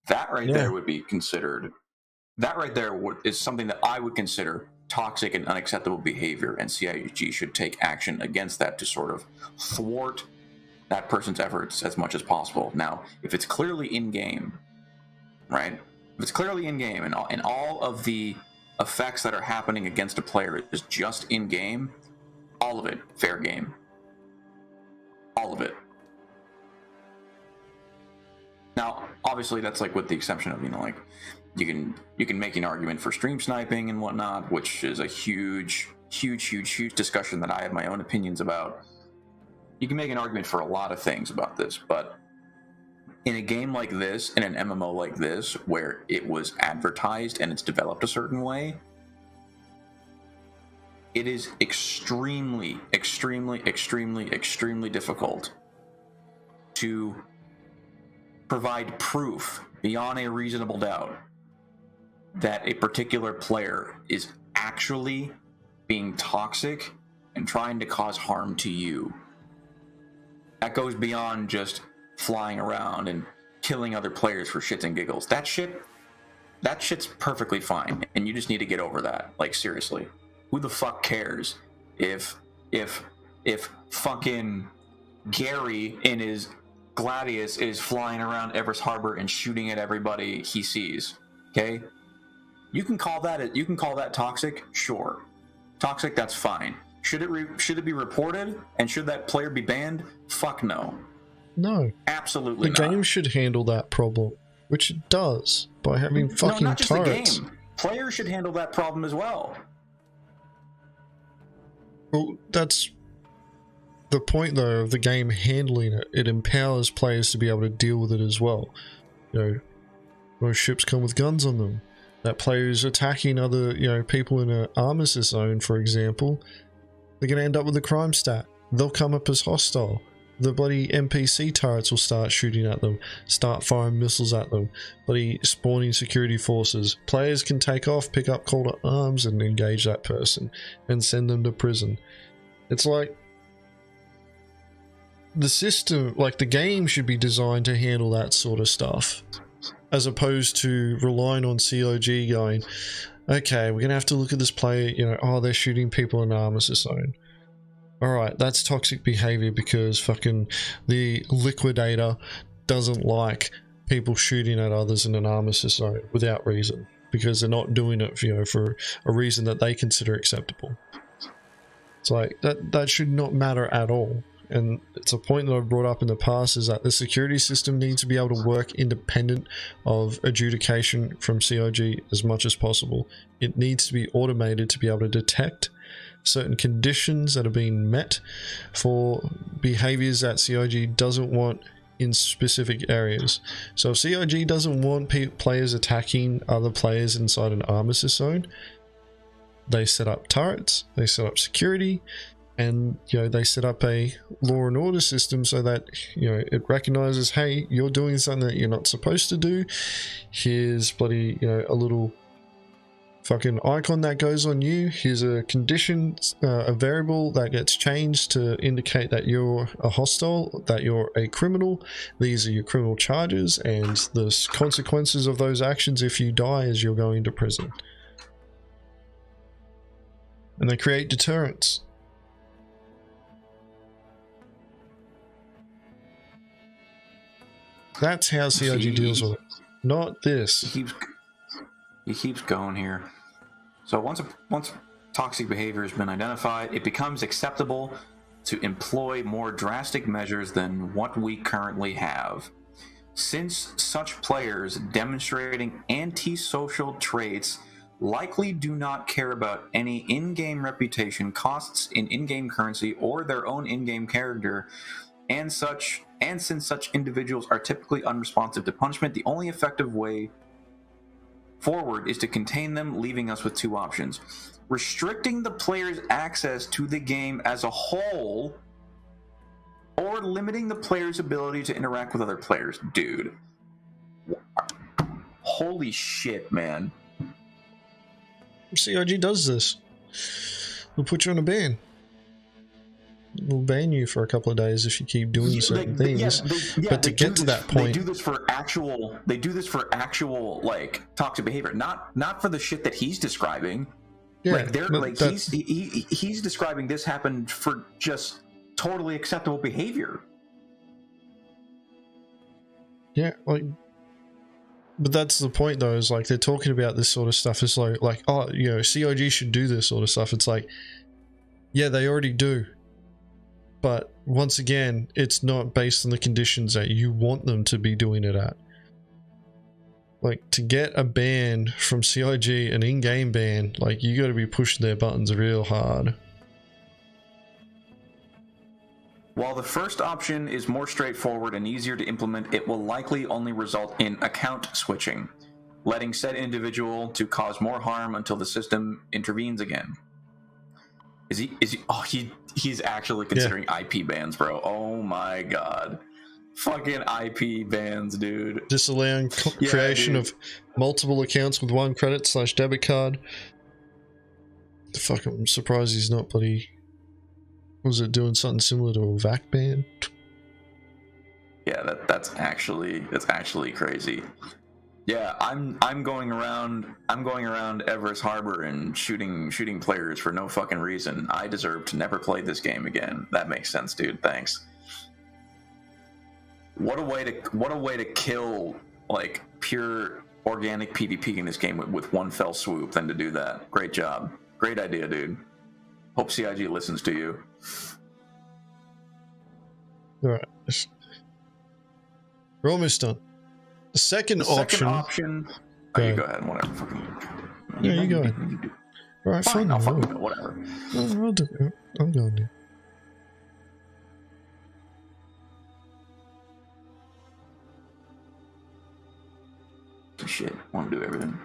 That right there would be considered, that right there is something that I would consider toxic and unacceptable behavior, and CIG should take action against that to sort of thwart that person's efforts as much as possible. Now, if it's clearly in game, right? If it's clearly in game and all of the effects that are happening against a player is just in game, all of it fair game. All of it. Now, obviously, that's like with the exception of, you know, like you can make an argument for stream sniping and whatnot, which is a huge discussion that I have my own opinions about. You can make an argument for a lot of things about this, but in a game like this, in an MMO like this, where it was advertised and it's developed a certain way, it is extremely difficult to provide proof beyond a reasonable doubt that a particular player is actually being toxic and trying to cause harm to you. That goes beyond just flying around and killing other players for shits and giggles. That shit's perfectly fine, and you just need to get over that. Like, seriously. Who the fuck cares if fucking Gary in his Gladius is flying around Everest Harbor and shooting at everybody he sees? Okay? You can call that toxic? Sure. Toxic, that's fine. Should it be reported, and should that player be banned? Fuck no. No. Absolutely not. The game should handle that problem, which it does, by having fucking not just turrets. The game. Players should handle that problem as well. Well, that's the point, though, of the game handling it. It empowers players to be able to deal with it as well. You know, most ships come with guns on them. That player who's attacking other, you know, people in an armistice zone, for example, they're going to end up with a crime stat. They'll come up as hostile. The bloody NPC turrets will start shooting at them, start firing missiles at them, bloody spawning security forces. Players can take off, pick up call to arms and engage that person and send them to prison. It's like the system, like the game should be designed to handle that sort of stuff, as opposed to relying on COG going, okay, we're going to have to look at this player, you know, oh, they're shooting people in an armistice zone. Alright, that's toxic behavior because fucking the liquidator doesn't like people shooting at others in an armistice zone without reason, because they're not doing it, you know, for a reason that they consider acceptable. It's like, that should not matter at all. And it's a point that I've brought up in the past, is that the security system needs to be able to work independent of adjudication from COG as much as possible. It needs to be automated to be able to detect certain conditions that are being met for behaviors that COG doesn't want in specific areas. So if COG doesn't want players attacking other players inside an armistice zone, they set up turrets, they set up security, and, you know, they set up a law and order system so that, you know, it recognizes, hey, you're doing something that you're not supposed to do. Here's bloody, you know, a little fucking icon that goes on you. Here's a condition, a variable that gets changed to indicate that you're a hostile, that you're a criminal. These are your criminal charges, and the consequences of those actions if you die is you're going to prison. And they create deterrence. That's how COG deals with it. Not this. He keeps going here. So once toxic behavior has been identified, it becomes acceptable to employ more drastic measures than what we currently have. Since such players demonstrating antisocial traits likely do not care about any in-game reputation, costs in in-game currency, or their own in-game character, and since such individuals are typically unresponsive to punishment, the only effective way forward is to contain them, leaving us with two options: restricting the player's access to the game as a whole, or limiting the player's ability to interact with other players. Dude, holy shit, man. COG does this. We'll put you on a ban. We'll ban you for a couple of days if you keep doing certain things. But to get to that point, they do this for actual like toxic behavior, not for the shit that he's describing. Yeah, like they're like he's describing this happened for just totally acceptable behavior. Yeah, like, but that's the point though, is like they're talking about this sort of stuff. It's like, oh, you know, CIG should do this sort of stuff. It's like, yeah, they already do. But once again, it's not based on the conditions that you want them to be doing it at. Like, to get a ban from CIG, an in-game ban, like, you gotta be pushing their buttons real hard. While the first option is more straightforward and easier to implement, it will likely only result in account switching, letting said individual to cause more harm until the system intervenes again. He's actually considering IP bans, bro. Oh my god. Fucking IP bans, dude. Disallowing creation of multiple accounts with one credit/debit card. The fuck, I'm surprised he's not bloody... Was it doing something similar to a VAC ban? Yeah, that's actually crazy. Yeah, I'm going around Everest Harbor and shooting players for no fucking reason. I deserve to never play this game again. That makes sense, dude. Thanks. What a way to kill like pure organic PvP in this game with one fell swoop than to do that. Great job. Great idea, dude. Hope CIG listens to you. Alright. We're almost done. The second option... You go ahead, whatever. Fucking... Yeah, you go ahead. Alright, fine. I'll fucking go, whatever. I'll do it. I'm going to. Shit, want to do everything.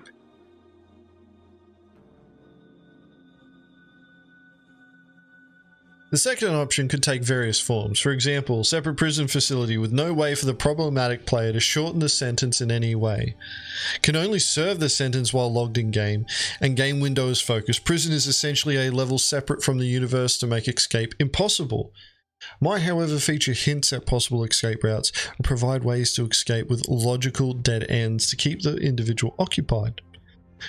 The second option could take various forms. For example, separate prison facility with no way for the problematic player to shorten the sentence in any way. Can only serve the sentence while logged in game, and game window is focused. Prison is essentially a level separate from the universe to make escape impossible. Might, however, feature hints at possible escape routes and provide ways to escape with logical dead ends to keep the individual occupied.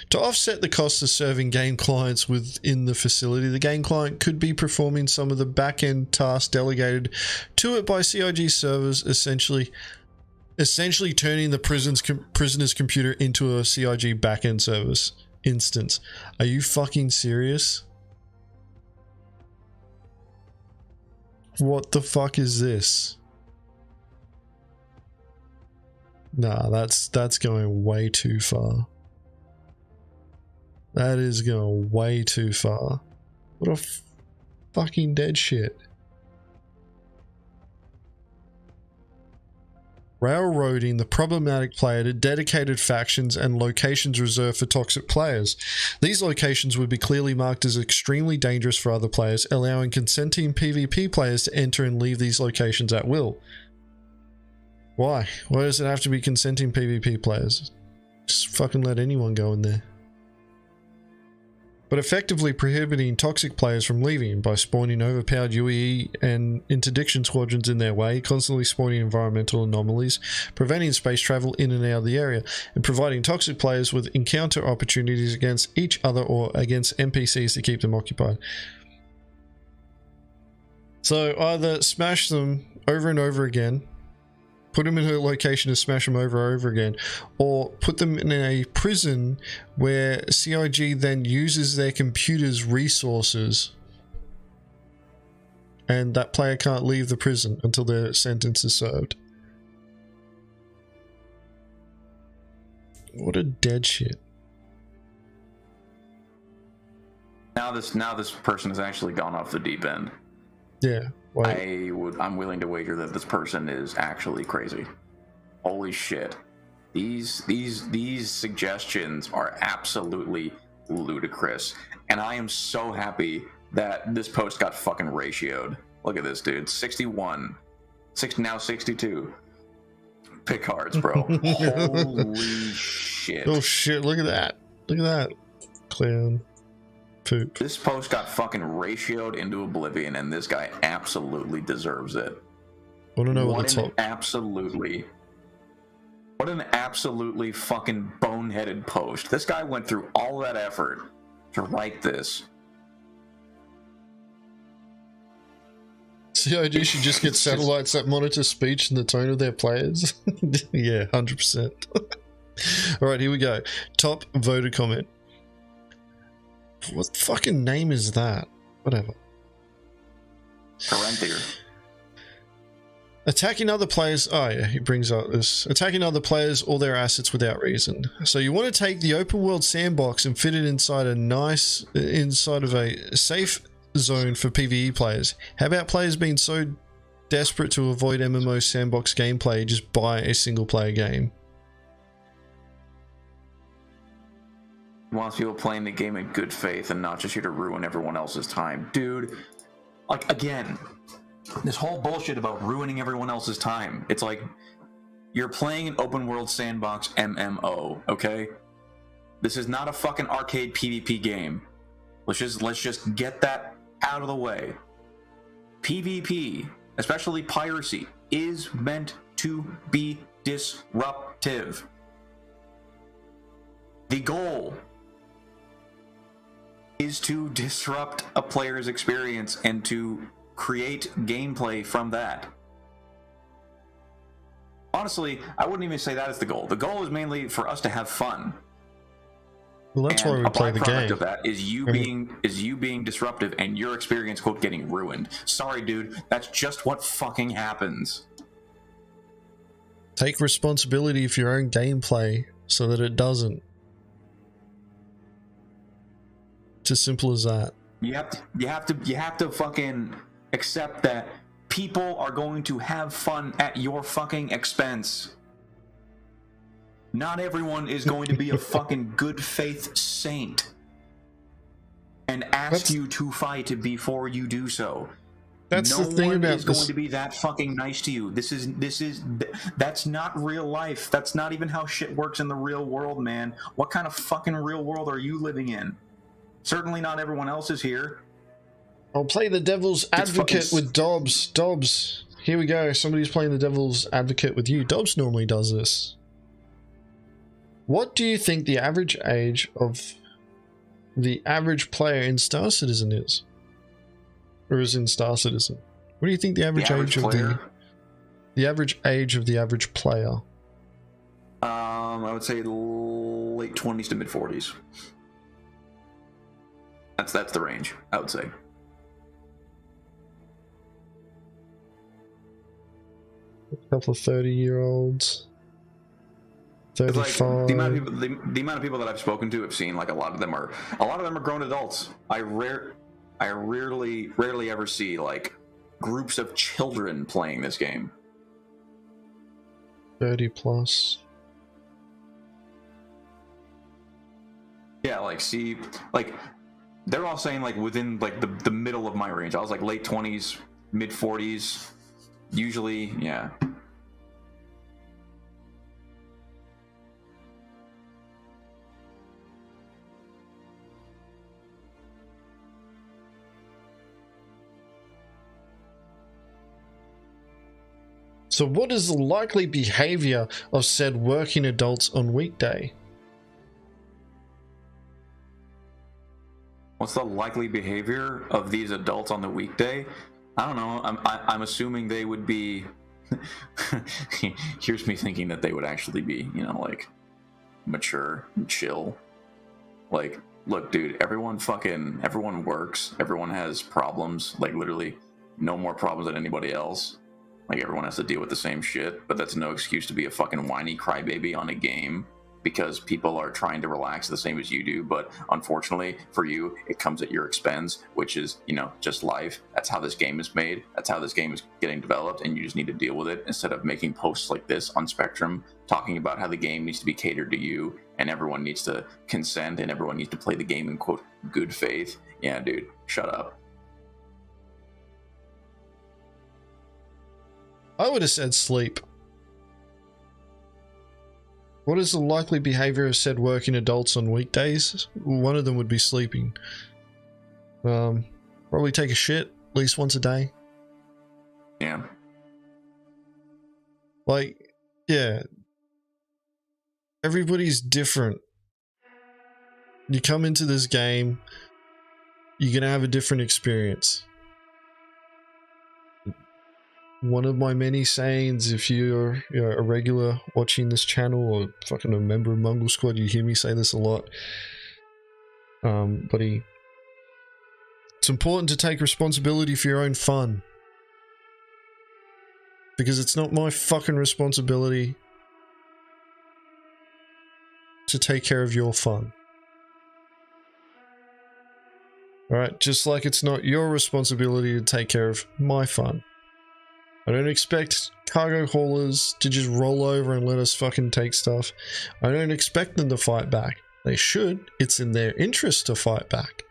To offset the cost of serving game clients within the facility, the game client could be performing some of the back-end tasks delegated to it by CIG servers, essentially turning the prisoner's computer into a CIG back-end service instance. Are you fucking serious? What the fuck is this? Nah, that's going way too far. That is going way too far. What a fucking dead shit. Railroading the problematic player to dedicated factions and locations reserved for toxic players. These locations would be clearly marked as extremely dangerous for other players, allowing consenting PvP players to enter and leave these locations at will. Why? Why does it have to be consenting PvP players? Just fucking let anyone go in there. But effectively prohibiting toxic players from leaving by spawning overpowered UE and interdiction squadrons in their way, constantly spawning environmental anomalies, preventing space travel in and out of the area, and providing toxic players with encounter opportunities against each other or against NPCs to keep them occupied. So either smash them over and over again, put them in a location to smash them over and over again, or put them in a prison where CIG then uses their computer's resources and that player can't leave the prison until their sentence is served. What a dead shit. Now this person has actually gone off the deep end. Yeah. I'm willing to wager that this person is actually crazy. Holy shit. These suggestions are absolutely ludicrous. And I am so happy that this post got fucking ratioed. Look at this, dude. 61. Now 62. Pick cards, bro. Holy shit. Oh shit, look at that. Look at that. Clown. Poop. This post got fucking ratioed into oblivion, and this guy absolutely deserves it. I want to know what the top. What an absolutely fucking boneheaded post. This guy went through all that effort to write this. CIG should just get satellites that monitor speech and the tone of their players. Yeah, 100%. Alright, here we go. Top voter comment. What fucking name is that? Whatever. Parentier. Attacking other players. Oh yeah, he brings up this. Attacking other players or their assets without reason. So you want to take the open world sandbox and fit it inside of a safe zone for PvE players. How about players being so desperate to avoid MMO sandbox gameplay, just buy a single player game? Wants people playing the game in good faith and not just here to ruin everyone else's time. Dude, like, again, this whole bullshit about ruining everyone else's time. It's like, you're playing an open world sandbox MMO, okay? This is not a fucking arcade PvP game. Let's just get that out of the way. PvP, especially Piracy, is meant to be disruptive. The goal is to disrupt a player's experience and to create gameplay from that. Honestly, I wouldn't even say that is the goal. The goal is mainly for us to have fun. Well, that's why we play the game. Of that is you being disruptive and your experience, quote, getting ruined. Sorry, dude, that's just what fucking happens. Take responsibility for your own gameplay so that it doesn't. It's as simple as that. You have to fucking accept that people are going to have fun at your fucking expense. Not everyone is going to be a fucking good faith saint and ask you to fight before you do so. That's the thing about this. No one is going to be that fucking nice to you. That's not real life. That's not even how shit works in the real world, man. What kind of fucking real world are you living in? Certainly not everyone else is here. I'll play the devil's advocate with Dobbs. Dobbs, here we go. Somebody's playing the devil's advocate with you. Dobbs normally does this. What do you think the average age of the average player in Star Citizen is? Or is in Star Citizen? What do you think the average age of the average age of the average player? I would say late 20s to mid 40s. That's the range, I would say. A couple of 30-year-olds. 35. Like, the amount of people that I've spoken to have seen, like, a lot of them are grown adults. I rarely ever see like groups of children playing this game. 30 plus. Yeah, like, see, like, they're all saying like within like the middle of my range. I was like late 20s, mid 40s, usually, yeah. So what is the likely behavior of said working adults on weekday? What's the likely behavior of these adults on the weekday? I don't know. I'm assuming they would be. Here's me thinking that they would actually be, you know, like mature and chill. Like, look, dude, everyone works. Everyone has problems. Like, literally, no more problems than anybody else. Like, everyone has to deal with the same shit, but that's no excuse to be a fucking whiny crybaby on a game because people are trying to relax the same as you do, but unfortunately for you, it comes at your expense, which is, you know, just life. That's how this game is made. That's how this game is getting developed, and you just need to deal with it instead of making posts like this on Spectrum talking about how the game needs to be catered to you and everyone needs to consent and everyone needs to play the game in, quote, good faith. Yeah, dude, shut up. I would have said sleep. What is the likely behavior of said working adults on weekdays? One of them would be sleeping. Probably take a shit at least once a day. Yeah. Like, yeah. Everybody's different. You come into this game, you're gonna have a different experience. one of my many sayings. If you're, a regular watching this channel or fucking a member of Mongrel Squad, you hear me say this a lot. Buddy, it's important to take responsibility for your own fun. Because it's not my fucking responsibility to take care of your fun. Alright, just like it's not your responsibility to take care of my fun. I don't expect cargo haulers to just roll over and let us fucking take stuff. I don't expect them to fight back. They should. It's in their interest to fight back.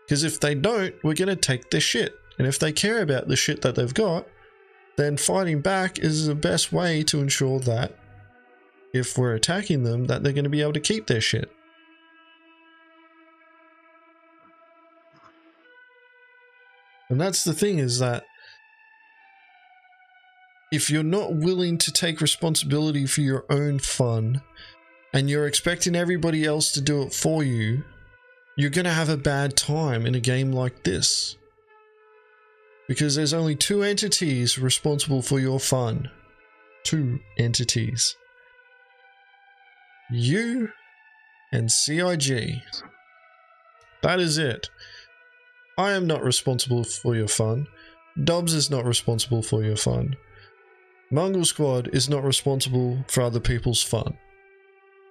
Because if they don't, we're going to take their shit. And if they care about the shit that they've got, then fighting back is the best way to ensure that if we're attacking them, that they're going to be able to keep their shit. And that's the thing, is that if you're not willing to take responsibility for your own fun and you're expecting everybody else to do it for you, you're going to have a bad time in a game like this. Because there's only two entities responsible for your fun. Two entities. You and CIG. That is it. I am not responsible for your fun. Dobbs is not responsible for your fun. Mongrel Squad is not responsible for other people's fun.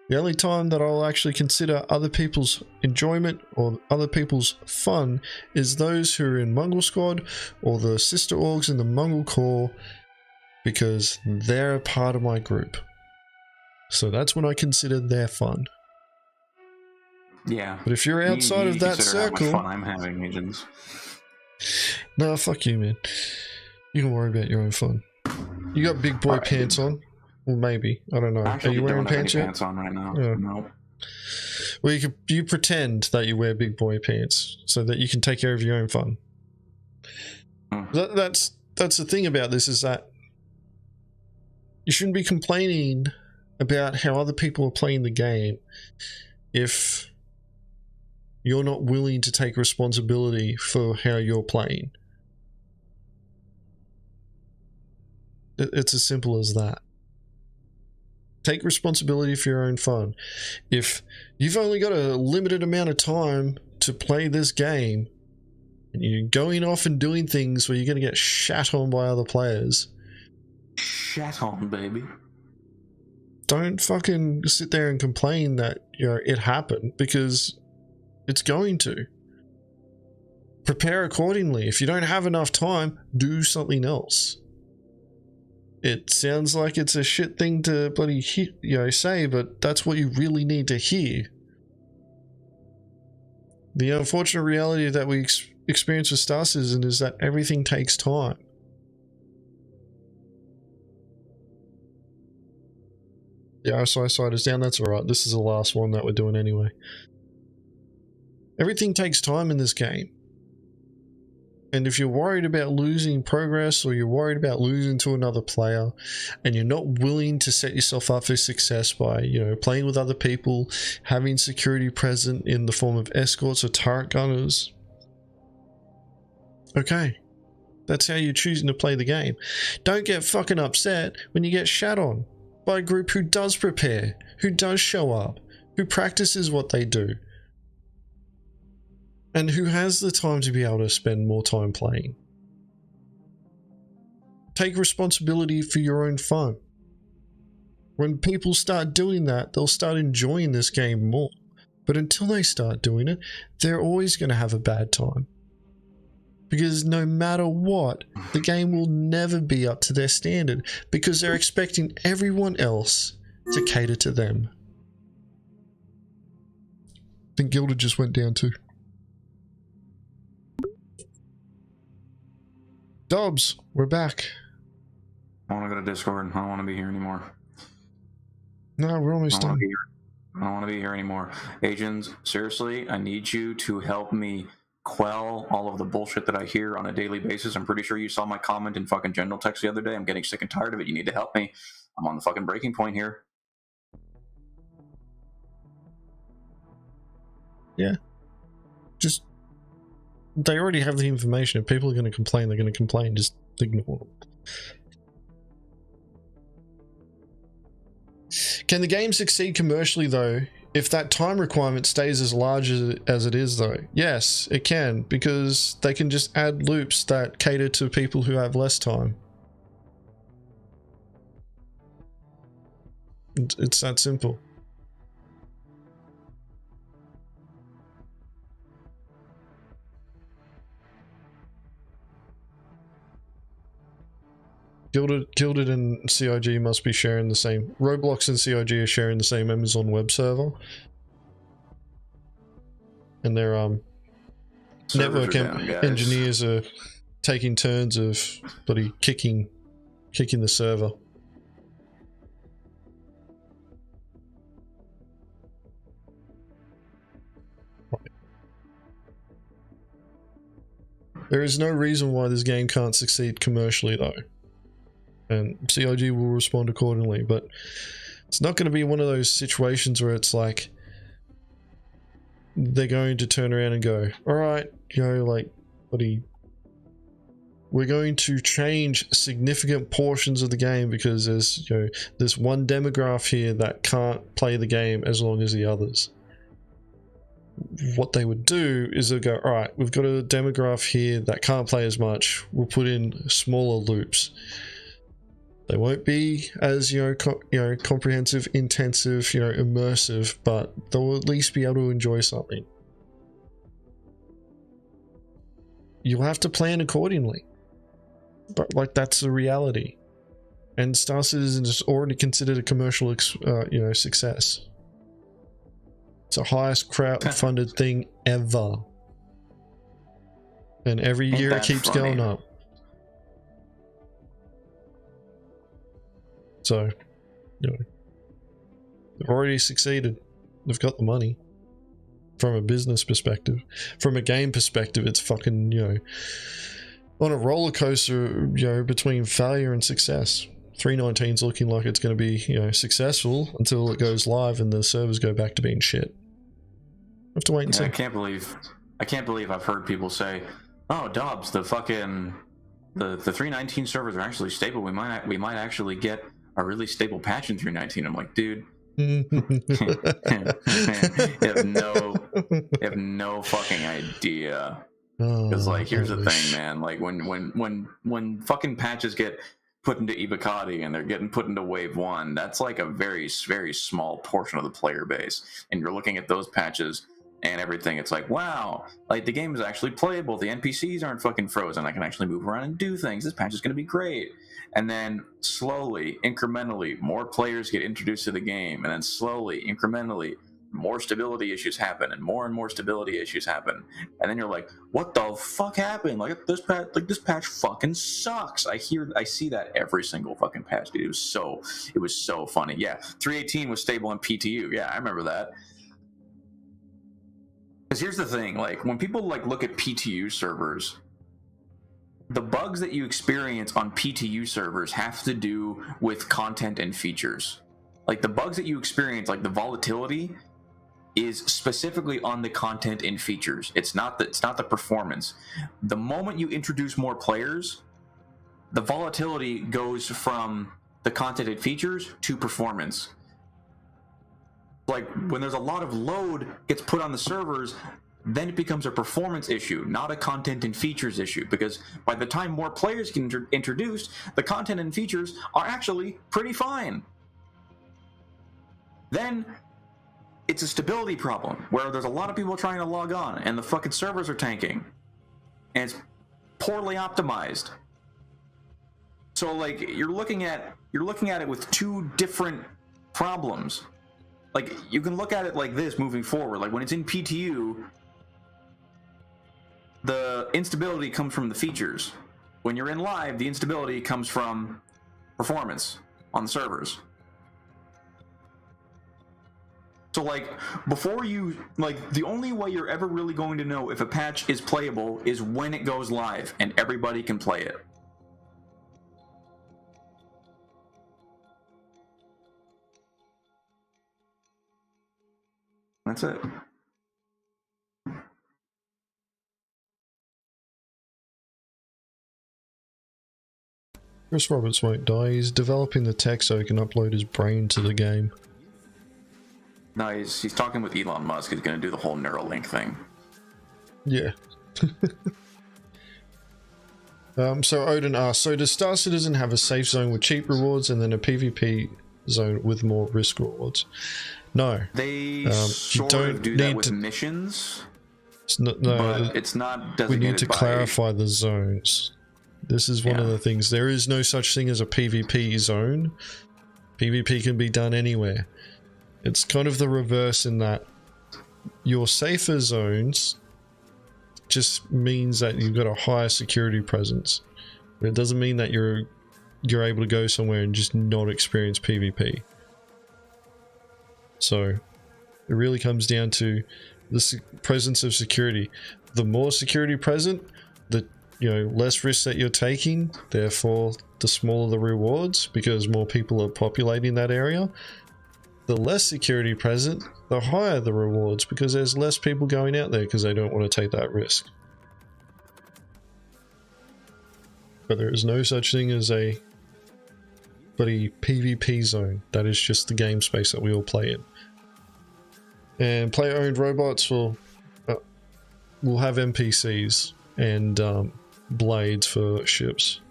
The only time that I'll actually consider other people's enjoyment or other people's fun is those who are in Mongrel Squad or the sister orgs in the Mongrel Corps, because they're a part of my group. So that's when I consider their fun. Yeah. But if you're outside of that circle... how much fun I'm having, Agens. Nah, fuck you, man. You can worry about your own fun. You got big boy pants on? Well, maybe. I don't know. Are you wearing pants yet? Pants on right now. Yeah. No. Well, you pretend that you wear big boy pants so that you can take care of your own fun. That's the thing about this, is that you shouldn't be complaining about how other people are playing the game if you're not willing to take responsibility for how you're playing. It's as simple as that. Take responsibility for your own fun. If you've only got a limited amount of time to play this game, and you're going off and doing things where you're going to get shat on by other players. Shat on, baby. Don't fucking sit there and complain that, it happened, because it's going to. Prepare accordingly. If you don't have enough time, do something else. It sounds like it's a shit thing to bloody say, but that's what you really need to hear. The unfortunate reality that we experience with Star Citizen is that everything takes time. The RSI side is down, that's alright. This is the last one that we're doing anyway. Everything takes time in this game. And if you're worried about losing progress, or you're worried about losing to another player, and you're not willing to set yourself up for success by, playing with other people, having security present in the form of escorts or turret gunners, okay, that's how you're choosing to play the game. Don't get fucking upset when you get shat on by a group who does prepare, who does show up, who practices what they do, and who has the time to be able to spend more time playing. Take responsibility for your own fun. When people start doing that, they'll start enjoying this game more. But until they start doing it, they're always going to have a bad time. Because no matter what, the game will never be up to their standard, because they're expecting everyone else to cater to them. I think Gilda just went down too. Dobbs, we're back. I want to go to Discord. I don't want to be here anymore. No, we're almost done. I don't want to be here anymore. Agens, seriously, I need you to help me quell all of the bullshit that I hear on a daily basis. I'm pretty sure you saw my comment in fucking general text the other day. I'm getting sick and tired of it. You need to help me. I'm on the fucking breaking point here. Yeah. Just... They already have the information. If people are going to complain, they're going to complain. Just ignore them. Can the game succeed commercially though if that time requirement stays as large as it is though? Yes, it can, because they can just add loops that cater to people who have less time. It's that simple. Gilded and CIG must be sharing the same. Roblox and CIG are sharing the same Amazon web server. And their network engineers are taking turns of bloody kicking the server. There is no reason why this game can't succeed commercially though. And CIG will respond accordingly, but it's not going to be one of those situations where it's like they're going to turn around and go, alright, you know, like, buddy, we're going to change significant portions of the game because there's, you know, this one demographic here that can't play the game as long as the others. What they would do is they'll go, alright, we've got a demographic here that can't play as much, we'll put in smaller loops. They won't be as, you know, comprehensive, intensive, you know, immersive, but they'll at least be able to enjoy something. You'll have to plan accordingly, but like that's the reality. And Star Citizen is already considered a commercial, you know, success. It's the highest crowd-funded thing ever, and every year it keeps going up. So, you know, they've already succeeded. They've got the money. From a business perspective. From a game perspective, it's fucking, you know, on a roller coaster, you know, between failure and success. 319's looking like it's going to be, you know, successful until it goes live and the servers go back to being shit. Have to wait and see. I can't believe I've heard people say, "Oh, Dobbs, the 319 servers are actually stable. We might actually get a really stable patch in 319." I'm like, dude, you have no fucking idea. Because like, here's the thing, man. Like when fucking patches get put into Ibakati and they're getting put into Wave 1, that's like a very, very small portion of the player base. And you're looking at those patches and everything, it's like, wow, like the game is actually playable. The NPCs aren't fucking frozen. I can actually move around and do things. This patch is going to be great. And then slowly, incrementally, more players get introduced to the game. And then slowly, incrementally, more stability issues happen, and more stability issues happen. And then you're like, what the fuck happened? Like this patch fucking sucks. I see that every single fucking patch, dude. It was so funny. Yeah, 318 was stable on PTU. Yeah, I remember that. Because here's the thing, like when people like look at PTU servers, the bugs that you experience on PTU servers have to do with content and features. Like the bugs that you experience, like the volatility, is specifically on the content and features. It's not the performance. The moment you introduce more players, the volatility goes from the content and features to performance. Like when there's a lot of load gets put on the servers, then it becomes a performance issue, not a content and features issue, because by the time more players get introduced, the content and features are actually pretty fine. Then it's a stability problem where there's a lot of people trying to log on and the fucking servers are tanking and it's poorly optimized. So like you're looking at it with two different problems. Like you can look at it like this moving forward. Like when it's in PTU, the instability comes from the features. When you're in live, the instability comes from performance on the servers. So like before you, like the only way you're ever really going to know if a patch is playable is when it goes live and everybody can play it. That's it. Chris Roberts won't die. He's developing the tech so he can upload his brain to the game. No, he's talking with Elon Musk. He's going to do the whole Neuralink thing. Yeah. So Odin asks, so does Star Citizen have a safe zone with cheap rewards and then a PvP zone with more risk rewards? No. They sort of do that with missions. It's not, no, but it's not designated. We need to by... clarify the zones. This is one of the things. There is no such thing as a PvP zone. PvP can be done anywhere. It's kind of the reverse in that your safer zones just means that you've got a higher security presence. It doesn't mean that you're able to go somewhere and just not experience PvP. So it really comes down to the presence of security. The more security present, the less risks that you're taking, therefore the smaller the rewards because more people are populating that area. The less security present, the higher the rewards because there's less people going out there because they don't want to take that risk. But there is no such thing as a bloody PvP zone. That is just the game space that we all play in. And player-owned robots will have NPCs and blades for ships.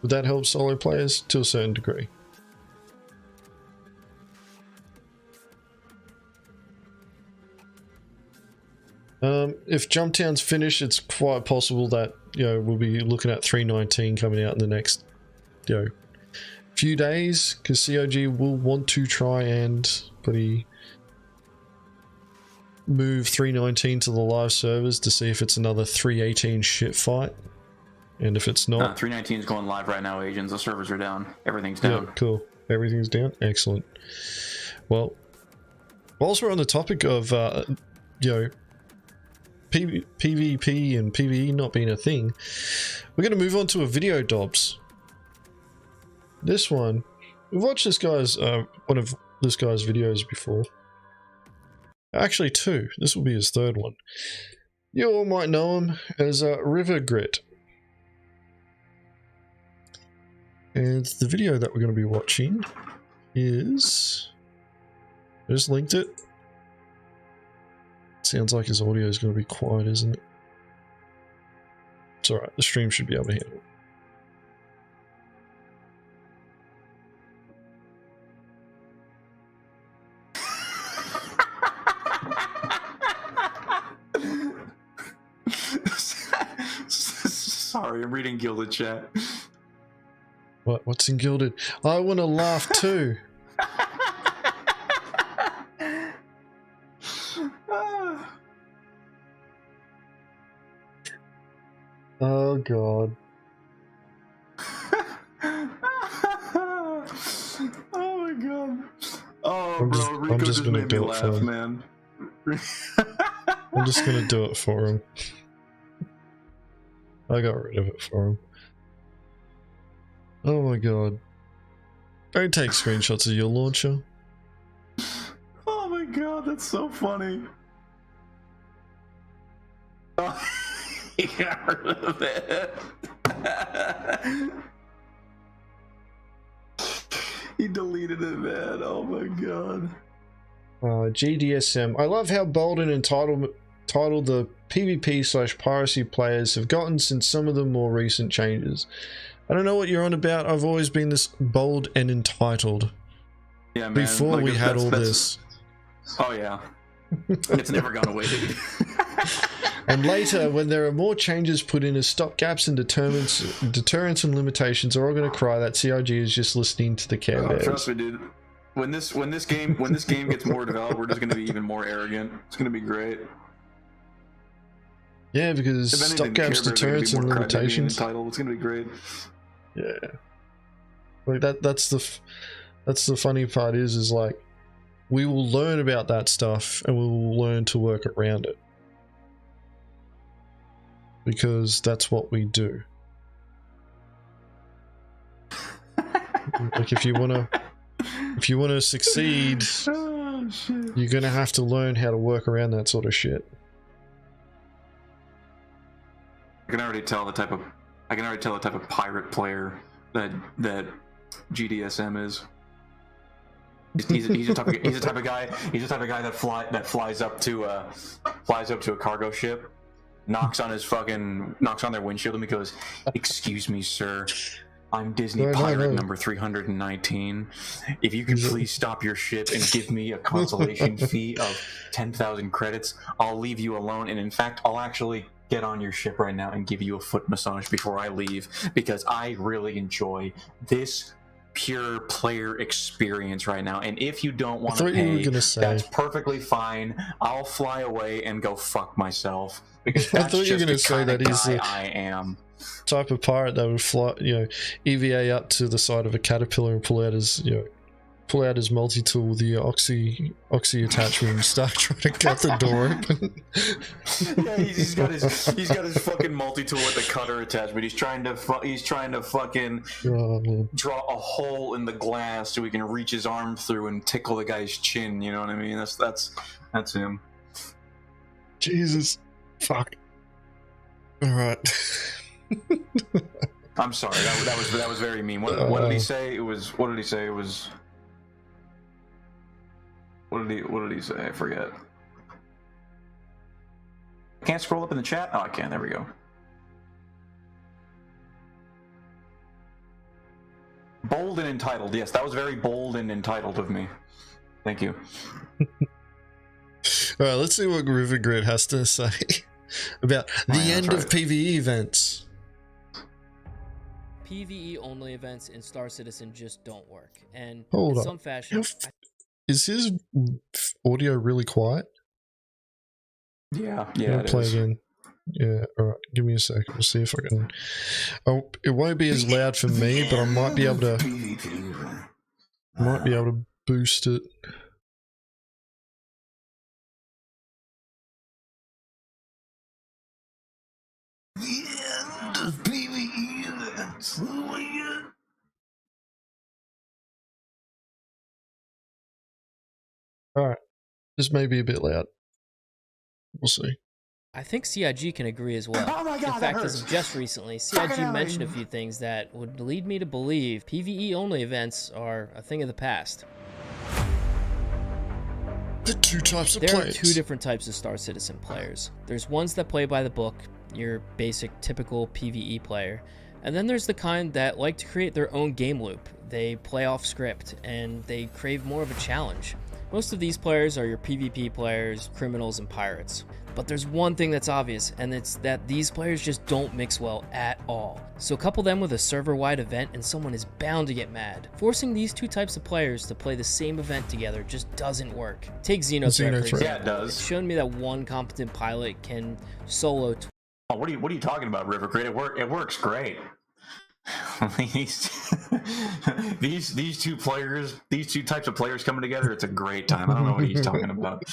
Would that help solo players? To a certain degree. If Jumptown's finished, it's quite possible that we'll be looking at 3.19 coming out in the next few days, because COG will want to try and move 3.19 to the live servers to see if it's another 3.18 shit fight, and if it's not, 3.19 is going live right now. Agents, the servers are down. Everything's down. Yeah, cool. Everything's down. Excellent. Well, whilst we're on the topic of PvP and PvE not being a thing, we're going to move on to a video, Dobbs. This one, we've watched this guy's one of this guy's videos before. Actually, two. This will be his third one. You all might know him as River Grit. And the video that we're going to be watching is... I just linked it. Sounds like his audio is going to be quiet, isn't it? It's alright, the stream should be able to handle it. Sorry, I'm reading Gilded chat. What's in Gilded? I want to laugh too. Oh god. Oh my god. Oh, I'm bro, Rico just gonna made do me it laugh, for him. man. I'm just gonna do it for him. I got rid of it for him. Oh my god. Don't take screenshots of your launcher. Oh my god, that's so funny. Oh, he got rid of it. He deleted it, man. Oh my god. GDSM. I love how bold and entitled the PvP/Piracy players have gotten since some of the more recent changes. I don't know what you're on about. I've always been this bold and entitled. Yeah, man. Before like, we had all this. Oh yeah. It's never gone away, dude. And later, when there are more changes put in as stopgaps and deterrents and limitations, are all going to cry that CRG is just listening to the care bears. Trust me, dude. When this game gets more developed, we're just going to be even more arrogant. It's going to be great. Yeah, because stopgaps, deterrents, and limitations. It's going to be great. Yeah, like that's the funny part is like we will learn about that stuff and we will learn to work around it because that's what we do. Like if you want to succeed, you're gonna have to learn how to work around that sort of shit. I can already tell the type of I can already tell the type of pirate player that GDSM is. He's the type of guy that flies up to a cargo ship, knocks on their windshield and goes, "Excuse me, sir. I'm Disney Pirate number 319. If you could please stop your ship and give me a consolation fee of 10,000 credits, I'll leave you alone. And in fact, I'll actually get on your ship right now and give you a foot massage before I leave, because I really enjoy this pure player experience right now. And if you don't want to pay, that's perfectly fine. I'll fly away and go fuck myself, because that's just the kind of guy I am." Type of pirate that would fly, EVA up to the side of a caterpillar and pull out his multi-tool with the oxy attachment and start trying to cut the door open. Yeah, he's got his fucking multi-tool with the cutter attachment. He's trying to fucking draw a hole in the glass so he can reach his arm through and tickle the guy's chin. You know what I mean? That's him. Jesus, fuck. All right. I'm sorry. That was very mean. What did he say? What did he say? What did he say? I forget. I can't scroll up in the chat. Oh, I can. There we go. Bold and entitled. Yes, that was very bold and entitled of me. Thank you. All right, let's see what River Grid has to say about the end of PvE events. PvE only events in Star Citizen just don't work, and in some fashion. Is his audio really quiet? Yeah, play again. Yeah, all right. Give me a second. We'll see if I can. Oh, it won't be as loud for me, but I might be able to. Boost it. Alright, this may be a bit loud. We'll see. I think CIG can agree as well. Oh my God, in fact, as of just recently, CIG mentioned a few things that would lead me to believe PvE only events are a thing of the past. The two types of players. There are two different types of Star Citizen players. There's ones that play by the book, your basic, typical PvE player. And then there's the kind that like to create their own game loop. They play off script, and they crave more of a challenge. Most of these players are your PvP players, criminals, and pirates. But there's one thing that's obvious, and it's that these players just don't mix well at all. So couple them with a server-wide event and someone is bound to get mad. Forcing these two types of players to play the same event together just doesn't work. Take Xenothreat, for example. Yeah, it does. It's shown me that one competent pilot can solo... Oh, what are you talking about, River Grid? It works great. these two types of players coming together, it's a great time. I don't know what he's talking about.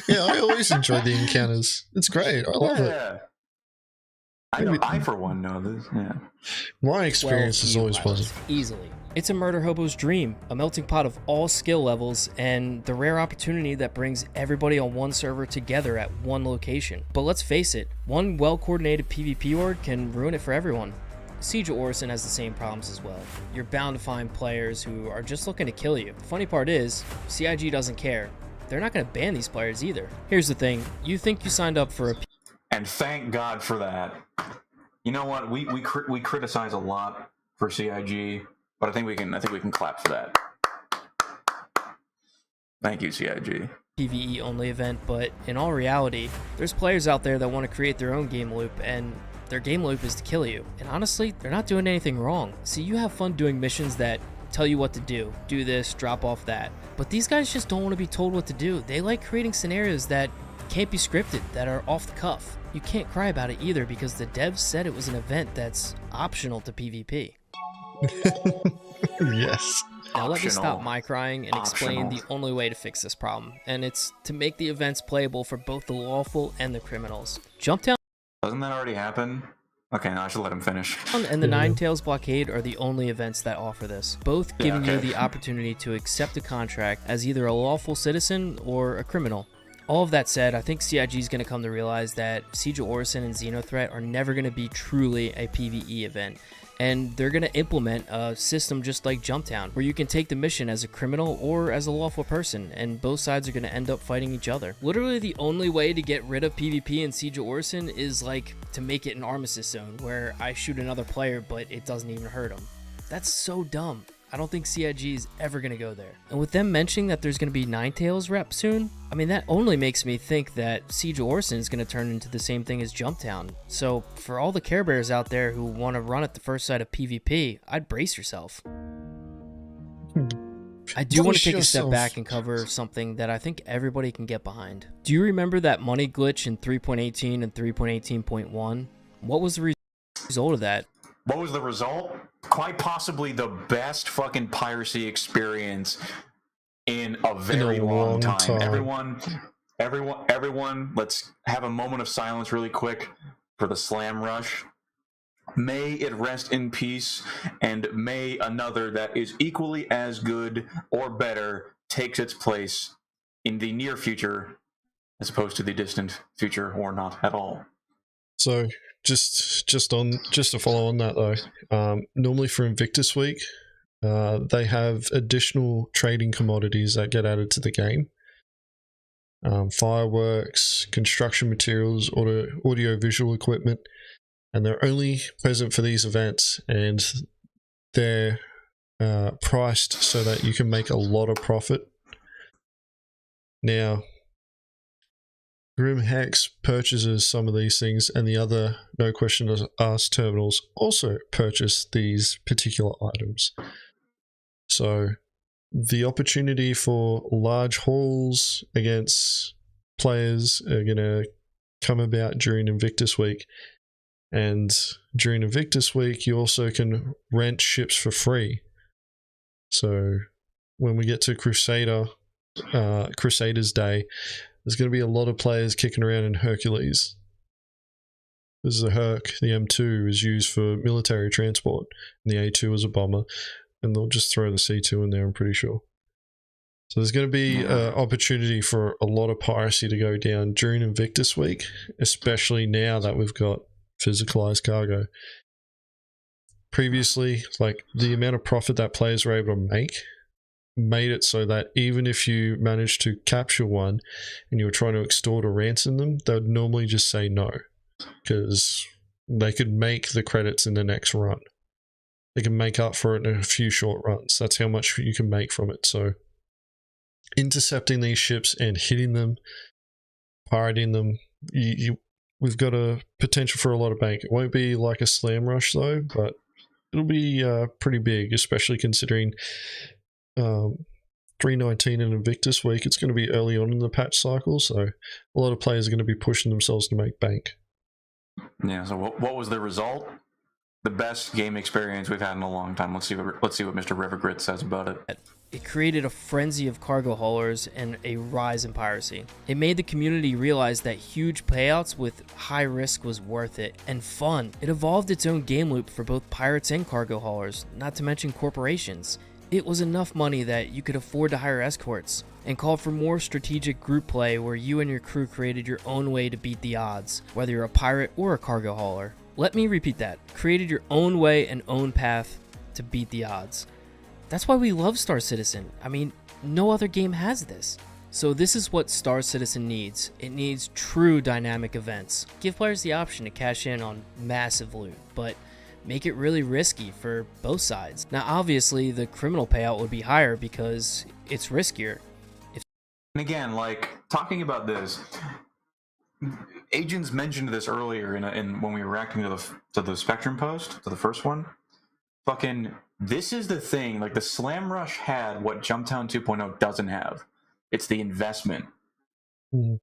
Yeah, I always enjoy the encounters. It's great. I love it. I for one know this. Yeah. My experience is always positive. Easily. It's a murder hobo's dream, a melting pot of all skill levels, and the rare opportunity that brings everybody on one server together at one location. But let's face it, one well-coordinated PvP org can ruin it for everyone. Siege of Orison has the same problems as well. You're bound to find players who are just looking to kill you. The funny part is, CIG doesn't care. They're not going to ban these players either. Here's the thing, you think you signed up for a... And thank God for that. You know what, we criticize a lot for CIG, but I think we can clap for that. Thank you, CIG. PvE only event, but in all reality, there's players out there that want to create their own game loop, and their game loop is to kill you. And honestly, they're not doing anything wrong. See, you have fun doing missions that tell you what to do. Do this, drop off that. But these guys just don't want to be told what to do. They like creating scenarios that can't be scripted, that are off the cuff. You can't cry about it either because the devs said it was an event that's optional to PvP. Yes. Now let me stop my crying and explain the only way to fix this problem. And it's to make the events playable for both the lawful and the criminals. Jumptown... Doesn't that already happen? Okay, now I should let him finish. And the Nine Tails Blockade are the only events that offer this, both giving you the opportunity to accept a contract as either a lawful citizen or a criminal. All of that said, I think CIG is going to come to realize that Siege of Orison and Xenothreat are never going to be truly a PvE event, and they're going to implement a system just like Jumptown, where you can take the mission as a criminal or as a lawful person, and both sides are going to end up fighting each other. Literally the only way to get rid of PvP in Siege of Orison is like to make it an armistice zone, where I shoot another player but it doesn't even hurt them. That's so dumb. I don't think CIG is ever going to go there. And with them mentioning that there's going to be Ninetales rep soon, I mean, that only makes me think that Siege of Orison is going to turn into the same thing as Jumptown. So for all the Care Bears out there who want to run at the first sight of PvP, I'd brace yourself. I do want to take a step back and cover something that I think everybody can get behind. Do you remember that money glitch in 3.18 and 3.18.1? What was the result of that? What was the result? Quite possibly the best fucking piracy experience in a very long time. Everyone, let's have a moment of silence really quick for the Slam Rush. May it rest in peace, and may another that is equally as good or better takes its place in the near future, as opposed to the distant future, or not at all. So just to follow on that though, normally for Invictus Week, they have additional trading commodities that get added to the game. Fireworks, construction materials, audio-visual equipment, and they're only present for these events, and they're priced so that you can make a lot of profit. Now, Grim Hex purchases some of these things, and the other No Questions Asked terminals also purchase these particular items. So the opportunity for large hauls against players are going to come about during Invictus Week. And during Invictus Week, you also can rent ships for free. So when we get to Crusaders Day, there's going to be a lot of players kicking around in Hercules. This is a Herc. The M2 is used for military transport, and the A2 is a bomber, and they'll just throw the C2 in there, I'm pretty sure. So there's going to be an opportunity for a lot of piracy to go down during Invictus Week, especially now that we've got physicalized cargo. Previously, like, the amount of profit that players were able to make made it so that even if you managed to capture one and you were trying to extort or ransom them, they would normally just say no, because they could make the credits in the next run. They can make up for it in a few short runs. That's how much you can make from it. So intercepting these ships and hitting them, pirating them, we've got a potential for a lot of bank. It won't be like a Slam Rush though, but it'll be pretty big, especially considering 3.19 and Invictus Week. It's going to be early on in the patch cycle, so a lot of players are going to be pushing themselves to make bank. Yeah, so what was the result? The best game experience we've had in a long time. Let's see what Mr. Rivergrit says about it. It created a frenzy of cargo haulers and a rise in piracy. It made the community realize that huge payouts with high risk was worth it, and fun. It evolved its own game loop for both pirates and cargo haulers, not to mention corporations. It was enough money that you could afford to hire escorts, and called for more strategic group play where you and your crew created your own way to beat the odds, whether you're a pirate or a cargo hauler. Let me repeat that. Created your own way and own path to beat the odds. That's why we love Star Citizen. I mean, no other game has this. So this is what Star Citizen needs. It needs true dynamic events. Give players the option to cash in on massive loot, but make it really risky for both sides. Now, obviously, the criminal payout would be higher because it's riskier. And again, like, talking about this, Agens mentioned this earlier in when we were reacting to the Spectrum post, to the first one. Fucking, this is the thing. Like, the Slam Rush had what Jumptown 2.0 doesn't have. It's the investment. Mm.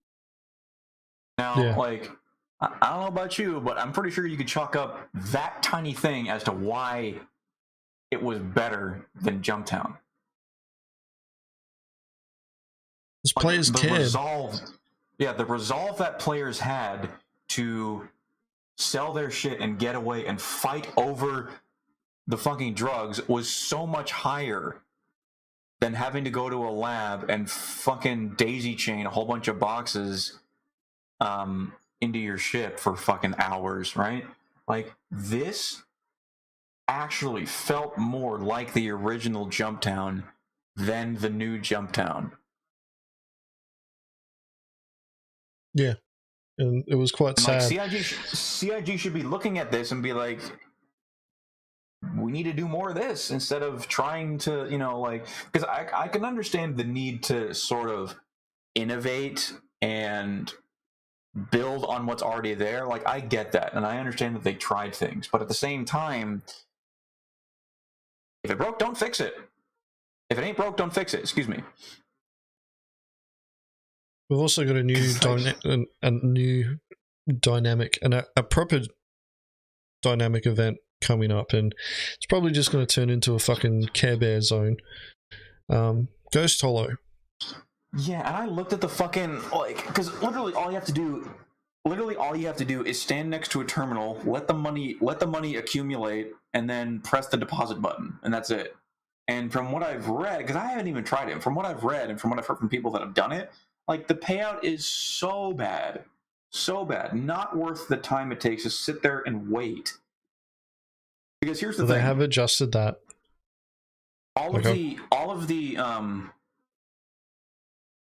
Now, like, I don't know about you, but I'm pretty sure you could chalk up that tiny thing as to why it was better than Jumptown. Those players cared. The resolve that players had to sell their shit and get away and fight over the fucking drugs was so much higher than having to go to a lab and fucking daisy chain a whole bunch of boxes into your ship for fucking hours, right? Like, this actually felt more like the original Jumptown than the new Jumptown. Yeah, and it was quite And, like, sad. CIG should be looking at this and be like, we need to do more of this instead of trying to, you know, like, because I can understand the need to sort of innovate and build on what's already there. Like, I get that, and I understand that they tried things, but at the same time, if it broke, don't fix it. If it ain't broke, don't fix it. Excuse me. We've also got a new dynamic and a proper dynamic event coming up, and it's probably just going to turn into a fucking Care Bear zone. Ghost Hollow. Yeah, and I looked at the fucking, like, because literally all you have to do is stand next to a terminal, let the money accumulate, and then press the deposit button, and that's it. And from what I've read, because I haven't even tried it, from what I've read and from what I've heard from people that have done it, like, the payout is so bad, not worth the time it takes to sit there and wait. Because here's the thing: they have adjusted that. all of the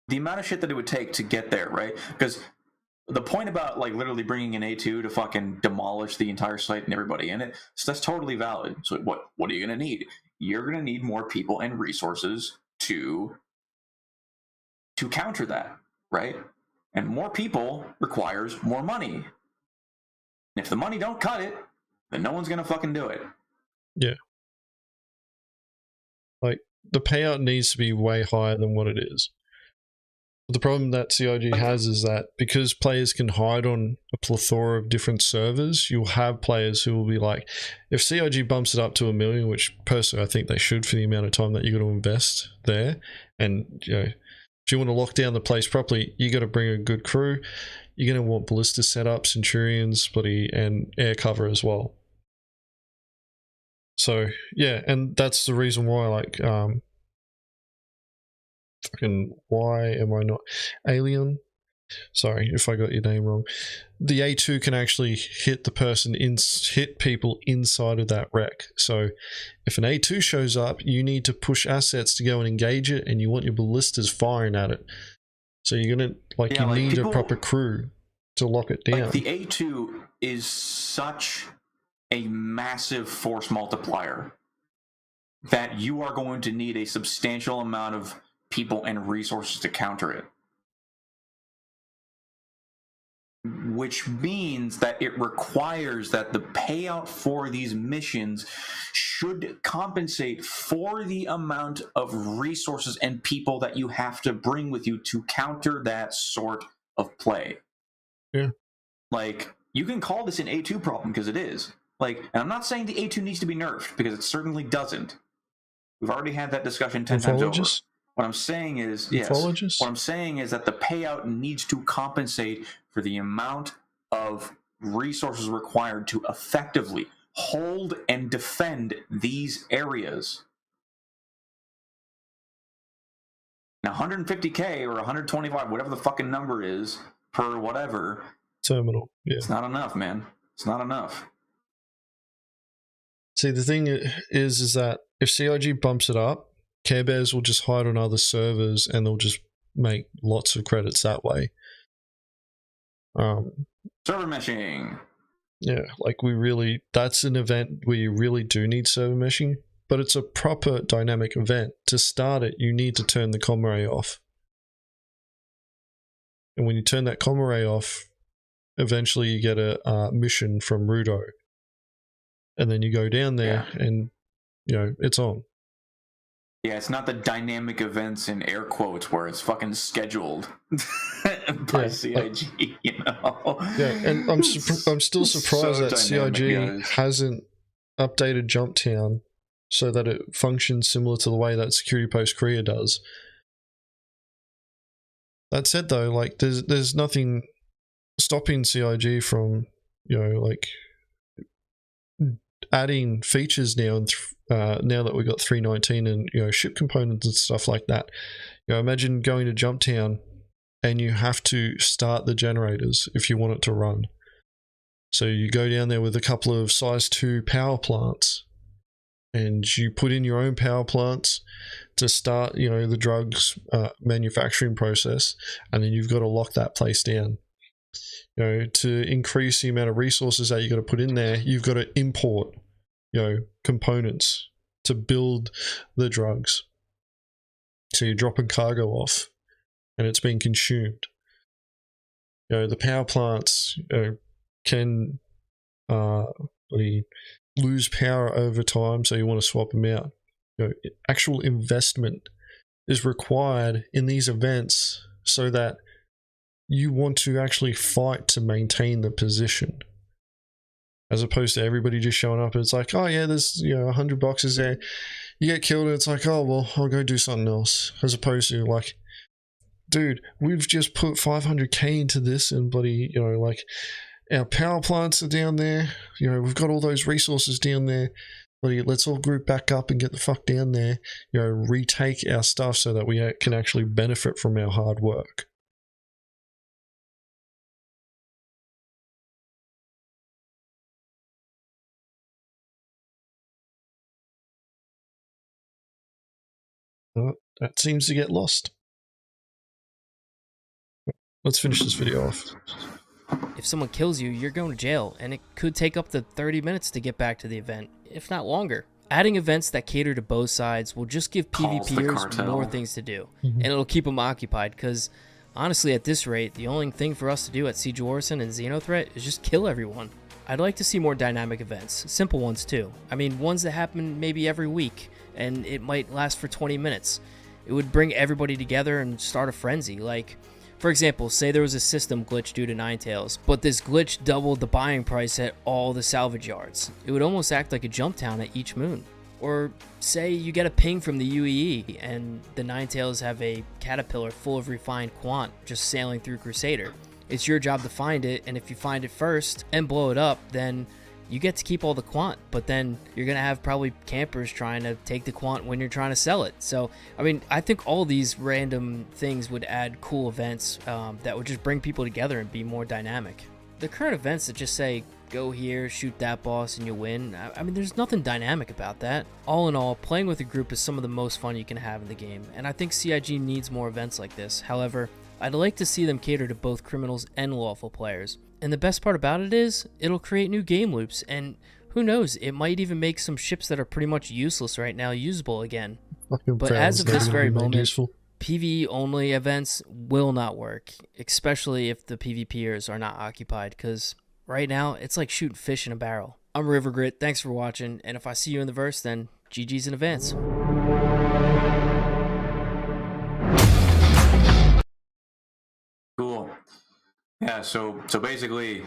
amount of shit that it would take to get there, right? Because the point about, like, literally bringing an A2 to fucking demolish the entire site and everybody in it, so that's totally valid. So what are you going to need? You're going to need more people and resources to counter that, right? And more people requires more money. And if the money don't cut it, then no one's going to fucking do it. Yeah. Like, the payout needs to be way higher than what it is. The problem that CIG has is that because players can hide on a plethora of different servers, you'll have players who will be like, if CIG bumps it up to 1 million, which personally I think they should for the amount of time that you're going to invest there, and, you know, if you want to lock down the place properly, you got to bring a good crew. You're going to want ballista setup, Centurions, and air cover as well. So yeah, and that's the reason why, like, fucking, why am I not Alien? Sorry if I got your name wrong. The A2 can actually hit hit people inside of that wreck. So if an A2 shows up, you need to push assets to go and engage it, and you want your ballistas firing at it. So you're gonna, like, you need a proper crew to lock it down. Like, the A2 is such a massive force multiplier that you are going to need a substantial amount of people and resources to counter it. Which means that it requires that the payout for these missions should compensate for the amount of resources and people that you have to bring with you to counter that sort of play. Yeah. Like, you can call this an A2 problem, because it is. Like, and I'm not saying the A2 needs to be nerfed, because it certainly doesn't. We've already had that discussion 10 times over. What I'm saying is, yes, what I'm saying is that the payout needs to compensate for the amount of resources required to effectively hold and defend these areas. Now, 150K or 125, whatever the fucking number is per whatever terminal, yeah, it's not enough, man. It's not enough. See, the thing is that if CIG bumps it up, Care Bears will just hide on other servers and they'll just make lots of credits that way. Server meshing. Yeah, like, that's an event where you really do need server meshing, but it's a proper dynamic event. To start it, you need to turn the comm array off. And when you turn that comm array off, eventually you get a mission from Rudo. And then you go down there and, you know, it's on. Yeah, it's not the dynamic events in air quotes where it's fucking scheduled by CIG, you know? Yeah, and I'm still surprised that CIG hasn't updated Jumptown so that it functions similar to the way that Security Post Korea does. That said, though, like, there's nothing stopping CIG from, you know, like, adding features now, and now that we've got 3.19 and, you know, ship components and stuff like that. You know, imagine going to Jumptown and you have to start the generators if you want it to run. So you go down there with a couple of size 2 power plants, and you put in your own power plants to start, you know, the drugs manufacturing process, and then you've got to lock that place down. You know, to increase the amount of resources that you got to put in there, you've got to import, you know, components to build the drugs. So you're dropping cargo off, and it's being consumed. You know, the power plants, you know, can lose power over time, so you want to swap them out. You know, actual investment is required in these events so that you want to actually fight to maintain the position, as opposed to everybody just showing up and it's like, oh yeah, there's, you know, 100 boxes there, you get killed and it's like, oh well, I'll go do something else. As opposed to like, dude, we've just put 500k into this, and bloody, you know, like, our power plants are down there, you know, we've got all those resources down there, bloody, let's all group back up and get the fuck down there, you know, retake our stuff so that we can actually benefit from our hard work. That seems to get lost. Let's finish this video off. If someone kills you, you're going to jail, and it could take up to 30 minutes to get back to the event, if not longer. Adding events that cater to both sides will just give PvPers more things to do, and it'll keep them occupied, because honestly, at this rate, the only thing for us to do at Siege of Orison and Xenothreat is just kill everyone. I'd like to see more dynamic events, simple ones too. I mean, ones that happen maybe every week, and it might last for 20 minutes. It would bring everybody together and start a frenzy. Like, for example, say there was a system glitch due to Ninetales, but this glitch doubled the buying price at all the salvage yards. It would almost act like a Jumptown at each moon. Or say you get a ping from the UEE and the Ninetales have a caterpillar full of refined quant just sailing through Crusader. It's your job to find it, and if you find it first and blow it up, then you get to keep all the quant, but then you're going to have probably campers trying to take the quant when you're trying to sell it. So, I mean, I think all these random things would add cool events that would just bring people together and be more dynamic. The current events that just say, go here, shoot that boss, and you win, I mean, there's nothing dynamic about that. All in all, playing with a group is some of the most fun you can have in the game, and I think CIG needs more events like this. However, I'd like to see them cater to both criminals and lawful players. And the best part about it is, it'll create new game loops, and who knows, it might even make some ships that are pretty much useless right now usable again. But as of this very moment, PvE only events will not work, especially if the PvPers are not occupied, because right now, it's like shooting fish in a barrel. I'm Rivergrit, thanks for watching, and if I see you in the verse, then GG's in advance. Cool. Yeah, so basically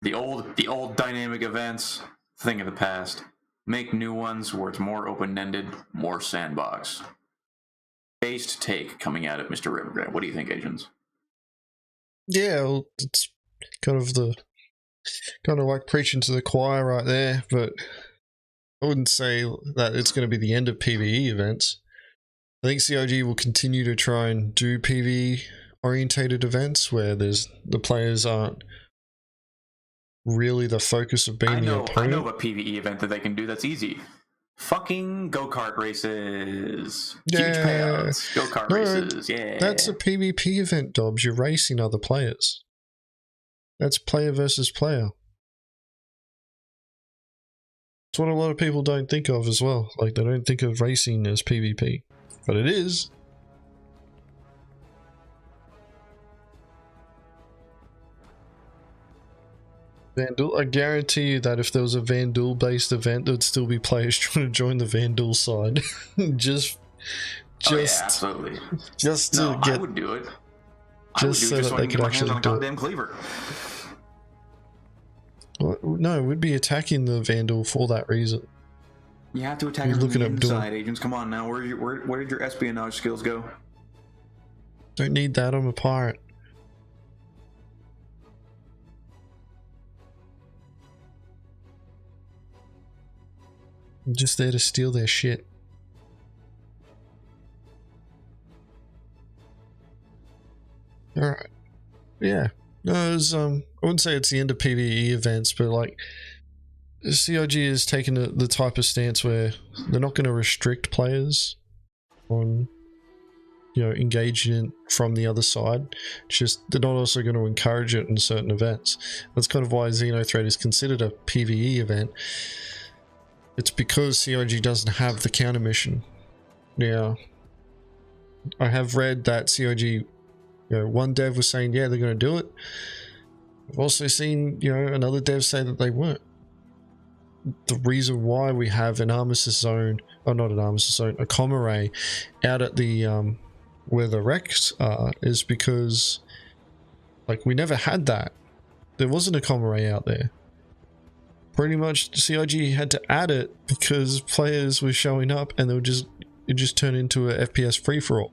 the old dynamic events, thing of the past. Make new ones where it's more open-ended, more sandbox. Based take coming out of Mr. Rivergrit. What do you think, Agens? Yeah, well, it's kind of like preaching to the choir right there, but I wouldn't say that it's going to be the end of PvE events. I think CIG will continue to try and do PvE orientated events where the players aren't really the focus of being the opponent. I know a PvE event that they can do that's easy. Fucking go-kart races. Yeah. Huge payouts. Go-kart races, yeah. That's a PvP event, Dobbs. You're racing other players. That's player versus player. It's what a lot of people don't think of as well. Like, they don't think of racing as PvP. But it is. Vandal, I guarantee you that if there was a Vandal based event, there'd still be players trying to join the Vandal side. just oh, yeah, absolutely. Just to I would do it. Just so that they could actually do it. Cleaver. Well, no, we'd be attacking the Vandal for that reason. You have to attack from the inside, Agents. Come on now. Where did your espionage skills go? Don't need that. I'm a pirate. I'm just there to steal their shit. Alright. Yeah. No, it was, I wouldn't say it's the end of PvE events, but like, CIG has taken the type of stance where they're not going to restrict players on, you know, engaging in from the other side. It's just they're not also going to encourage it in certain events. That's kind of why Xenothreat is considered a PvE event. It's because CIG doesn't have the counter mission. Now, I have read that CIG, you know, one dev was saying, yeah, they're going to do it. I've also seen, you know, another dev say that they weren't. The reason why we have an armistice zone, or not an armistice zone, a comm array out at the where the wrecks are, is because like we never had that. There wasn't a comm array out there. Pretty much CIG had to add it because players were showing up and it just turned into a FPS free-for-all,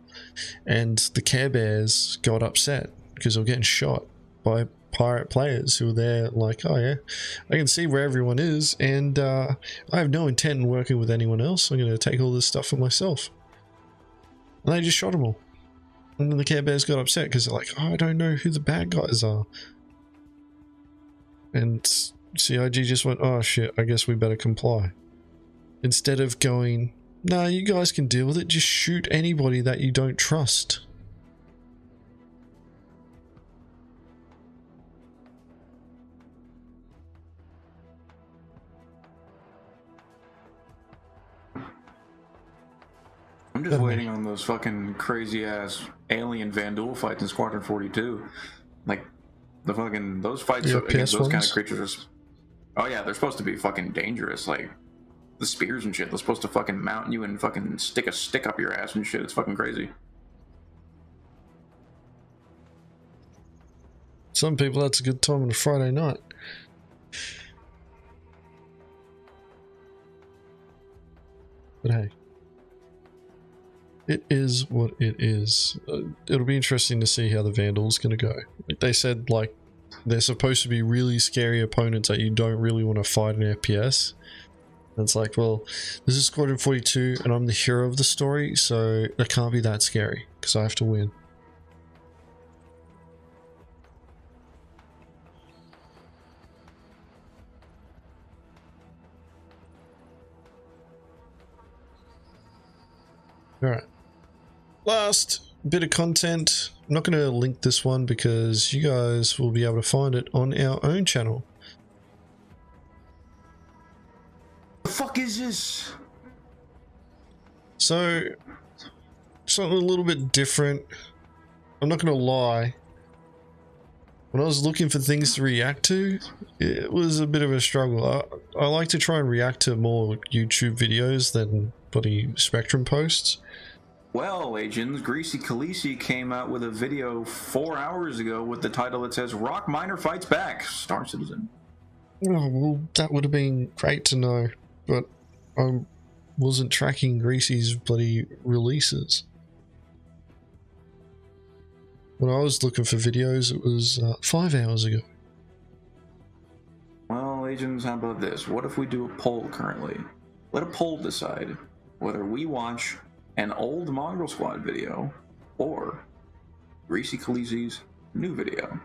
and the Care Bears got upset because they were getting shot by pirate players who were there like, oh yeah, I can see where everyone is, and I have no intent in working with anyone else. I'm going to take all this stuff for myself. And they just shot them all. And then the Care Bears got upset because they're like, oh, I don't know who the bad guys are. And CIG just went, oh shit, I guess we better comply. Instead of going, nah, you guys can deal with it, just shoot anybody that you don't trust. I'm just waiting on those fucking crazy ass alien Vandal fights in Squadron 42. Like, the fucking, those fights against those kind of creatures. Oh yeah, they're supposed to be fucking dangerous. Like, the spears and shit, they're supposed to fucking mount you and fucking stick a stick up your ass and shit. It's fucking crazy. Some people, that's a good time on a Friday night. But hey, it is what it is. It'll be interesting to see how the Vandal's going to go. Like they said, like, they're supposed to be really scary opponents that you don't really want to fight in FPS. And it's like, well, this is Squadron 42 and I'm the hero of the story, so it can't be that scary because I have to win. Alright. Last bit of content. I'm not going to link this one because you guys will be able to find it on our own channel. The fuck is this? So, something a little bit different. I'm not going to lie. When I was looking for things to react to, it was a bit of a struggle. I like to try and react to more YouTube videos than bloody Spectrum posts. Well, Agens, Greasy Khaleesi came out with a video 4 hours ago with the title that says Rock Miner Fights Back, Star Citizen. Oh, well, that would have been great to know, but I wasn't tracking Greasy's bloody releases. When I was looking for videos, it was 5 hours ago. Well, Agens, how about this? What if we do a poll currently? Let a poll decide whether we watch an old Mongrel Squad video or Greasy Khaleesi's new video.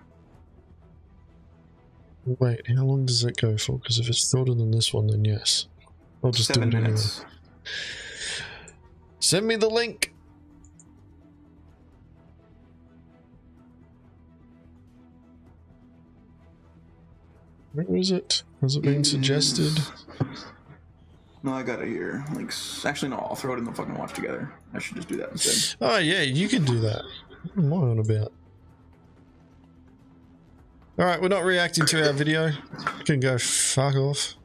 Wait, how long does that go for? Because if it's shorter than this one, then yes. I'll just 7 do it minutes. anyway. Send me the link! Where is it? Has it been suggested? No, I got it here. Links. Actually, no, I'll throw it in the fucking watch together. I should just do that instead. Oh yeah, you can do that. What am I on about? Alright, we're not reacting to our video. You can go fuck off.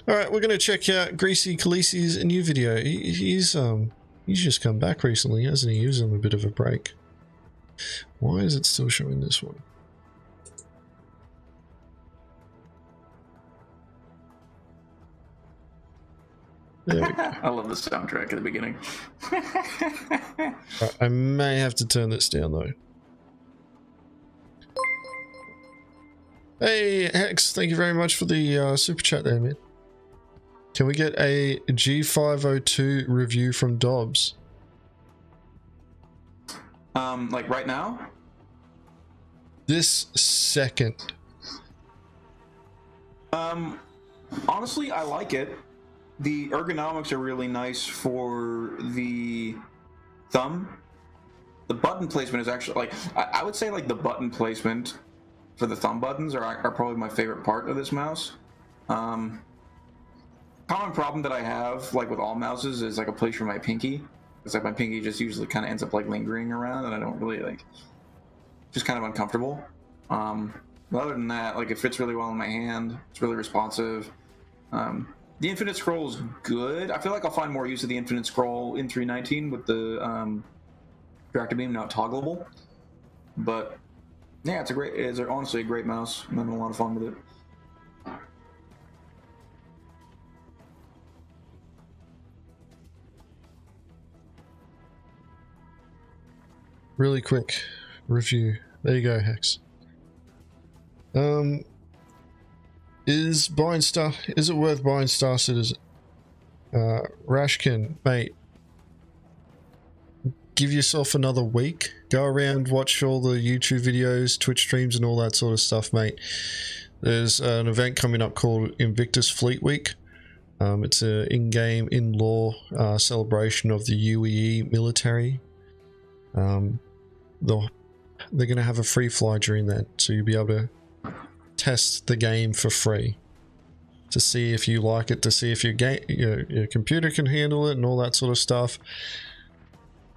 Alright, we're gonna check out Greasy Khaleesi's new video. He's just come back recently, hasn't he? He was on a bit of a break. Why is it still showing this one? There we go. I love the soundtrack at the beginning. Right, I may have to turn this down though. Hey, Hex, thank you very much for the super chat there, man. Can we get a G502 review from Dobbs? Like right now? This second. Honestly, I like it. The ergonomics are really nice for the thumb. The button placement is actually, like, I would say, like, the button placement for the thumb buttons are probably my favorite part of this mouse. Common problem that I have, like, with all mouses is, like, a place for my pinky. It's like my pinky just usually kind of ends up, like, lingering around, and I don't really, like, just kind of uncomfortable. But other than that, like, it fits really well in my hand. It's really responsive. The infinite scroll is good. I feel like I'll find more use of the infinite scroll in 319 with the tractor beam now toggleable. But yeah, it's honestly a great mouse. I'm having a lot of fun with it. Really quick review. There you go, Hex. Is it worth buying Star Citizen? Rashkin, mate, give yourself another week. Go around, watch all the YouTube videos, Twitch streams, and all that sort of stuff, mate. There's an event coming up called Invictus Fleet Week. It's an in-game, in-law celebration of the UEE military. They're going to have a free fly during that, so you'll be able to test the game for free to see if you like it, to see if your computer can handle it and all that sort of stuff.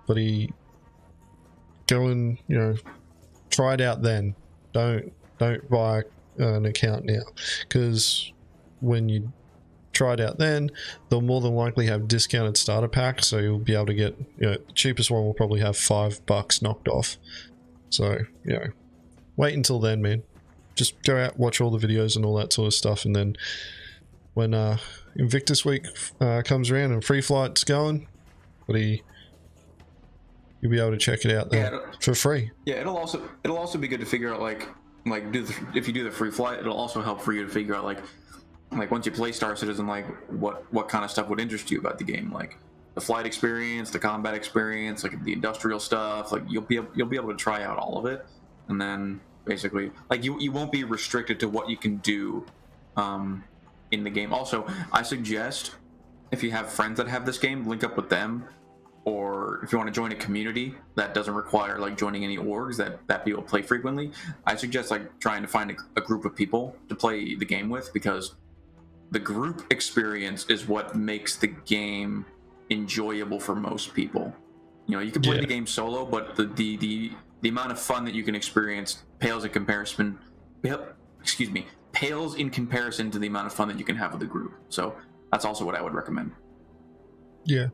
But go and try it out then. Don't buy an account now, because when you try it out then, they'll more than likely have discounted starter packs, so you'll be able to get the cheapest one will probably have $5 knocked off. So wait until then, man. Just go out, watch all the videos and all that sort of stuff, and then when Invictus Week comes around and Free Flight's going, you'll be able to check it out there for free. Yeah, it'll also be good to figure out if you do the Free Flight, it'll also help for you to figure out like once you play Star Citizen, like what kind of stuff would interest you about the game, like the flight experience, the combat experience, like the industrial stuff. Like you'll be able to try out all of it, and then basically, like you won't be restricted to what you can do in the game. Also, I suggest if you have friends that have this game, link up with them, or if you want to join a community that doesn't require like joining any orgs that people play frequently, I suggest like trying to find a group of people to play the game with, because the group experience is what makes the game enjoyable for most people. You can play the game solo, but the amount of fun that you can experience pales in comparison to the amount of fun that you can have with the group. So that's also what I would recommend. Yeah.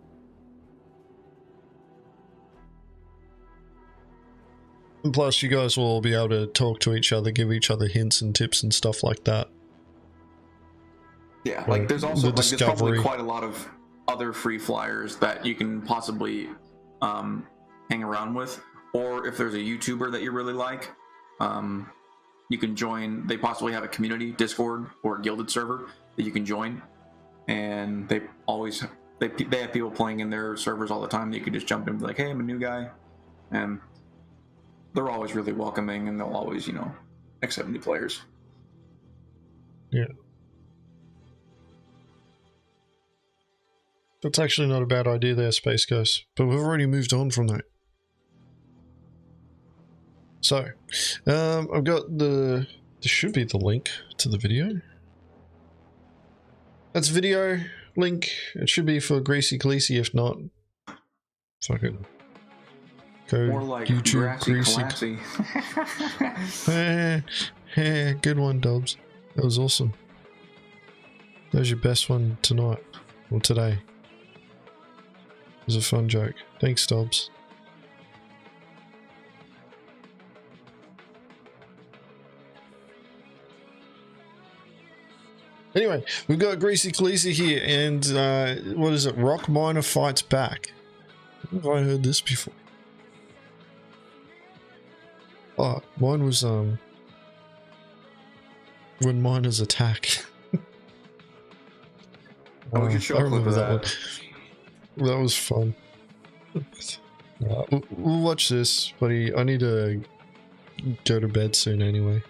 And plus, you guys will all be able to talk to each other, give each other hints and tips and stuff like that. Yeah, like there's also there's probably quite a lot of other free flyers that you can possibly hang around with. Or if there's a YouTuber that you really like, you can join. They possibly have a community Discord or a guilded server that you can join, and they have people playing in their servers all the time that you can just jump in and be like, hey, I'm a new guy, and they're always really welcoming, and they'll always accept new players. Yeah, that's actually not a bad idea there, Space Ghost, but we've already moved on from that. So, I've got there should be the link to the video. That's video link. It should be for Greasy Khaleesi. If not, fuck it. Go more like YouTube Greasy. Good one, Dobbs. That was awesome. That was your best one tonight or today. It was a fun joke. Thanks, Dobbs. Anyway, we've got Greasy Khaleesi here, and what is it? Rock Miner Fights Back. Have I heard this before? Oh, mine was when miners attack. Oh, we should show a clip of that. One. That was fun. We'll watch this, buddy. I need to go to bed soon anyway.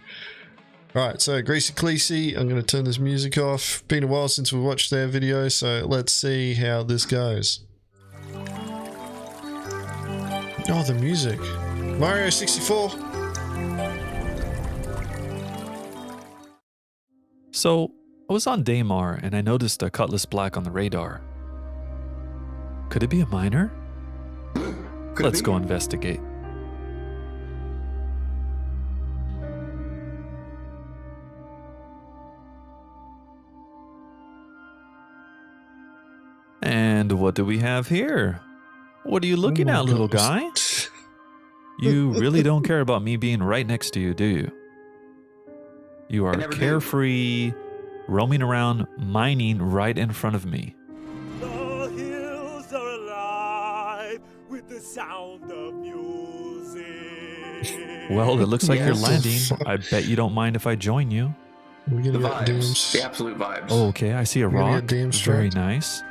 Alright, so Greasy Cleasy, I'm going to turn this music off. Been a while since we watched their video, so let's see how this goes. Oh, the music. Mario 64. So, I was on Daymar and I noticed a Cutlass Black on the radar. Could it be a miner? Let's go investigate. And what do we have here? What are you looking at, little guy? You really don't care about me being right next to you, do you? You are carefree, roaming around, mining right in front of me. The hills are alive with the sound of music. Well, it looks like you're landing. I bet you don't mind if I join you. The vibes. The absolute vibes. Oh, okay, I see a rock. Very nice.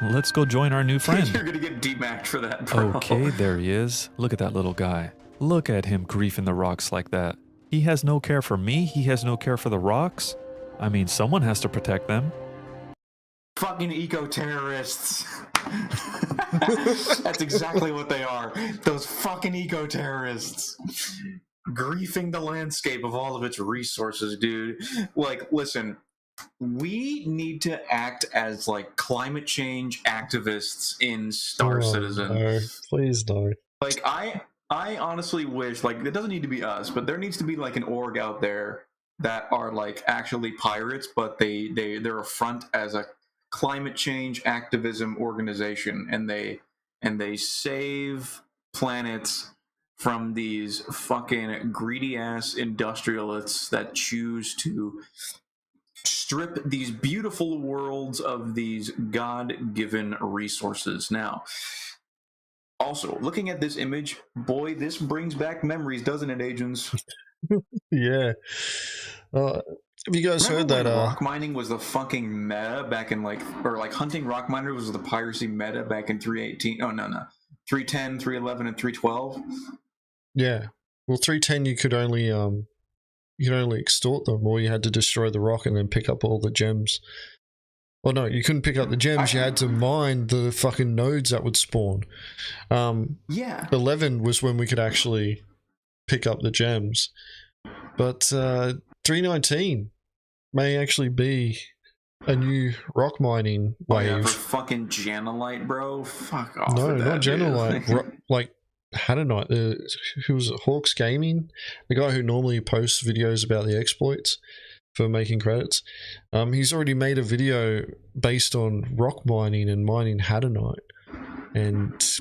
Let's go join our new friend. You're gonna get demacked for that, bro. Okay, there he is. Look at that little guy. Look at him griefing the rocks like that. He has no care for me. He has no care for the rocks. I mean, someone has to protect them. Fucking eco-terrorists. That's exactly what they are. Those fucking eco-terrorists. Griefing the landscape of all of its resources, dude. Like, listen. We need to act as like climate change activists in Star Citizen. No, please no. Like I honestly wish, like, it doesn't need to be us, but there needs to be like an org out there that are like actually pirates, but they're a front as a climate change activism organization, and they save planets from these fucking greedy ass industrialists that choose to strip these beautiful worlds of these God-given resources. Now, also, looking at this image, boy, this brings back memories, doesn't it, Agens? Yeah. Have you guys heard that? Rock mining was the fucking meta back in hunting rock miners was the piracy meta back in 3.18. Oh, no. 3.10, 3.11, and 3.12. Yeah. Well, 3.10 you could only extort them, or you had to destroy the rock and then pick up all the gems. Well, no, you couldn't pick up the gems. You had to mine the fucking nodes that would spawn. 11 was when we could actually pick up the gems. But 3.19 may actually be a new rock mining wave. Oh, yeah, for fucking Janolite, bro? Fuck off. No, with not that, Janolite. Like, Hadonite, who was it? Hawks Gaming, the guy who normally posts videos about the exploits for making credits. He's already made a video based on rock mining and mining Hadonite,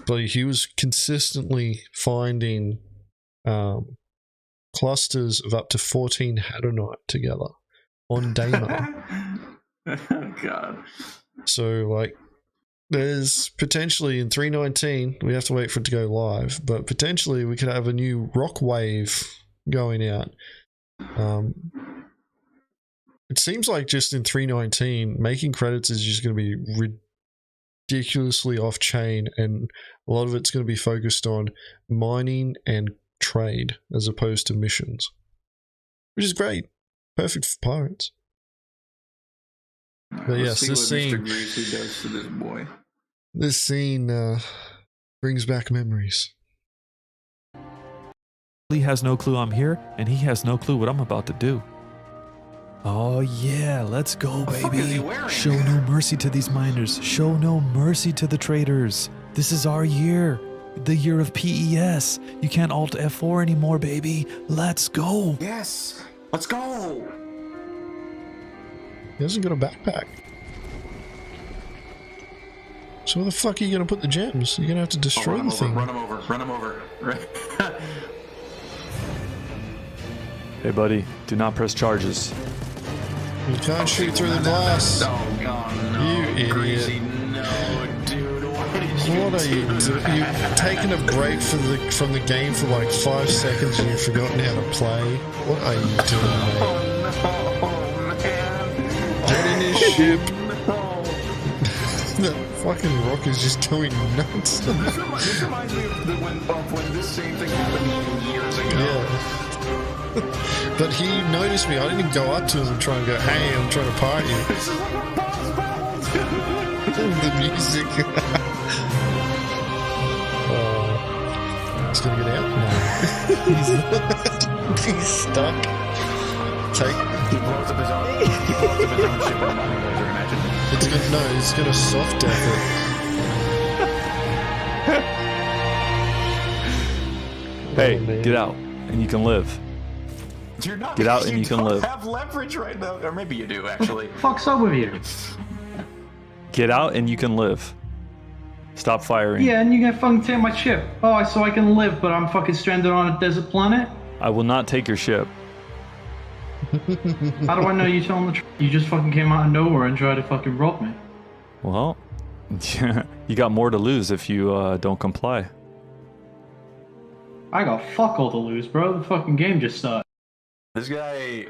but he was consistently finding clusters of up to 14 Hadonite together on Daymar. Oh god. So like, there's potentially in 3.19, we have to wait for it to go live, but potentially we could have a new rock wave going out. It seems like just in 3.19, making credits is just going to be ridiculously off-chain, and a lot of it's going to be focused on mining and trade as opposed to missions, which is great. Perfect for pirates. But yes, this scene does to this boy. This scene brings back memories. He has no clue I'm here, and he has no clue what I'm about to do. Oh yeah, let's go, baby. Show no mercy to these miners. Show no mercy to the traders. This is our year. The year of PES. You can't Alt F4 anymore, baby. Let's go. Yes, let's go. He hasn't got a backpack. So where the fuck are you going to put the gems? You're going to have to destroy the thing. Run him over. Hey, buddy, do not press charges. You can't shoot through the glass. Oh, God, no. You idiot. Crazy, no, dude. What are you doing? You've taken a break from the game for like 5 seconds and you've forgotten how to play. What are you doing, mate? Oh, Get in his ship. That fucking rock is just going nuts. This reminds me of when this same thing happened years ago. Yeah. But he noticed me. I didn't go up to him and try and go, hey, I'm trying to part you. This is like a boss battle. The music. He's gonna get out? No. He's stuck. He blows up his own ship with a mining laser, imagine. It's gonna soft death it. Hey, get out, and you can live. You're not. Get out and you can live. Have leverage right now, or maybe you do actually. Fuck's up with you? Get out and you can live. Stop firing. Yeah, and you gonna fucking take my ship. Oh, so I can live, but I'm fucking stranded on a desert planet? I will not take your ship. How do I know you're telling the truth? You just fucking came out of nowhere and tried to fucking rob me. Well, you got more to lose if you don't comply. I got fuck all to lose, bro. The fucking game just started. This guy,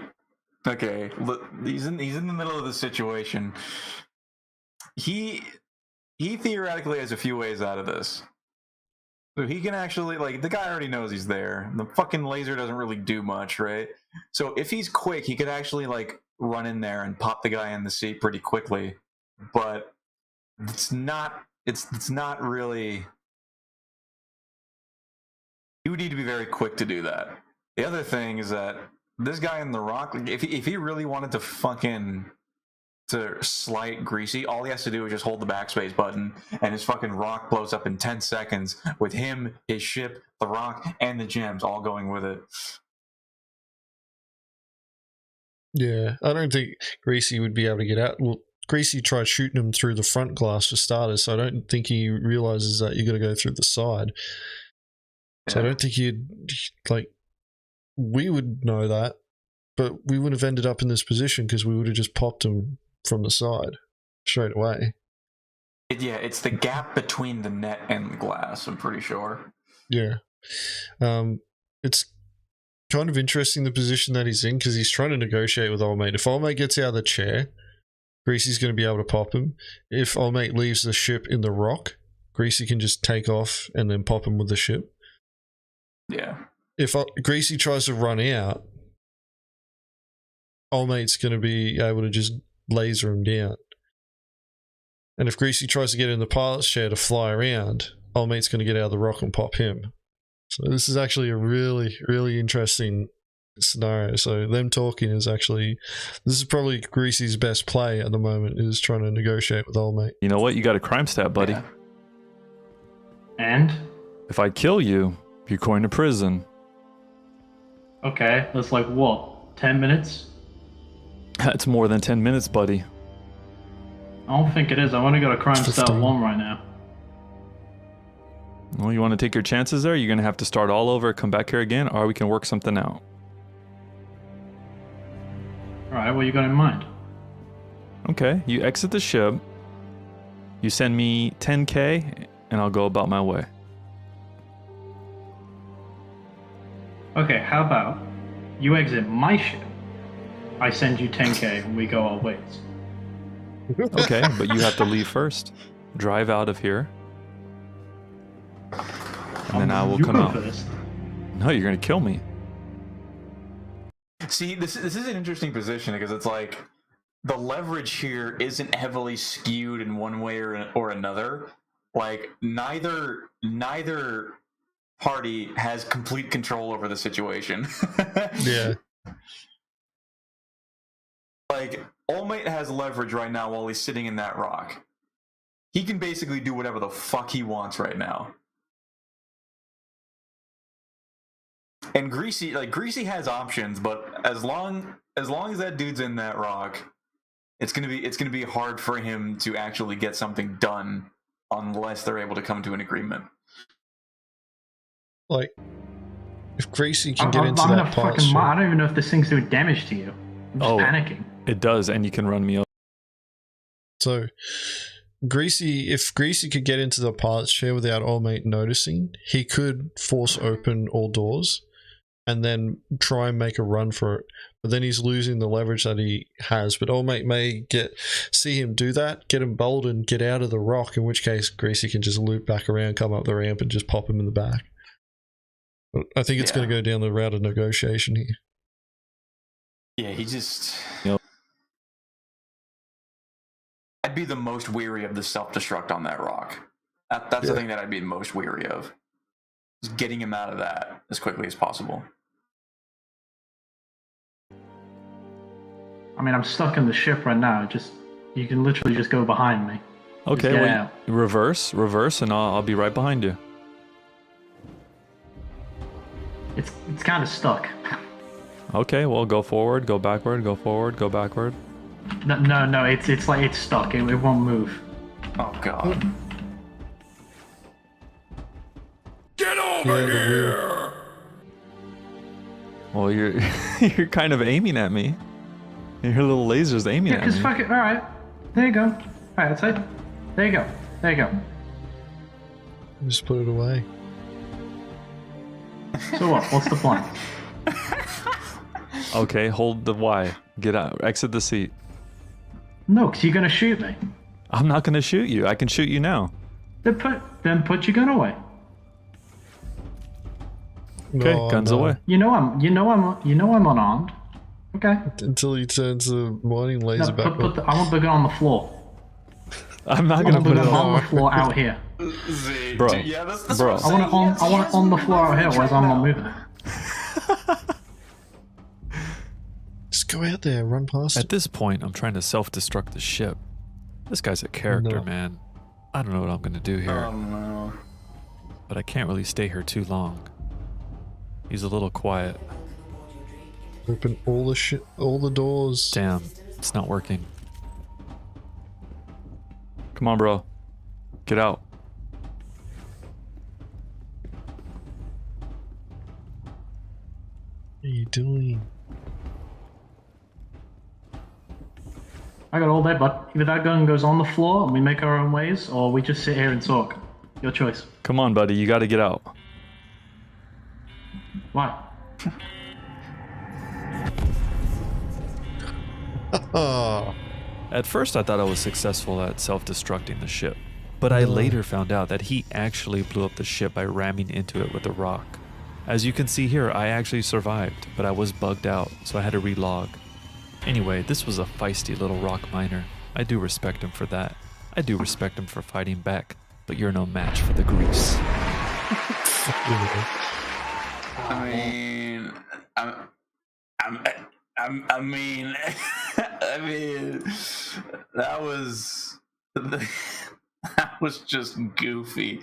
okay, look, he's in the middle of the situation. He theoretically has a few ways out of this. So he can actually, like, the guy already knows he's there. The fucking laser doesn't really do much, right? So if he's quick, he could actually, like, run in there and pop the guy in the seat pretty quickly. But it's not really... You would need to be very quick to do that. The other thing is that this guy in the rock, if he really wanted to to slight Greasy, all he has to do is just hold the backspace button, and his fucking rock blows up in 10 seconds with him, his ship, the rock, and the gems all going with it. Yeah, I don't think Greasy would be able to get out. Well, Greasy tried shooting him through the front glass for starters, so I don't think he realizes that you got to go through the side. So I don't think we would know that, but we would have ended up in this position because we would have just popped him from the side straight away. It's the gap between the net and the glass, I'm pretty sure. Yeah. It's kind of interesting the position that he's in because he's trying to negotiate with Old Mate. If Old Mate gets out of the chair, Greasy's going to be able to pop him. If Old Mate leaves the ship in the rock, Greasy can just take off and then pop him with the ship. Yeah. If Greasy tries to run out, Old Mate's going to be able to just laser him down. And if Greasy tries to get in the pilot's chair to fly around, Old Mate's going to get out of the rock and pop him. So this is actually a really, really interesting scenario. So them talking is actually, this is probably Greasy's best play at the moment, is trying to negotiate with Old Mate. You know what? You got a crime stat, buddy. Yeah. And? If I kill you, you're going to prison. Okay, that's like what? 10 minutes? That's more than 10 minutes, buddy. I don't think it is. I've only got a crime stat 15. 1 right now. Well, you want to take your chances there? You're going to have to start all over, come back here again, or we can work something out. Alright, what you got in mind? Okay, you exit the ship. You send me 10K, and I'll go about my way. Okay, how about you exit my ship, I send you 10K, and we go our ways. Okay, but you have to leave first. Drive out of here. And then I will come out. No, you're going to kill me. See, this is an interesting position because it's like the leverage here isn't heavily skewed in one way or another. Like neither party has complete control over the situation. Yeah. Like Old Mate has leverage right now while he's sitting in that rock. He can basically do whatever the fuck he wants right now. And Greasy has options, but as long as that dude's in that rock, it's gonna be hard for him to actually get something done unless they're able to come to an agreement. Like, if Greasy can get into that pilot ship... I don't even know if this thing's doing damage to you. I'm just panicking. It does, and you can run me over. So, if Greasy could get into the pilot's chair without Old Mate noticing, he could force open all doors. and then try and make a run for it. But then he's losing the leverage that he has. But Old Mate may see him do that, get him bolted, get out of the rock, in which case Greasy can just loop back around, come up the ramp, and just pop him in the back. But I think it's going to go down the route of negotiation here. Yeah, he just... Yep. I'd be the most weary of the self-destruct on that rock. That's the thing that I'd be most weary of. Just getting him out of that as quickly as possible. I mean, I'm stuck in the ship right now. You can literally just go behind me. Okay, get well, out. reverse, and I'll be right behind you. It's kind of stuck. Okay, well, go forward, go backward, go forward, go backward. No, it's like it's stuck. It won't move. Oh god. Get over here! Well, you're you're kind of aiming at me. Your little laser's aiming Yeah, at because me. fuck it. All right, there you go. All right, that's it. There you go. There you go. Just put it away. So what? What's the plan? Okay, hold the Y. Get out. Exit the seat. No, because you're gonna shoot me. I'm not gonna shoot you. I can shoot you now. Then put your gun away. Okay, No, guns no. away. You know I'm unarmed. Okay. Until he turns the mining laser No, back on. I want the gun on the floor. I'm not I gonna want the put it gun on on. the floor out here. Bro, Yeah, that's bro. what I want it on the floor out here, whereas I'm not moving. Just go out there, run past At it. this point, I'm trying to self-destruct the ship. This guy's a character, No. man. I don't know what I'm gonna do here, Oh no. but I can't really stay here too long. He's a little quiet. Open all the doors. Damn, it's not working. Come on, bro. Get out. What are you doing? I got all day, but either that gun goes on the floor and we make our own ways, or we just sit here and talk. Your choice. Come on, buddy. You gotta get out. Why? Oh, At first, I thought I was successful at self-destructing the ship, but I later found out that he actually blew up the ship by ramming into it with a rock. As you can see here, I actually survived, but I was bugged out, so I had to relog. Anyway, this was a feisty little rock miner. I do respect him for that. I do respect him for fighting back, but you're no match for the grease. I mean, I mean, that was just goofy.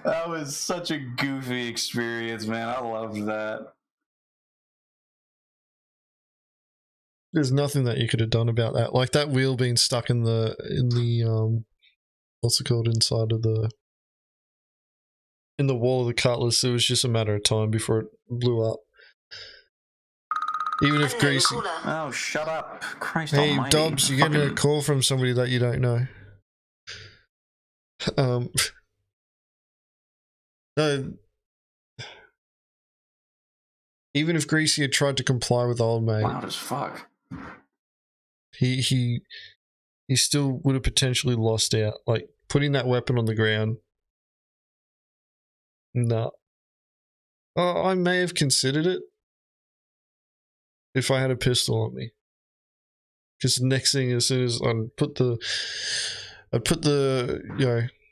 That was such a goofy experience, man. I loved that. there's nothing that you could have done about that. Like that wheel being stuck in the what's it called, inside of in the wall of the Cutlass. It was just a matter of time before it blew up. Even if Greasy... Oh, shut up. Christ Hey, almighty. Dobbs, you're getting a call from somebody that you don't know. No. Even if Greasy had tried to comply with Old Mate... Loud as fuck. He still would have potentially lost out. Like, putting that weapon on the ground... No. Oh, I may have considered it if I had a pistol on me. Because the next thing, as soon as I'd put the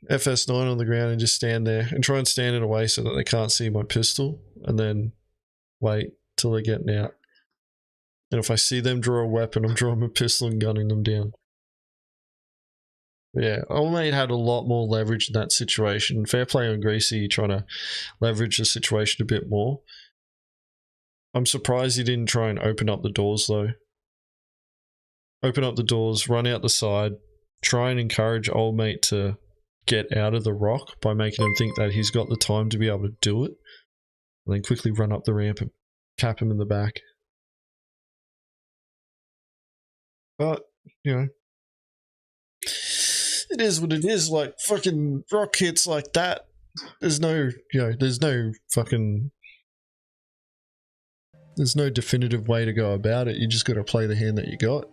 FS9 on the ground and just stand there and try and stand in a way so that they can't see my pistol, and then wait till they're getting out. And if I see them draw a weapon, I'm drawing my pistol and gunning them down. Yeah, Old Mate had a lot more leverage in that situation. Fair play on Greasy trying to leverage the situation a bit more. I'm surprised he didn't try and open up the doors though. Open up the doors, run out the side, try and encourage Old Mate to get out of the rock by making him think that he's got the time to be able to do it, and then quickly run up the ramp and cap him in the back. But, you know, it is what it is. Like, fucking rock hits like that, there's no fucking There's no definitive way to go about it. You just got to play the hand that you got.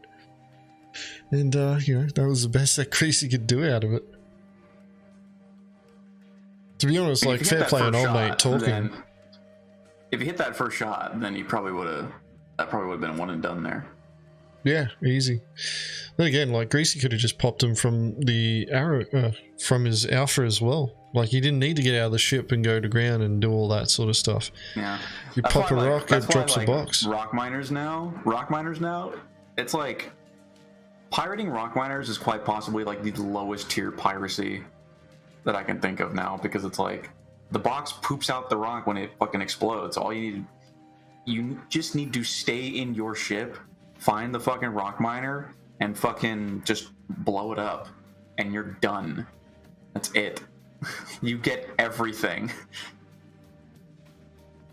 And, you know, that was the best that Greasy could do out of it. To be honest, like, fair play on old mate talking. If you hit that first shot, then you probably would have... That probably would have been one and done there. Yeah, easy. Then again, like, Greasy could have just popped him from the arrow, from his alpha as well. Like, he didn't need to get out of the ship and go to ground and do all that sort of stuff. Yeah. You pop a rock, it drops a box. Rock miners now, it's like... Pirating rock miners is quite possibly, like, the lowest tier piracy that I can think of now, because it's like, the box poops out the rock when it fucking explodes. All you just need to stay in your ship, find the fucking rock miner, and fucking just blow it up, and you're done. That's it. You get everything.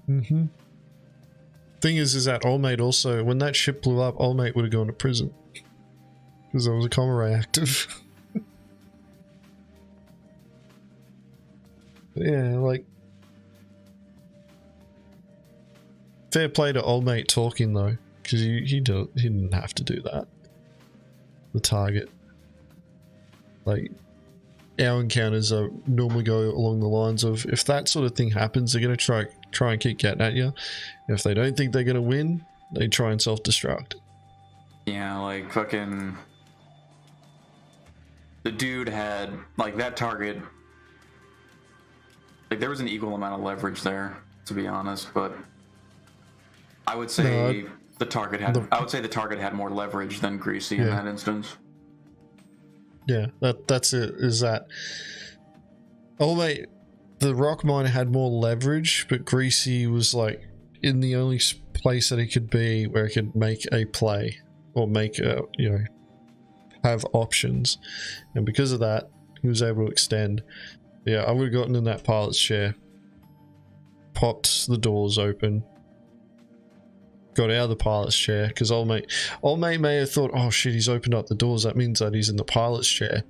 Mm-hmm. Thing is that old mate also, when that ship blew up, old mate would have gone to prison. Because there was a comma ray active. Yeah, like... Fair play to old mate talking though, because he didn't have to do that. The target. Like, our encounters are normally go along the lines of, if that sort of thing happens, they're going to try and keep getting at you. If they don't think they're going to win, they try and self-destruct. Yeah, like fucking... The dude had, like, that target... Like, there was an equal amount of leverage there, to be honest, but... I would say the target had more leverage than Greasy in that instance. Yeah, that's it, is that... Oh mate, the rock miner had more leverage, but Greasy was, like, in the only place that he could be where he could make a play, or make a, you know, have options, and because of that he was able to extend. Yeah, I would have gotten in that pilot's chair, popped the doors open, got out of the pilot's chair, because old mate may have thought, oh shit, he's opened up the doors, that means that he's in the pilot's chair,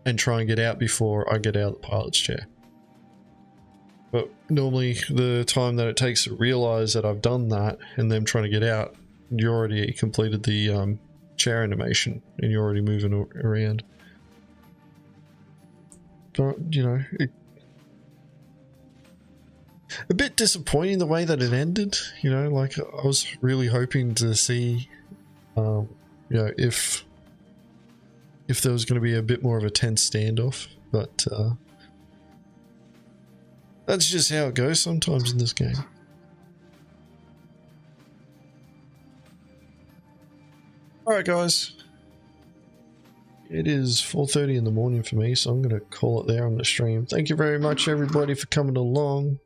and try and get out before I get out of the pilot's chair. But normally the time that it takes to realize that I've done that and them trying to get out, you already completed the chair animation and you're already moving around. But, you know, a bit disappointing the way that it ended, you know, like I was really hoping to see, you know, if there was going to be a bit more of a tense standoff, but that's just how it goes sometimes in this game. Alright guys, it is 4:30 in the morning for me, so I'm going to call it there on the stream. Thank you very much everybody for coming along.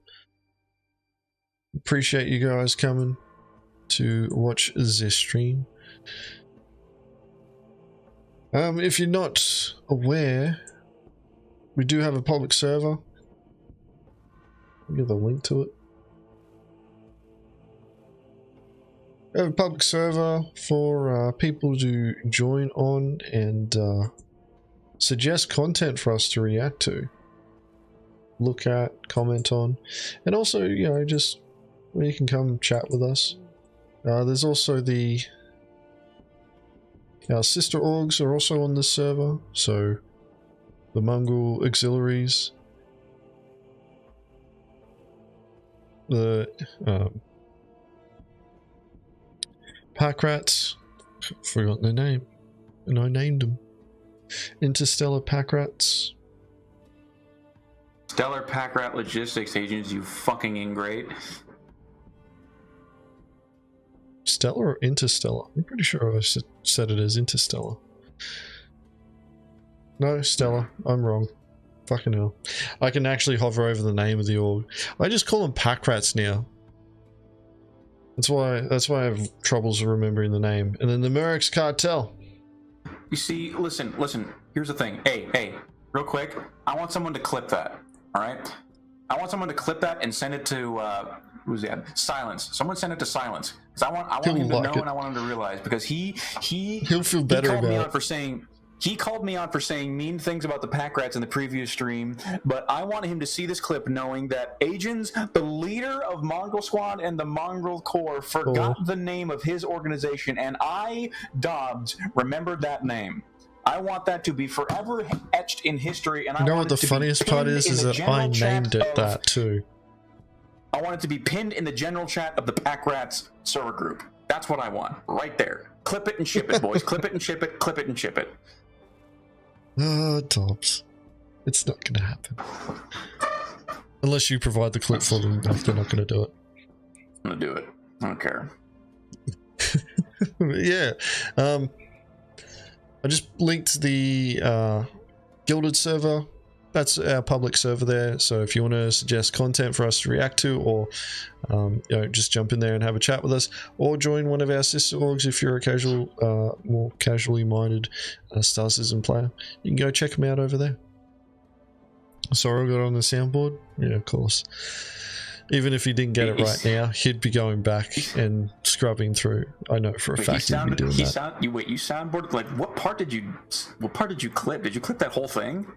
Appreciate you guys coming to watch this stream. If you're not aware, we do have a public server. I'll give a link to it. We have a public server for people to join on and suggest content for us to react to, look at, comment on, and also, you know, just where you can come chat with us. There's also our sister orgs are also on this server, so the Mongrel Auxiliaries, the Pack Rats, forgot their name, and I named them. Interstellar Pack Rats. Stellar Pack Rat Logistics Agents, you fucking ingrate. Stellar or Interstellar? I'm pretty sure I said it as Interstellar. No, Stellar. I'm wrong. Fucking hell. I can actually hover over the name of the org. I just call them Pack Rats now. That's why I have troubles remembering the name. And then the Murex Cartel. You see, listen, here's the thing. Hey, real quick, I want someone to clip that, alright? I want someone to clip that and send it to, who's that? Silence. Someone send it to Silence. Because I want him to know and I want him to realize, because he'll feel better he called about me it. out for saying, He called me on for saying mean things about the pack rats in the previous stream, but I wanted him to see this clip knowing that Agens, the leader of Mongrel Squad and the Mongrel Corps, forgot the name of his organization, and I, Dobbs, remembered that name. I want that to be forever etched in history, and I know want what the funniest part is that I named it that too. I want it to be pinned in the general chat of the Pack Rats server group. That's what I want, right there. Clip it and ship it, boys. Clip it and ship it. Clip it and ship it. Dobbs. It's not going to happen. Unless you provide the clip for them, if they're not going to do it. I'm going to do it. I don't care. Yeah. I just linked the Gilded server. That's our public server there. So if you want to suggest content for us to react to, or you know, just jump in there and have a chat with us, or join one of our sister orgs if you're a casual, more casually minded Star Citizen player, you can go check them out over there. Sorrow got on the soundboard? Yeah, of course. Even if he didn't get it right now, he'd be going back and scrubbing through. I know for a fact he'd be doing that. You soundboarded, like, what part did you clip? Did you clip that whole thing?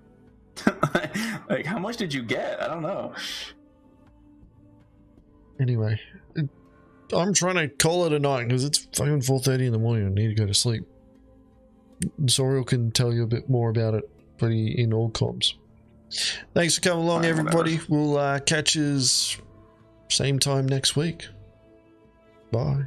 Like, how much did you get? I don't know. Anyway, I'm trying to call it a night because it's fucking 4:30 in the morning. I need to go to sleep. Soriel can tell you a bit more about it, but he in all comms. Thanks for coming along, everybody. Whatever. We'll catch you same time next week. Bye.